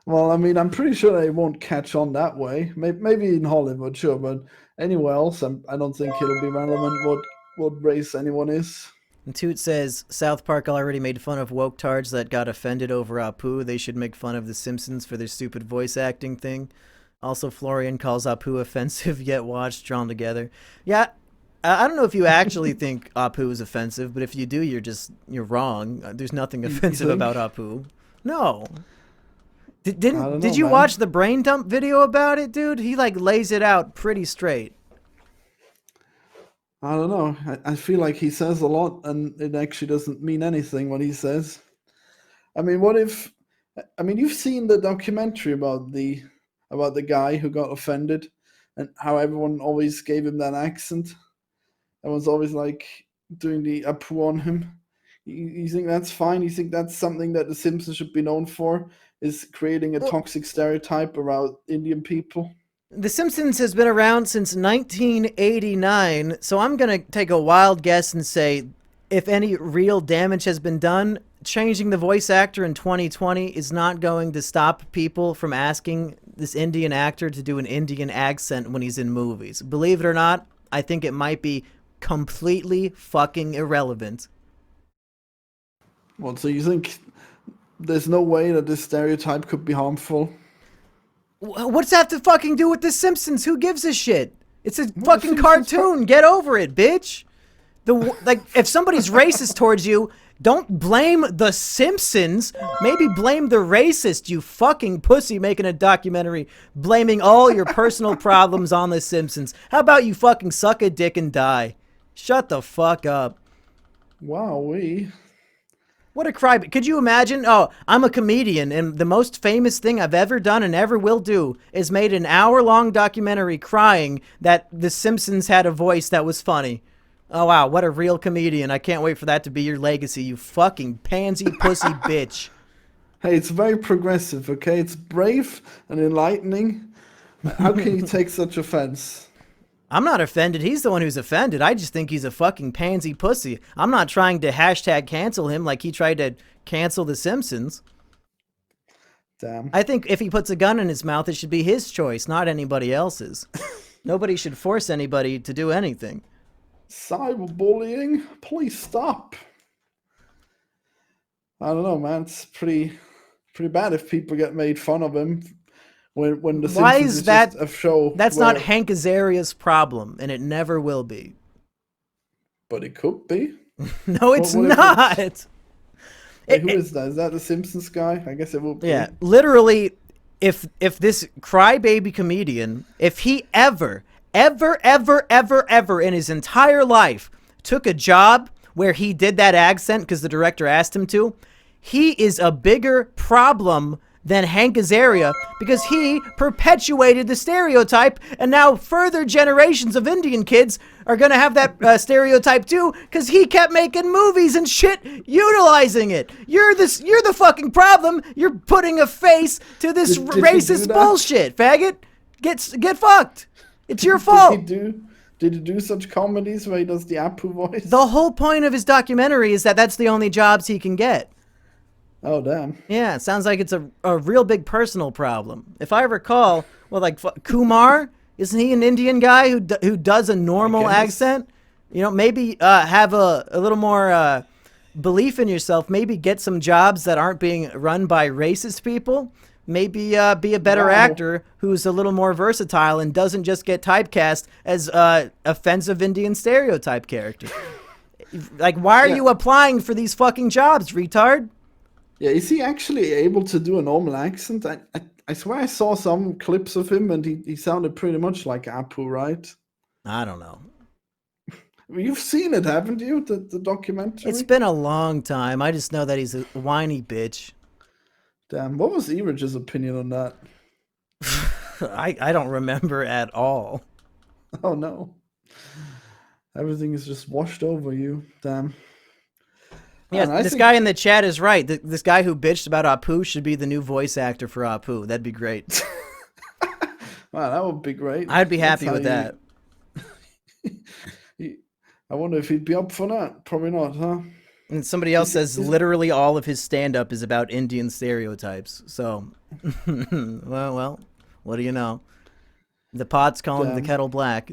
Well, I mean, I'm pretty sure they won't catch on that way. Maybe in Hollywood, sure, but anywhere else, I don't think it'll be relevant what race anyone is. And Toot says, South Park already made fun of woke tards that got offended over Apu. They should make fun of The Simpsons for their stupid voice acting thing. Also, Florian calls Apu offensive, yet watched Drawn Together. Yeah, I don't know if you actually think Apu is offensive, but if you do, you're wrong. There's nothing offensive about Apu. No. Did you watch the brain dump video about it, dude? He lays it out pretty straight. I don't know. I feel like he says a lot and it actually doesn't mean anything what he says. I mean, you've seen the documentary about the guy who got offended and how everyone always gave him that accent. Everyone's always doing the Apu on him. You think that's fine? You think that's something that The Simpsons should be known for? Is creating a toxic stereotype around Indian people? The Simpsons has been around since 1989, so I'm going to take a wild guess and say if any real damage has been done, changing the voice actor in 2020 is not going to stop people from asking this Indian actor to do an Indian accent when he's in movies. Believe it or not, I think it might be completely fucking irrelevant. Well, so you think there's no way that this stereotype could be harmful? What's that to fucking do with The Simpsons? Who gives a shit? It's a fucking cartoon. Get over it, bitch. If somebody's racist towards you, don't blame The Simpsons. Maybe blame the racist, you fucking pussy making a documentary blaming all your personal problems on The Simpsons. How about you fucking suck a dick and die? Shut the fuck up. Wowee. What a cry. Could you imagine? Oh, I'm a comedian, and the most famous thing I've ever done and ever will do is made an hour-long documentary crying that The Simpsons had a voice that was funny. Oh, wow, what a real comedian. I can't wait for that to be your legacy, you fucking pansy pussy bitch. Hey, it's very progressive, okay? It's brave and enlightening. How can you take such offense? I'm not offended. He's the one who's offended. I just think he's a fucking pansy pussy. I'm not trying to hashtag cancel him like he tried to cancel The Simpsons. Damn. I think if he puts a gun in his mouth, it should be his choice, not anybody else's. Nobody should force anybody to do anything. Cyberbullying? Please stop. I don't know, man. It's pretty bad if people get made fun of him when The Why Simpsons is is that? just a show. That's not Hank Azaria's problem, and it never will be. But it could be. No, it's What if not. Who is that? Is that the Simpsons guy? I guess it will be. Yeah, literally, if this crybaby comedian, if he ever in his entire life took a job where he did that accent because the director asked him to, he is a bigger problem than Hank Azaria because he perpetuated the stereotype, and now further generations of Indian kids are going to have that stereotype too because he kept making movies and shit utilizing it. You're the fucking problem. You're putting a face to this Did racist bullshit, faggot. Get fucked. It's your fault. Did he do such comedies where he does the Apu voice? The whole point of his documentary is that that's the only jobs he can get. Oh, damn. Yeah, it sounds like it's a real big personal problem. If I recall, well, like Kumar, isn't he an Indian guy who does a normal accent? You know, maybe have a little more belief in yourself. Maybe get some jobs that aren't being run by racist people. Maybe be a better actor who's a little more versatile and doesn't just get typecast as offensive Indian stereotype character. Like, why are you applying for these fucking jobs, retard? Yeah, is he actually able to do a normal accent? I swear I saw some clips of him and he sounded pretty much like Apu, right? I don't know. You've seen it, haven't you? The documentary? It's been a long time. I just know that he's a whiny bitch. Damn, what was Iraj's opinion on that? I don't remember at all. Oh no. Everything is just washed over you. Damn. Yeah, this guy in the chat is right. This guy who bitched about Apu should be the new voice actor for Apu. That'd be great. Wow, that would be great. I'd be happy with that. I wonder if he'd be up for that. Probably not, huh? And somebody else says literally all of his stand-up is about Indian stereotypes. So, well, what do you know? The pot's calling the kettle black.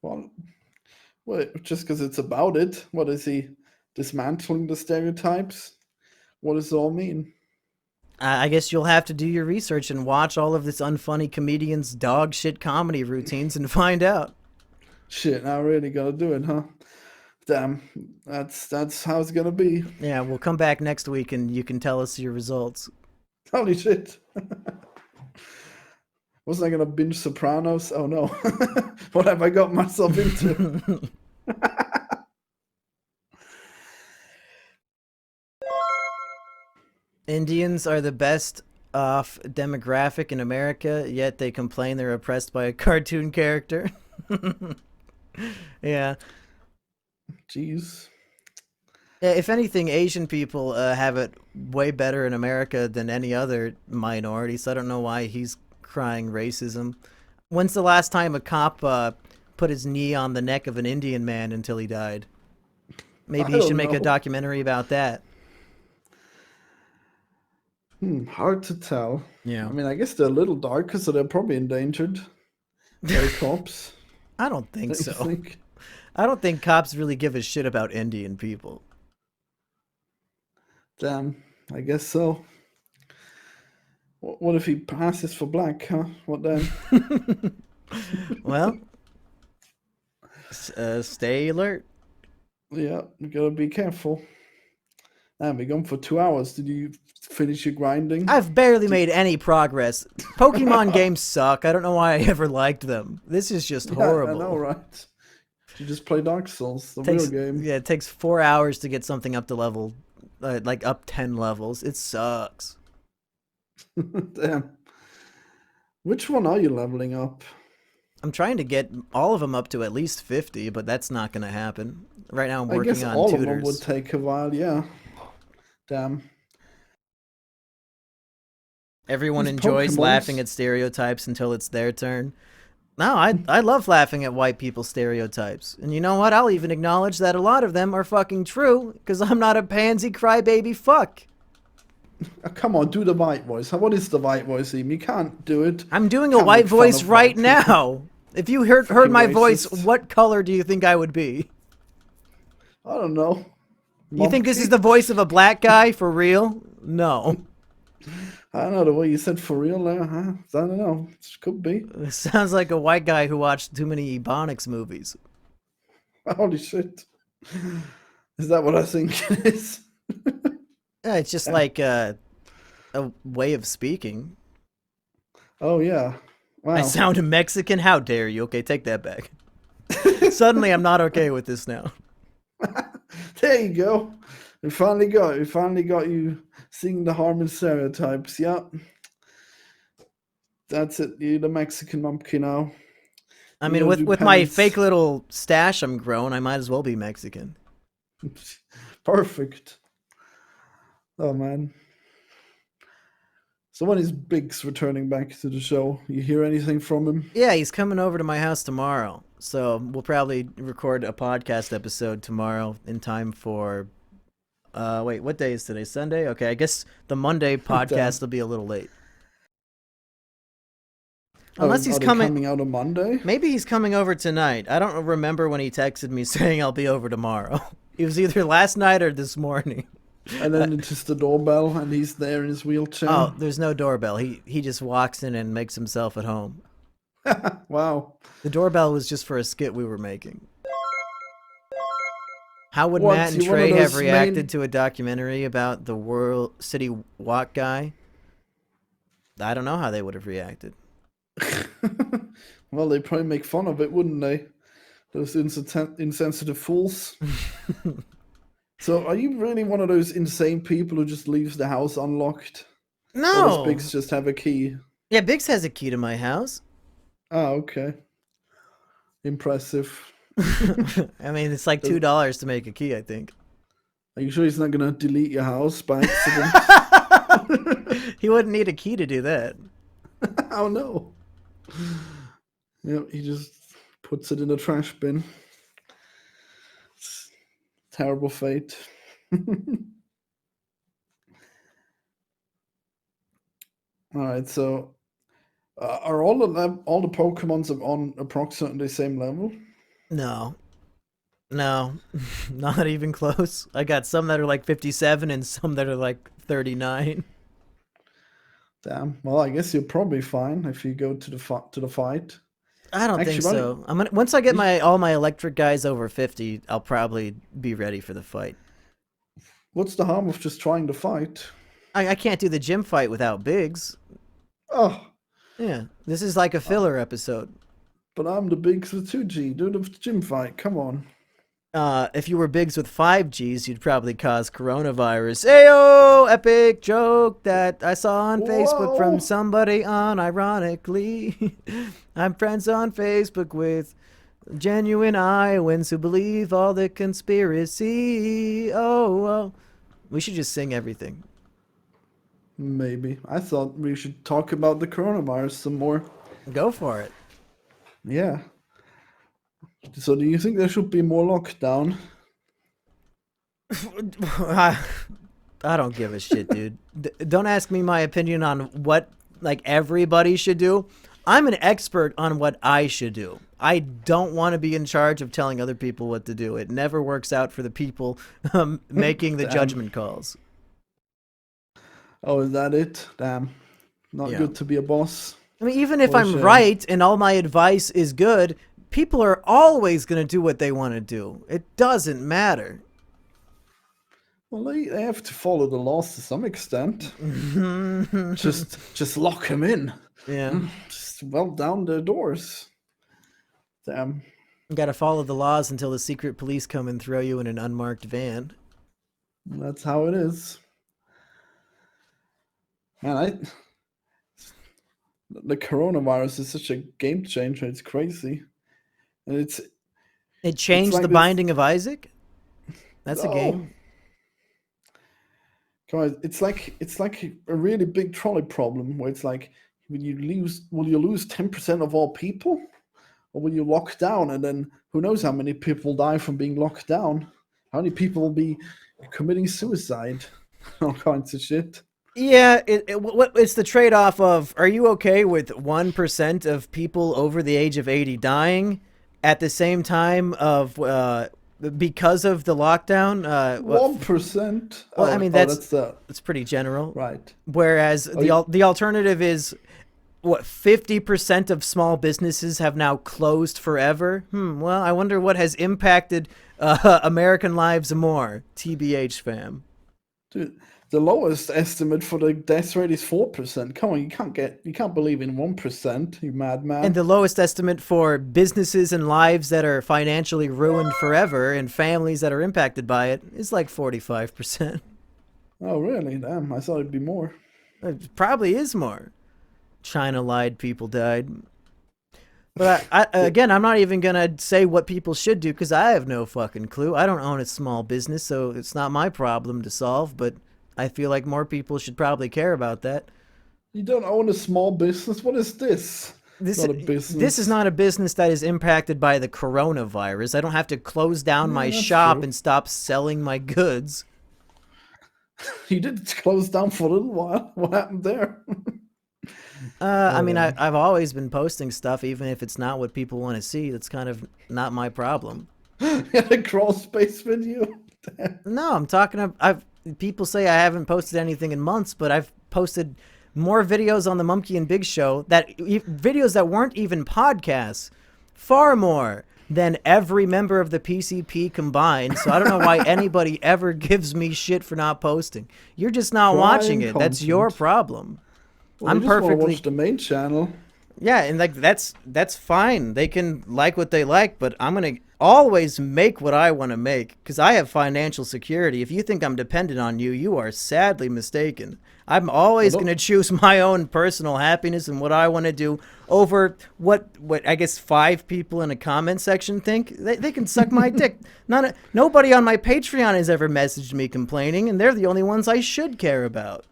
Well, just because it's about it. What is he? Dismantling the stereotypes? What does it all mean? I guess you'll have to do your research and watch all of this unfunny comedians' dog shit comedy routines and find out. Shit, now I really gotta do it, huh? Damn, that's how it's gonna be. Yeah, we'll come back next week and you can tell us your results. Holy shit. Wasn't I gonna binge Sopranos? Oh no. What have I got myself into? Indians are the best off demographic in America, yet they complain they're oppressed by a cartoon character. Yeah. Jeez. Yeah, if anything, Asian people have it way better in America than any other minority, so I don't know why he's crying racism. When's the last time a cop put his knee on the neck of an Indian man until he died? Maybe he should make a documentary about that. Hard to tell. Yeah. I mean, I guess they're a little darker, so they're probably endangered by cops. I don't think so. I don't think cops really give a shit about Indian people. Damn, I guess so. What if he passes for black, huh? What then? Well, stay alert. Yeah, you gotta be careful. And we're gone for 2 hours. Did you finish your grinding? I've barely made any progress. Pokemon games suck. I don't know why I ever liked them. This is just horrible. I know, right? You just play Dark Souls, the real game. Yeah, it takes 4 hours to get something up to level, like up 10 levels. It sucks. Damn. Which one are you leveling up? I'm trying to get all of them up to at least 50, but that's not going to happen. Right now I'm working on tutors. I guess all of them would take a while, yeah. Damn. Everyone enjoys laughing at stereotypes until it's their turn. No, I love laughing at white people's stereotypes. And you know what? I'll even acknowledge that a lot of them are fucking true, because I'm not a pansy crybaby fuck. Come on, do the white voice. What is the white voice, Eve? You can't do it. I'm doing a Can't white make fun voice of right white people. now. If you heard Fucking my voice, racist. what color do you think I would be? I don't know. You think this is Mumkey? the voice of a black guy for real? No. I don't know the way you said for real there, huh? I don't know. It could be. It sounds like a white guy who watched too many Ebonics movies. Holy shit. Is that what I think it is? Yeah, it's just like a way of speaking. Oh, yeah. I Wow. sound Mexican? How dare you? Okay, take that back. Suddenly I'm not okay with this now. There you go. We finally got it. We finally got you seeing the harm in stereotypes. Yeah. That's it. You're the Mexican Mumkey now. I You mean, gotta do with my penance. fake little stash I'm growing, I might as well be Mexican. Perfect. Oh, man. So when is Biggs returning back to the show? You hear anything from him? Yeah, he's coming over to my house tomorrow. So we'll probably record a podcast episode tomorrow in time for wait, what day is today? Sunday? Okay, I guess the Monday podcast will be a little late. Unless he's Are they coming coming out on Monday? maybe he's coming over tonight. I don't remember when he texted me saying I'll be over tomorrow. It was either last night or this morning. And then it's just the doorbell, and he's there in his wheelchair. Oh, there's no doorbell. He just walks in and makes himself at home. Wow. The doorbell was just for a skit we were making. How would What, Matt and you one of Trey have those reacted main- to a documentary about the World City Walk guy? I don't know how they would have reacted. Well, they'd probably make fun of it, wouldn't they? Those insensitive fools. So, are you really one of those insane people who just leaves the house unlocked? Or does No. Biggs just have a key? Yeah, Biggs has a key to my house. Oh, okay. Impressive. I mean, it's like $2 to make a key, I think. Are you sure he's not going to delete your house by accident? He wouldn't need a key to do that. Oh, no. Yep, he just puts it in the trash bin. It's terrible fate. All right, so are all the Pokemons on approximately the same level? No. No. Not even close. I got some that are like 57 and some that are like 39. Damn. Well, I guess you're probably fine if you go to the fight. I don't think Actually, so. Once I get all my electric guys over 50, I'll probably be ready for the fight. What's the harm of just trying to fight? I can't do the gym fight without Biggs. Oh, Yeah, this is like a filler episode. but I'm the Biggs with 2G. Do the gym fight. Come on. If you were Biggs with 5Gs, you'd probably cause coronavirus. Ayo! Epic joke that I saw on Facebook Whoa. from somebody unironically. I'm friends on Facebook with genuine Iowans who believe all the conspiracy. Oh. We should just sing everything. Maybe. I thought we should talk about the coronavirus some more. Go for it. Yeah. So do you think there should be more lockdown? I don't give a shit, dude. Don't ask me my opinion on what like everybody should do. I'm an expert on what I should do. I don't want to be in charge of telling other people what to do. It never works out for the people making the Damn. judgment calls. Oh, is that it? Damn. Not Yeah. good to be a boss. I mean, even if What a I'm shame. right and all my advice is good, people are always going to do what they want to do. It doesn't matter. Well, they have to follow the laws to some extent. just lock him in. Yeah. Just weld down their doors. Damn. You got to follow the laws until the secret police come and throw you in an unmarked van. That's how it is. Man, the coronavirus is such a game changer. It's crazy. And It changed like the this- Binding of Isaac? That's a Oh. game. Come on, it's like a really big trolley problem where it's like, will you lose 10% of all people? Or will you lock down and then who knows how many people die from being locked down? How many people will be committing suicide? All kinds of shit. Yeah, it's the trade-off of, are you okay with 1% of people over the age of 80 dying at the same time of because of the lockdown? 1%. Well, I Oh, mean oh, that's the that's pretty general. right. Whereas Oh, you, the alternative is what 50% of small businesses have now closed forever. Well, I wonder what has impacted American lives more. TBH, fam. dude, the lowest estimate for the death rate is 4%. Come on, you can't believe in 1%, you And madman. the lowest estimate for businesses and lives that are financially ruined forever and families that are impacted by it is like 45%. Oh, really? Damn, I thought it'd be more. It probably is more. China lied, people died. But The, again, I'm not even gonna say what people should do because I have no fucking clue. I don't own a small business, so it's not my problem to solve. But I feel like more people should probably care about that. you don't own a small business? What is this? It's This not a this is business. not a business that is impacted by the coronavirus. I don't have to close down Yeah, my that's shop true. and stop selling my goods. You did close down for a little while. What happened there? I Oh, mean, damn. I've always been posting stuff, even if it's not what people want to see. That's kind of not my problem. Yeah, a crawl space video. Damn. No, I'm talking about. People say I haven't posted anything in months, but I've posted more videos on the Mumkey and Biggs show videos that weren't even podcasts, far more than every member of the PCP combined. So I don't know why anybody ever gives me shit for not posting. You're just not watching Prime it. That's your content. problem. Well, you I'm just want to watch perfectly the main channel. Yeah, and like that's fine. They can like what they like, but I'm gonna always make what I want to make because I have financial security. If you think I'm dependent on you, you are sadly mistaken. I'm Well, always don't, gonna choose my own personal happiness and what I want to do over what I guess 5 people in a comment section think. They can suck my dick. Nobody on my Patreon has ever messaged me complaining, and they're the only ones I should care about.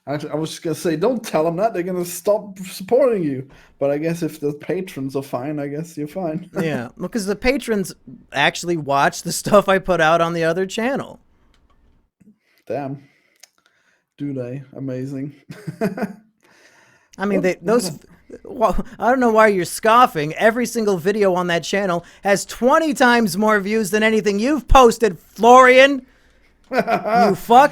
I was just gonna say, don't tell them that. They're gonna stop supporting you. But I guess if the patrons are fine, I guess you're fine. Yeah, because the patrons actually watch the stuff I put out on the other channel. Damn, do they? Amazing. I mean, what? they What? those. Well, I don't know why you're scoffing. Every single video on that channel has 20 times more views than anything you've posted, Florian. You fuck.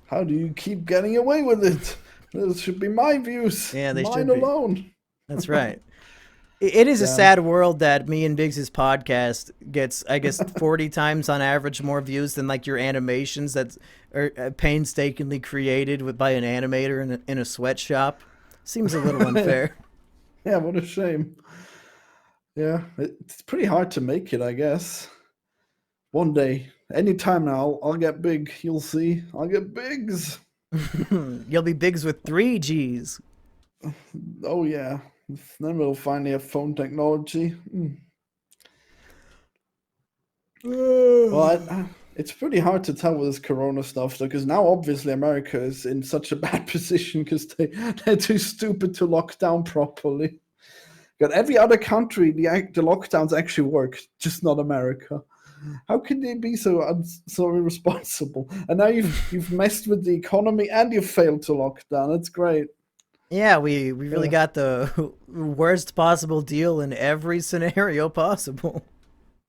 How do you keep getting away with it? Those should be my views, Yeah, they mine should be. alone. That's right. It is a Damn. sad world that me and Biggs's podcast gets, I guess, 40 times on average more views than like your animations that are painstakingly created by an animator in a sweatshop. Seems a little unfair. Yeah, what a shame. Yeah, it's pretty hard to make it, I guess. One day, anytime now, I'll get big. You'll see. I'll get bigs. You'll be Biggs with 3 Gs. Oh yeah. Then we'll finally have phone technology. Well, it's pretty hard to tell with this Corona stuff, though, because now obviously America is in such a bad position because they're too stupid to lock down properly. Got every other country, the lockdowns actually work, just not America. How can they be so irresponsible? And now you've messed with the economy and you've failed to lock down. That's great. Yeah, we really Yeah. got the worst possible deal in every scenario possible.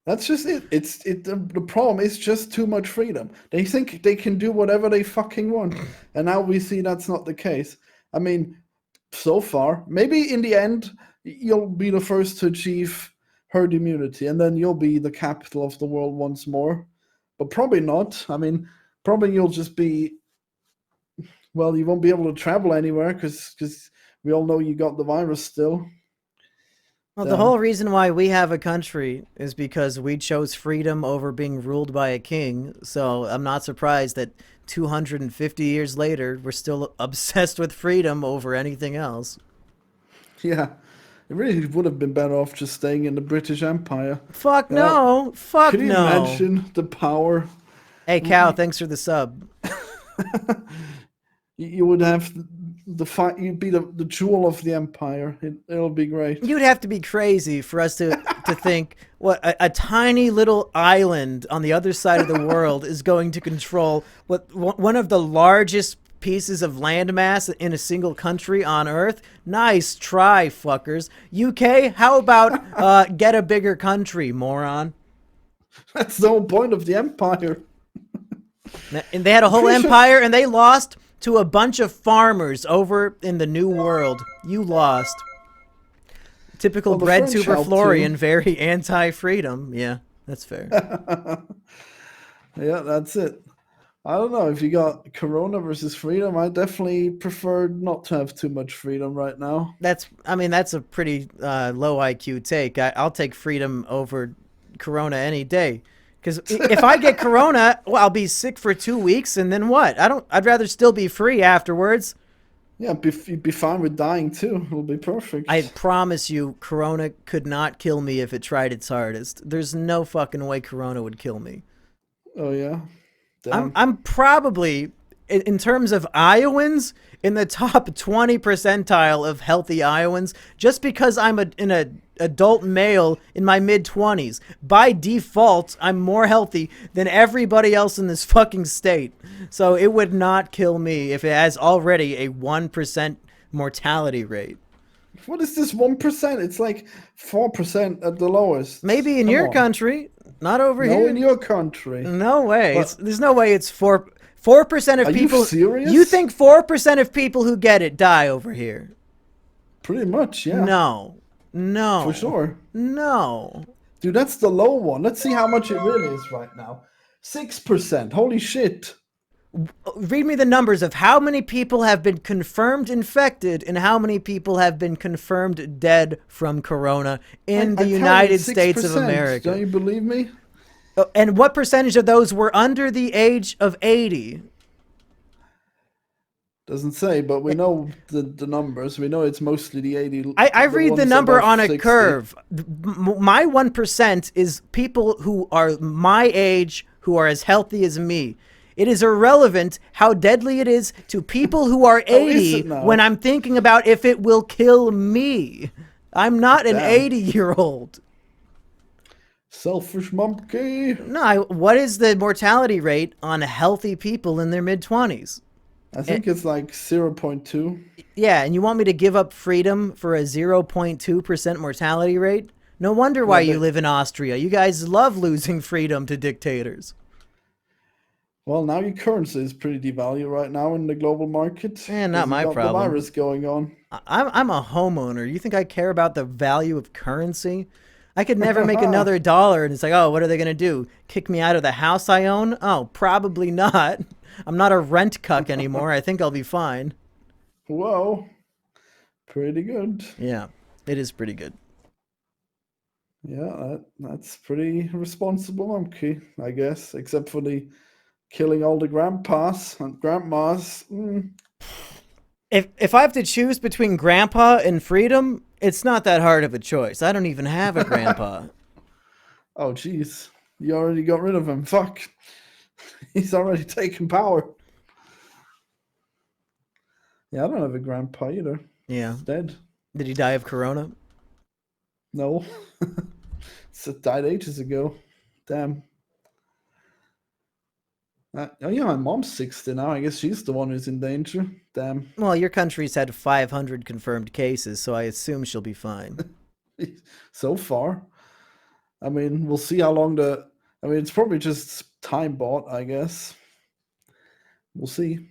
That's just it. The problem is just too much freedom. They think they can do whatever they fucking want, and now we see that's not the case. I mean, so far, maybe in the end you'll be the first to achieve herd immunity, and then you'll be the capital of the world once more. But probably not. I mean, probably you'll just be well, you won't be able to travel anywhere because we all know you got the virus still. Well, the Damn. whole reason why we have a country is because we chose freedom over being ruled by a king. So I'm not surprised that 250 years later, we're still obsessed with freedom over anything else. Yeah. It really would have been better off just staying in the British Empire. Fuck Uh, no. Fuck could you no. imagine the power? Hey, Cal, thanks for the sub. You would have the fight. You'd be the jewel of the empire. It'll be great. You'd have to be crazy for us to think what a tiny little island on the other side of the world is going to control one of the largest pieces of landmass in a single country on Earth. Nice try, fuckers. UK, how about get a bigger country, moron? That's the whole point of the empire. And they had a whole empire, and they lost to a bunch of farmers over in the New World. You lost. Typical BreadTuber Florian, very anti-freedom. Yeah, that's fair. Yeah, that's it. I don't know if you got Corona versus freedom. I definitely prefer not to have too much freedom right now. That's a pretty low IQ take. I'll take freedom over Corona any day. Because if I get Corona, well, I'll be sick for 2 weeks, and then what? I'd rather still be free afterwards. Yeah, you'd be fine with dying too. It'll be perfect. I promise you, Corona could not kill me if it tried its hardest. There's no fucking way Corona would kill me. Oh yeah. Damn. I'm probably, in terms of Iowans, in the top 20 percentile of healthy Iowans, just because I'm an adult male in my mid-20s. By default, I'm more healthy than everybody else in this fucking state. So it would not kill me if it has already a 1% mortality rate. What is this 1%? It's like 4% at the lowest. Maybe in your country, not over here. No, in your country. No way. There's no way it's 4% of people. Are you serious? You think 4% of people who get it die over here? Pretty much, yeah. No. For sure. No. Dude, that's the low one. Let's see how much it really is right now. 6%. Holy shit. Read me the numbers of how many people have been confirmed infected and how many people have been confirmed dead from Corona in the United States of America. Don't you believe me? And what percentage of those were under the age of 80? Doesn't say, but we know the numbers. We know it's mostly the 80. I read the number on a 60. Curve. My 1% is people who are my age, who are as healthy as me. It is irrelevant how deadly it is to people who are 80 when I'm thinking about if it will kill me. I'm not an 80-year-old. Selfish monkey. No, what is the mortality rate on healthy people in their mid-20s? I think it's like 0.2. Yeah, and you want me to give up freedom for a 0.2% mortality rate? No wonder why you live in Austria. You guys love losing freedom to dictators. Well, now your currency is pretty devalued right now in the global market. Yeah, not my problem. The virus going on. I'm a homeowner. You think I care about the value of currency? I could never make another dollar, and it's like, oh, what are they going to do? Kick me out of the house I own? Oh, probably not. I'm not a rent cuck anymore. I think I'll be fine. Whoa. Pretty good. Yeah, it is pretty good. Yeah, that's pretty responsible, Mumkey, I guess, except for the killing all the grandpas and grandmas. If I have to choose between grandpa and freedom, it's not that hard of a choice. I don't even have a grandpa. Oh, jeez. You already got rid of him. Fuck. He's already taken power. Yeah, I don't have a grandpa either. Yeah. He's dead. Did he die of corona? No. It died ages ago. Damn. Oh yeah, my mom's 60 now. I guess she's the one who's in danger. Damn. Well, your country's had 500 confirmed cases, so I assume she'll be fine. So far. I mean, we'll see how long it's probably just time bought, I guess. We'll see.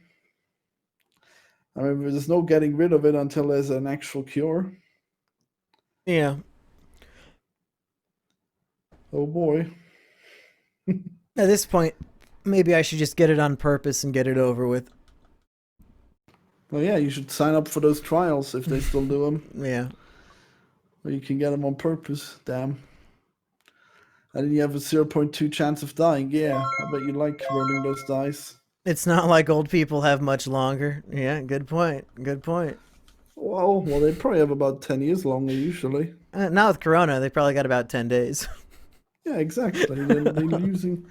I mean, there's no getting rid of it until there's an actual cure. Yeah. Oh boy. At this point, maybe I should just get it on purpose and get it over with. Well, yeah, you should sign up for those trials if they still do them. Yeah. Or you can get them on purpose. Damn. And then you have a 0.2 chance of dying. Yeah, I bet you like rolling those dice. It's not like old people have much longer. Yeah, good point. Good point. Well, they probably have about 10 years longer usually. Now with Corona, they probably got about 10 days. Yeah, exactly. They're using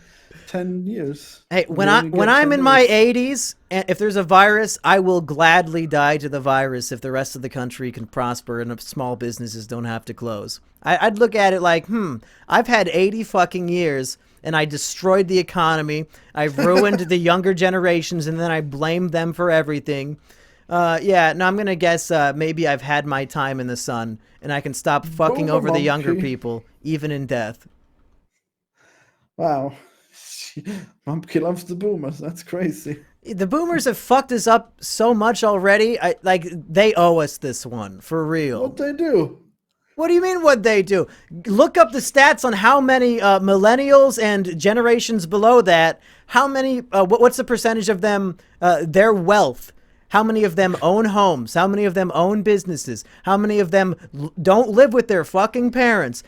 10 years. Hey, And when you only when get I'm 10 in my years. 80s, and if there's a virus, I will gladly die to the virus if the rest of the country can prosper and if small businesses don't have to close. I'd look at it like, I've had 80 fucking years and I destroyed the economy. I've ruined the younger generations and then I blamed them for everything. Yeah, no, I'm gonna guess maybe I've had my time in the sun and I can stop fucking Boomer over the younger Mumkey. people, even in death. Wow. Mumkey loves the boomers. That's crazy. The boomers have fucked us up so much already. Like they owe us this one for real. What they do? What do you mean what they do? Look up the stats on how many millennials and generations below that. How many? What's the percentage of them? Their wealth. How many of them own homes? How many of them own businesses? How many of them don't live with their fucking parents?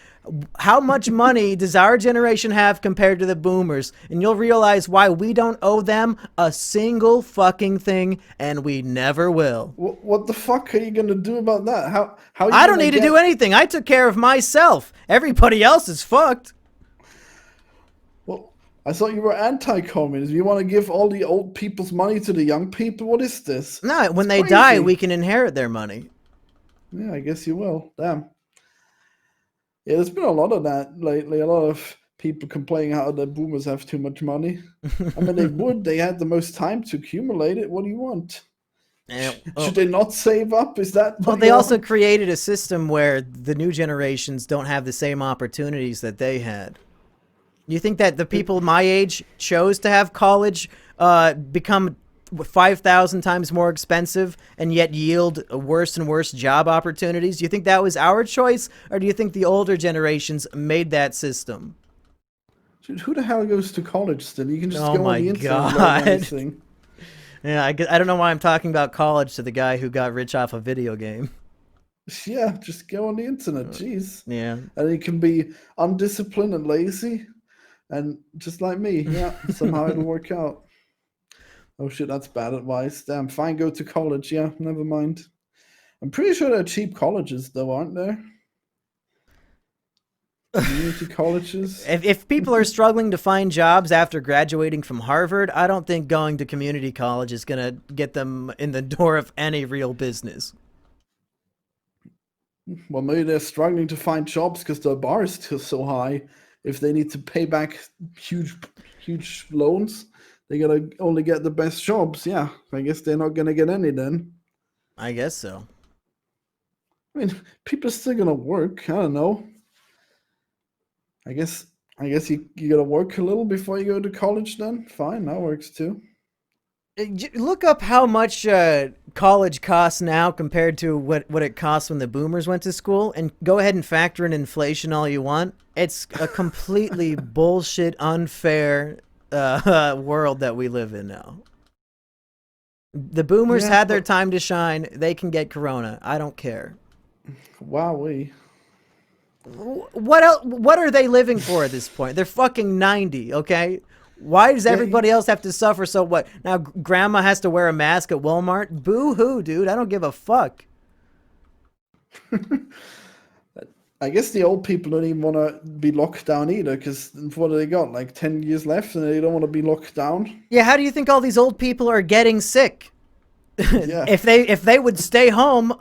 How much money does our generation have compared to the boomers? And you'll realize why we don't owe them a single fucking thing, and we never will. What the fuck are you gonna do about that? How are you I don't gonna need to get- do anything. I took care of myself. Everybody else is fucked. Well, I thought you were anti-communist. You want to give all the old people's money to the young people? What is this? No, when they It's die, crazy. we can inherit their money. Yeah, I guess you will. Damn. Yeah, there's been a lot of that lately. A lot of people complaining how the boomers have too much money. I mean, they would. They had the most time to accumulate it. What do you want? Should they not save up? Is that Well, what they you also want? created a system where the new generations don't have the same opportunities that they had. You think that the people my age chose to have college become 5,000 times more expensive and yet yield worse and worse job opportunities? Do you think that was our choice, or do you think the older generations made that system? Dude, who the hell goes to college still? You can just Oh go my on the internet and God. learn anything. Yeah, I don't know why I'm talking about college to the guy who got rich off a video game. Yeah, just go on the internet. Jeez. Yeah. And you can be undisciplined and lazy, and just like me, yeah, somehow it'll work out. Oh shit, that's bad advice. Damn, fine, go to college. Yeah, never mind. I'm pretty sure there are cheap colleges, though, aren't there? Community colleges. If people are struggling to find jobs after graduating from Harvard, I don't think going to community college is going to get them in the door of any real business. Well, maybe they're struggling to find jobs because the bar is still so high. If they need to pay back huge loans, they gotta only get the best jobs. Yeah, I guess they're not gonna get any then. I guess so. I mean, people are still gonna work. I don't know. I guess you gotta work a little before you go to college then. Fine, that works too. Look up how much college costs now compared to what it cost when the boomers went to school, and go ahead and factor in inflation all you want. It's a completely bullshit, unfair world that we live in now. The boomers Yeah, had their but- time to shine. They can get corona. I don't care. Wowee. What else? What are they living for at this point? They're fucking 90, okay? Why does everybody else have to suffer? So what? Now grandma has to wear a mask at Walmart? Boo-hoo, dude. I don't give a fuck. I guess the old people don't even want to be locked down either, because what do they got? Like 10 years left, and they don't want to be locked down. Yeah, how do you think all these old people are getting sick? Yeah. If they would stay home,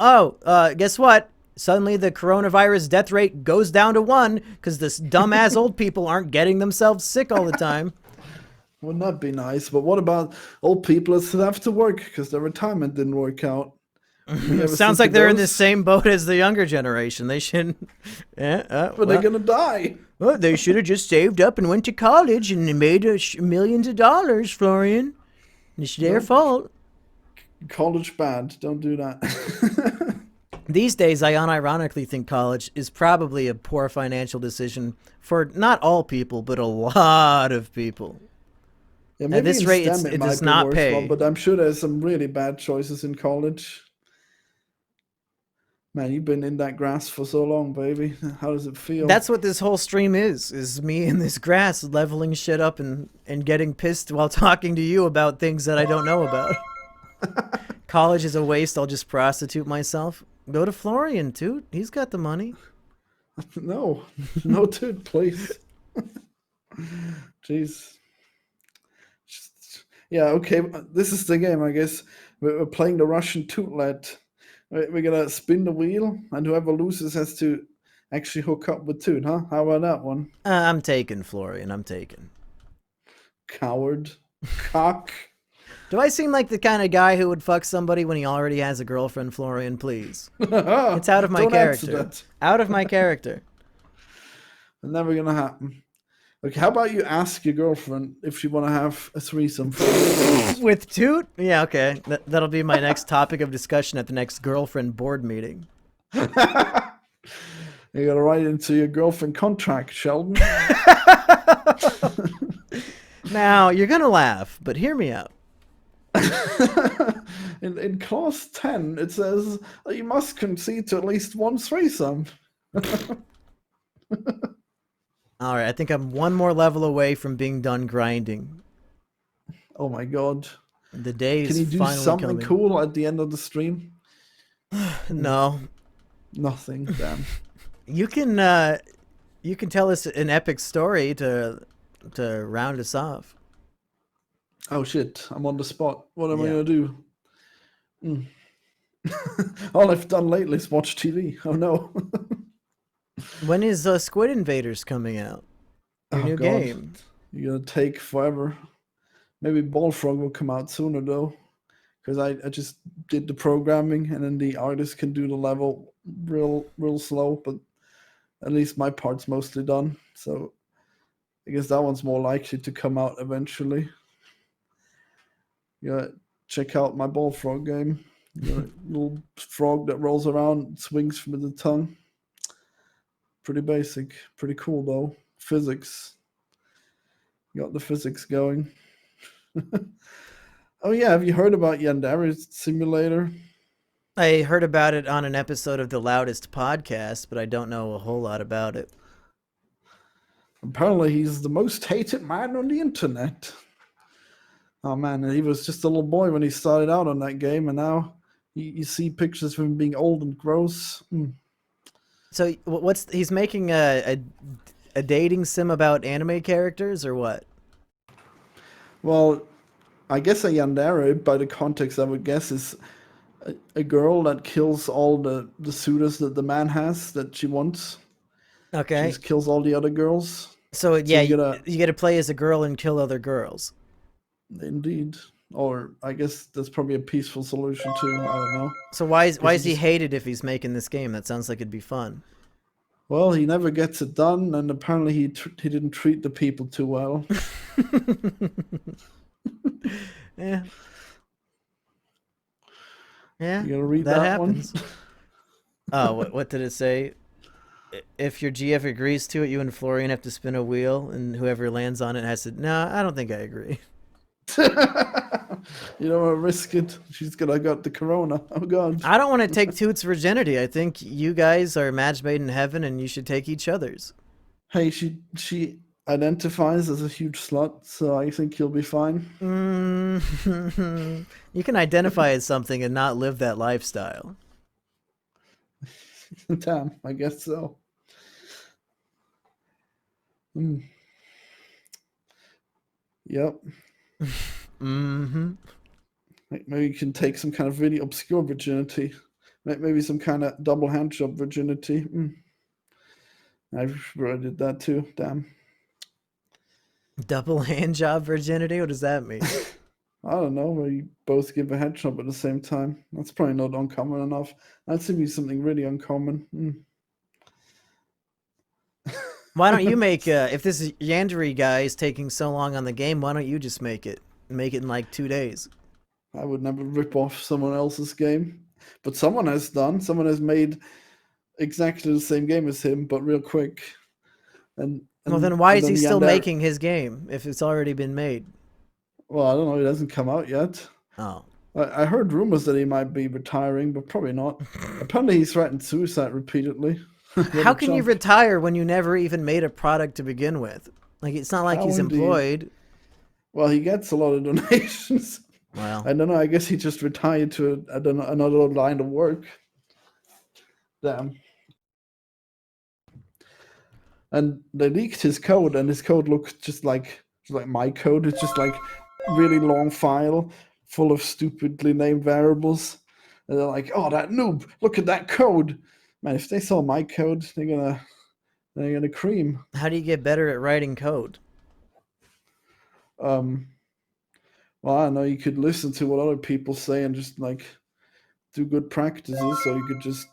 guess what? Suddenly the coronavirus death rate goes down to 1 because this dumbass old people aren't getting themselves sick all the time. Wouldn't that be nice? But what about old people that still have to work because their retirement didn't work out? You ever Sounds think like of they're in the those? same boat as the younger generation. They shouldn't. But they're gonna die. Well, they should have just saved up and went to college and made millions of dollars, Florian. It's their fault. College bad. Don't do that. These days, I unironically think college is probably a poor financial decision for not all people, but a lot of people. Yeah, At this in rate, STEM it might does be not worse pay. one, but I'm sure there's some really bad choices in college. Man, you've been in that grass for so long, baby. How does it feel? That's what this whole stream is me in this grass leveling shit up and getting pissed while talking to you about things that I don't know about. College is a waste. I'll just prostitute myself. Go to Florian, dude. He's got the money. No, no, dude, please. Jeez. Yeah, okay. This is the game, I guess. We're playing the Russian Tootlet. We're gonna spin the wheel, and whoever loses has to actually hook up with Toot, huh? How about that one? I'm taken, Florian. I'm taken. Coward. Cock. Do I seem like the kind of guy who would fuck somebody when he already has a girlfriend, Florian? Please. It's out of my Don't answer character. that. Out of my character. Never gonna happen. Okay, how about you ask your girlfriend if she wanna have a threesome? With Toot? Yeah, okay. That'll be my next topic of discussion at the next girlfriend board meeting. You gotta write it into your girlfriend contract, Sheldon. Now, you're gonna laugh, but hear me out. In clause 10, it says that you must concede to at least one threesome. All right, I think I'm one more level away from being done grinding. Oh my god. The day is Can you do finally something coming. cool at the end of the stream? No. Nothing, damn. You can tell us an epic story to round us off. Oh shit, I'm on the spot. What am I Yeah. gonna do? All I've done lately is watch TV. Oh no. When is Squid Invaders coming out? Your new game. You're gonna take forever. Maybe Ballfrog will come out sooner though. Because I just did the programming and then the artist can do the level real slow, but at least my part's mostly done. So I guess that one's more likely to come out eventually. Yeah, check out my Ballfrog game. Little frog that rolls around, swings with the tongue. Pretty basic, pretty cool though. Physics. Got the physics going. Oh yeah, have you heard about Yandere Simulator? I heard about it on an episode of the Loudest podcast, but I don't know a whole lot about it. Apparently he's the most hated man on the internet. Oh man, he was just a little boy when he started out on that game, and now you see pictures of him being old and gross. So he's making a dating sim about anime characters or what? Well, I guess a yandere, by the context I would guess, is a girl that kills all the suitors that the man has that she wants. Okay. She just kills all the other girls. So yeah, you you get to play as a girl and kill other girls. Indeed. Or I guess that's probably a peaceful solution too. I don't know. So why is he hated if he's making this game? That sounds like it'd be fun. Well, he never gets it done, and apparently he didn't treat the people too well. Yeah. Yeah. You gonna read that that happens. one? Oh, what did it say? If your GF agrees to it, you and Florian have to spin a wheel, and whoever lands on it has to. No, I don't think I agree. You don't want to risk it. She's gonna got the corona. Oh god. I don't want to take Toot's virginity. I think you guys are a match made in heaven, and you should take each other's. Hey, she identifies as a huge slut, so I think you'll be fine. You can identify as something and not live that lifestyle. Damn, I guess so. Yep. Maybe you can take some kind of really obscure virginity. Maybe some kind of double hand job virginity. I already did that too. Damn. Double hand job virginity? What does that mean? I don't know, where you both give a head job at the same time. That's probably not uncommon enough. That seems to be something really uncommon. Why don't you make if this Yandere guy is taking so long on the game, why don't you just make it in like 2 days? I would never rip off someone else's game, but someone has done. Someone has made exactly the same game as him, but real quick. Well, then why is he still making his game if it's already been made? Well, I don't know. It hasn't come out yet. Oh. I heard rumors that he might be retiring, but probably not. Apparently, he's threatened suicide repeatedly. How can you retire when you never even made a product to begin with? Like, it's not like he's employed. Well, he gets a lot of donations. Well, I don't know. I guess he just retired to another line of work. Damn. And they leaked his code, and his code looked just like It's like my code. It's just like really long file full of stupidly named variables. And they're like, "Oh, that noob! Look at that code, man." If they saw my code, they're gonna cream. How do you get better at writing code? Um, well, I don't know. You could listen to what other people say and just like do good practices. So you could just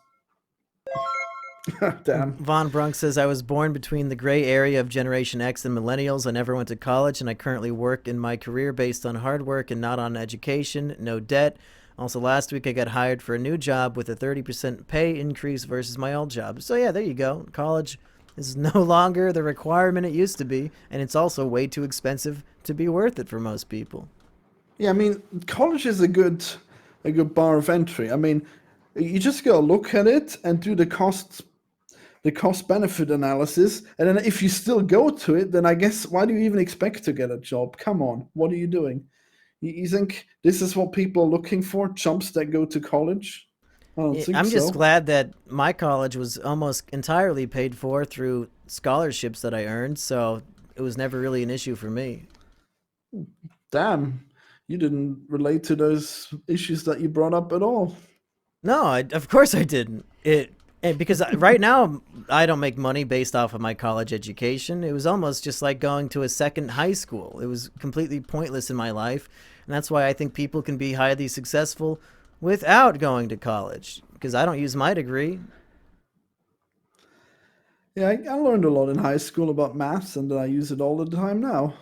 damn. Von Brunk says, I was born between the gray area of Generation X and millennials. I never went to college, and I currently work in my career based on hard work and not on education, no debt. Also, last week I got hired for a new job with a 30% pay increase versus my old job. So, yeah, there you go. College is no longer the requirement it used to be, and it's also way too expensive to be worth it for most people. Yeah, I mean, college is a good bar of entry. I mean, you just gotta look at it and do the cost benefit analysis, and then if you still go to it, then I guess why do you even expect to get a job? Come on, what are you doing? You think this is what people are looking for? Chumps that go to college? I don't think I'm just so. glad that my college was almost entirely paid for through scholarships that I earned, so it was never really an issue for me. Damn, you didn't relate to those issues that you brought up at all. No, of course I didn't. Because right now I don't make money based off of my college education. It was almost just like going to a second high school. It was completely pointless in my life, and that's why I think people can be highly successful without going to college. Because I don't use my degree. Yeah, I learned a lot in high school about maths, and I use it all the time now.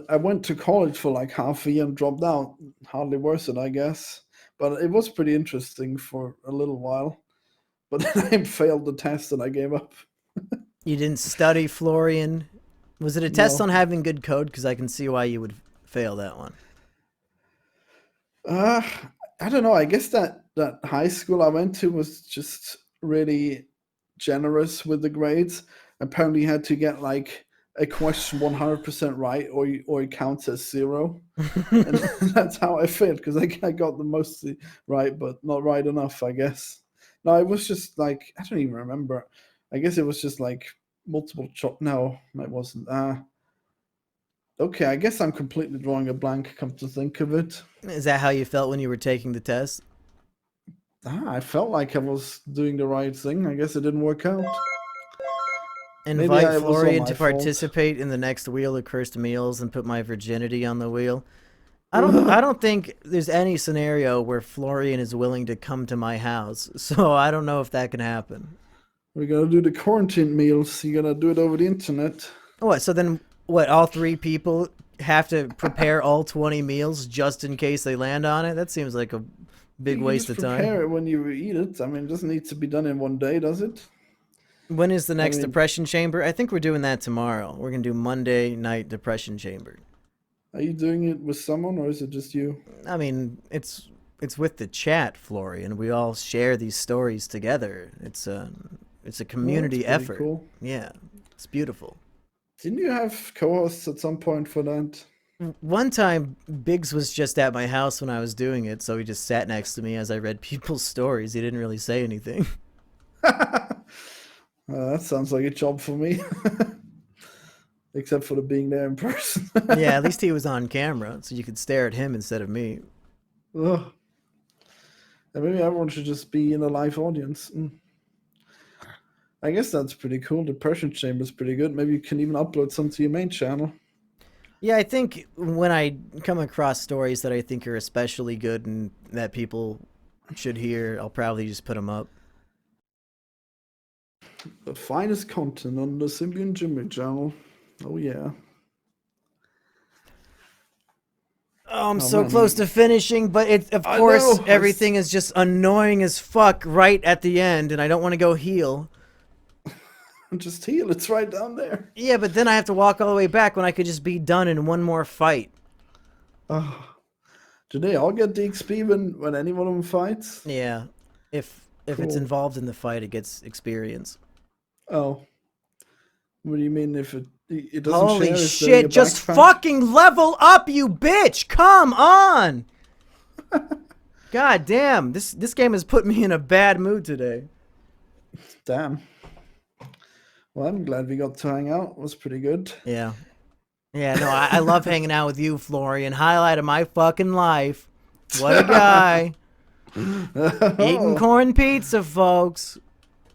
I went to college for like half a year and dropped out. Hardly worth it, I guess. But it was pretty interesting for a little while. But then I failed the test and I gave up. You didn't study, Florian. Was it a test No. on having good code? Because I can see why you would fail that one. Uh, I don't know. I guess that high school I went to was just really generous with the grades. Apparently, you had to get like a question 100% right, or it counts as zero, and that's how I failed because I got the mostly right, but not right enough, I guess. No, it was just like I don't even remember. I guess it was just like multiple choice. No, it wasn't. Okay, I guess I'm completely drawing a blank. Come to think of it. Is that how you felt when you were taking the test? I felt like I was doing the right thing. I guess it didn't work out. Maybe Invite it was all Florian my to fault. participate in the next Wheel of Cursed Meals and put my virginity on the wheel. I don't think there's any scenario where Florian is willing to come to my house. So I don't know if that can happen. We're gonna do the quarantine meals. You're gonna do it over the internet. What? So then what, all three people have to prepare all 20 meals just in case they land on it? That seems like a big You can waste just of time. prepare it when you eat it. I mean, it doesn't need to be done in one day, does it? When is the I next mean, depression chamber? I think we're doing that tomorrow. We're going to do Monday night depression chamber. are you doing it with someone or is it just you? I mean, it's with the chat, Florian. We all share these stories together. It's a Well, that's community pretty effort. cool. Yeah, it's beautiful. Didn't you have co-hosts at some point for that? One time, Biggs was just at my house when I was doing it, so he just sat next to me as I read people's stories. He didn't really say anything. That sounds like a job for me, except for the being there in person. Yeah, at least he was on camera, so you could stare at him instead of me. Ugh. And maybe everyone should just be in a live audience. I guess that's pretty cool. Depression Chamber is pretty good. Maybe you can even upload some to your main channel. Yeah, I think when I come across stories that I think are especially good and that people should hear, I'll probably just put them up. The finest content on the Symbian Jimmy channel. Oh yeah. Oh, I'm Oh so man, close to finishing, but of I course know. everything is just annoying as fuck right at the end, and I don't want to go heal. Just heal. It's right down there. Yeah, but then I have to walk all the way back when I could just be done in one more fight. Oh, do they all get the XP when any one of them fights? Yeah, if it's Cool. involved in the fight, it gets experience. Oh, what do you mean if it doesn't Holy share? Is there in shit! your Just backpack? fucking level up, you bitch! Come on! God damn, this game has put me in a bad mood today. Damn. Well, I'm glad we got to hang out. It was pretty good. Yeah. Yeah, no, I love hanging out with you, Florian. Highlight of my fucking life. What a guy. Eating corn pizza, folks.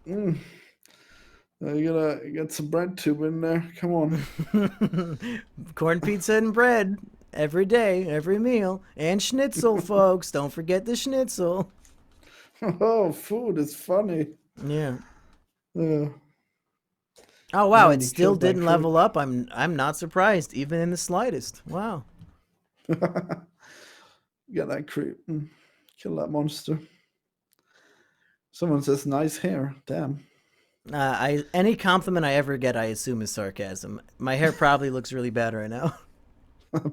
You gotta get some BreadTube in there. Come on. Corn pizza and bread every day, every meal. And schnitzel, folks. Don't forget the schnitzel. Oh, food is funny. Yeah. Uh, Oh wow, Man, it you still killed that didn't creep. level up. I'm not surprised, even in the slightest. Wow. Get that creep. Kill that monster. Someone says nice hair. Damn. Any compliment I ever get, I assume is sarcasm. My hair probably looks really bad right now.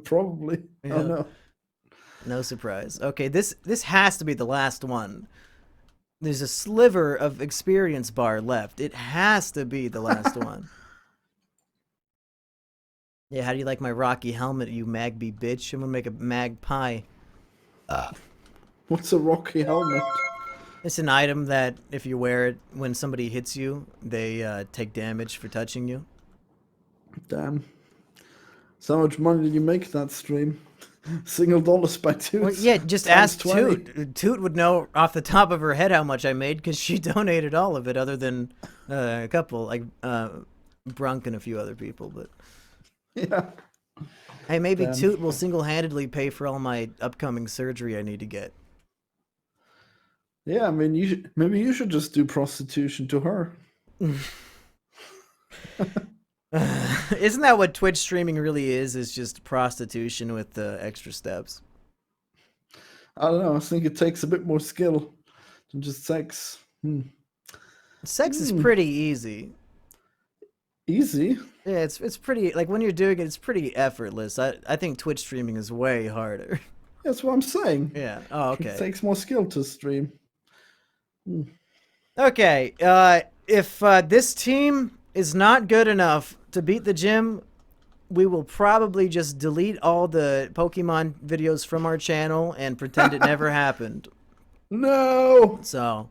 Probably. Yeah. Oh no. No surprise. Okay, this has to be the last one. There's a sliver of experience bar left. It has to be the last one. Yeah, how do you like my rocky helmet, you magby bitch? I'm gonna make a magpie. What's a rocky helmet? It's an item that if you wear it when somebody hits you, they take damage for touching you. Damn. So how much money did you make that stream? Single dollars by Toot. Well, yeah, just Times ask 20. Toot. Toot would know off the top of her head how much I made because she donated all of it, other than a couple, like Brunk and a few other people. But Yeah. hey, maybe Damn. Toot will single-handedly pay for all my upcoming surgery I need to get. Yeah, I mean, maybe you should just do prostitution to her. Isn't that what Twitch streaming really is? Is just prostitution with the extra steps. I don't know. I think it takes a bit more skill than just sex. Sex is pretty easy. Easy. Yeah, it's pretty, like when you're doing it, it's pretty effortless. I think Twitch streaming is way harder. That's what I'm saying. Yeah. Oh, It okay. takes more skill to stream. Okay. If this team is not good enough to beat the gym, we will probably just delete all the Pokemon videos from our channel and pretend it never happened. No. So,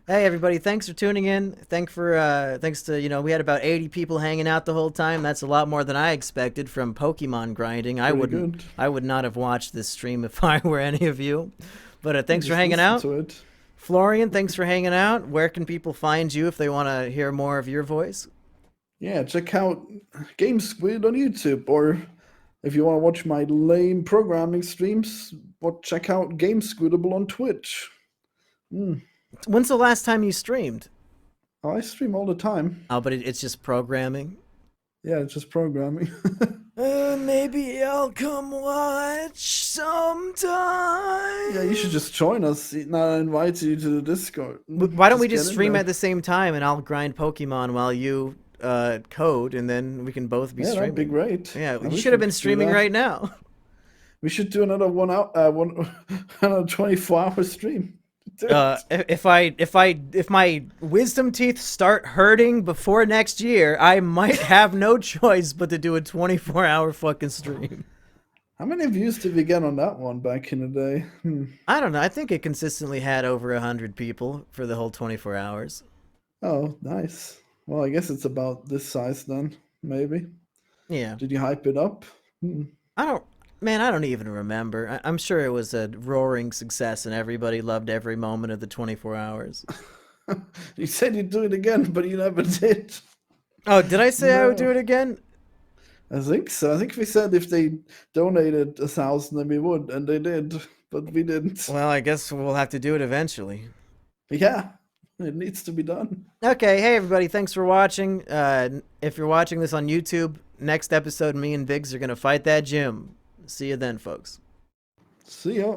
hey everybody, thanks for tuning in. Thanks to we had about 80 people hanging out the whole time. That's a lot more than I expected from Pokemon grinding. I would not have watched this stream if I were any of you. But thanks for hanging out. Florian, thanks for hanging out. Where can people find you if they want to hear more of your voice? Yeah, check out Game Squid on YouTube, or if you want to watch my lame programming streams, check out Game Squidable on Twitch. When's the last time you streamed? Oh, I stream all the time. Oh, but it's just programming? Yeah, it's just programming. Maybe I'll come watch sometime. Yeah, you should just join us. Now I invite you to the Discord. Why don't we just get in stream there. at the same time and I'll grind Pokemon while you code, and then we can both be streaming. That'd be great. Yeah, I you wish should have we been could do streaming that. right now. We should do another another 24-hour stream. If my wisdom teeth start hurting before next year, I might have no choice but to do a 24-hour fucking stream. How many views did we get on that one back in the day? I don't know. I think it consistently had over 100 people for the whole 24 hours. Oh, nice. Well, I guess it's about this size then, maybe. Yeah. Did you hype it up? I don't even remember. I'm sure it was a roaring success and everybody loved every moment of the 24 hours. You said you'd do it again, but you never did. Oh, did I say I would No. do it again? I think so. I think we said if they donated 1,000, then we would, and they did, but we didn't. Well, I guess we'll have to do it eventually. Yeah, it needs to be done. Okay, hey everybody, thanks for watching. If you're watching this on YouTube, next episode me and Biggs are going to fight that gym. See you then, folks. See ya.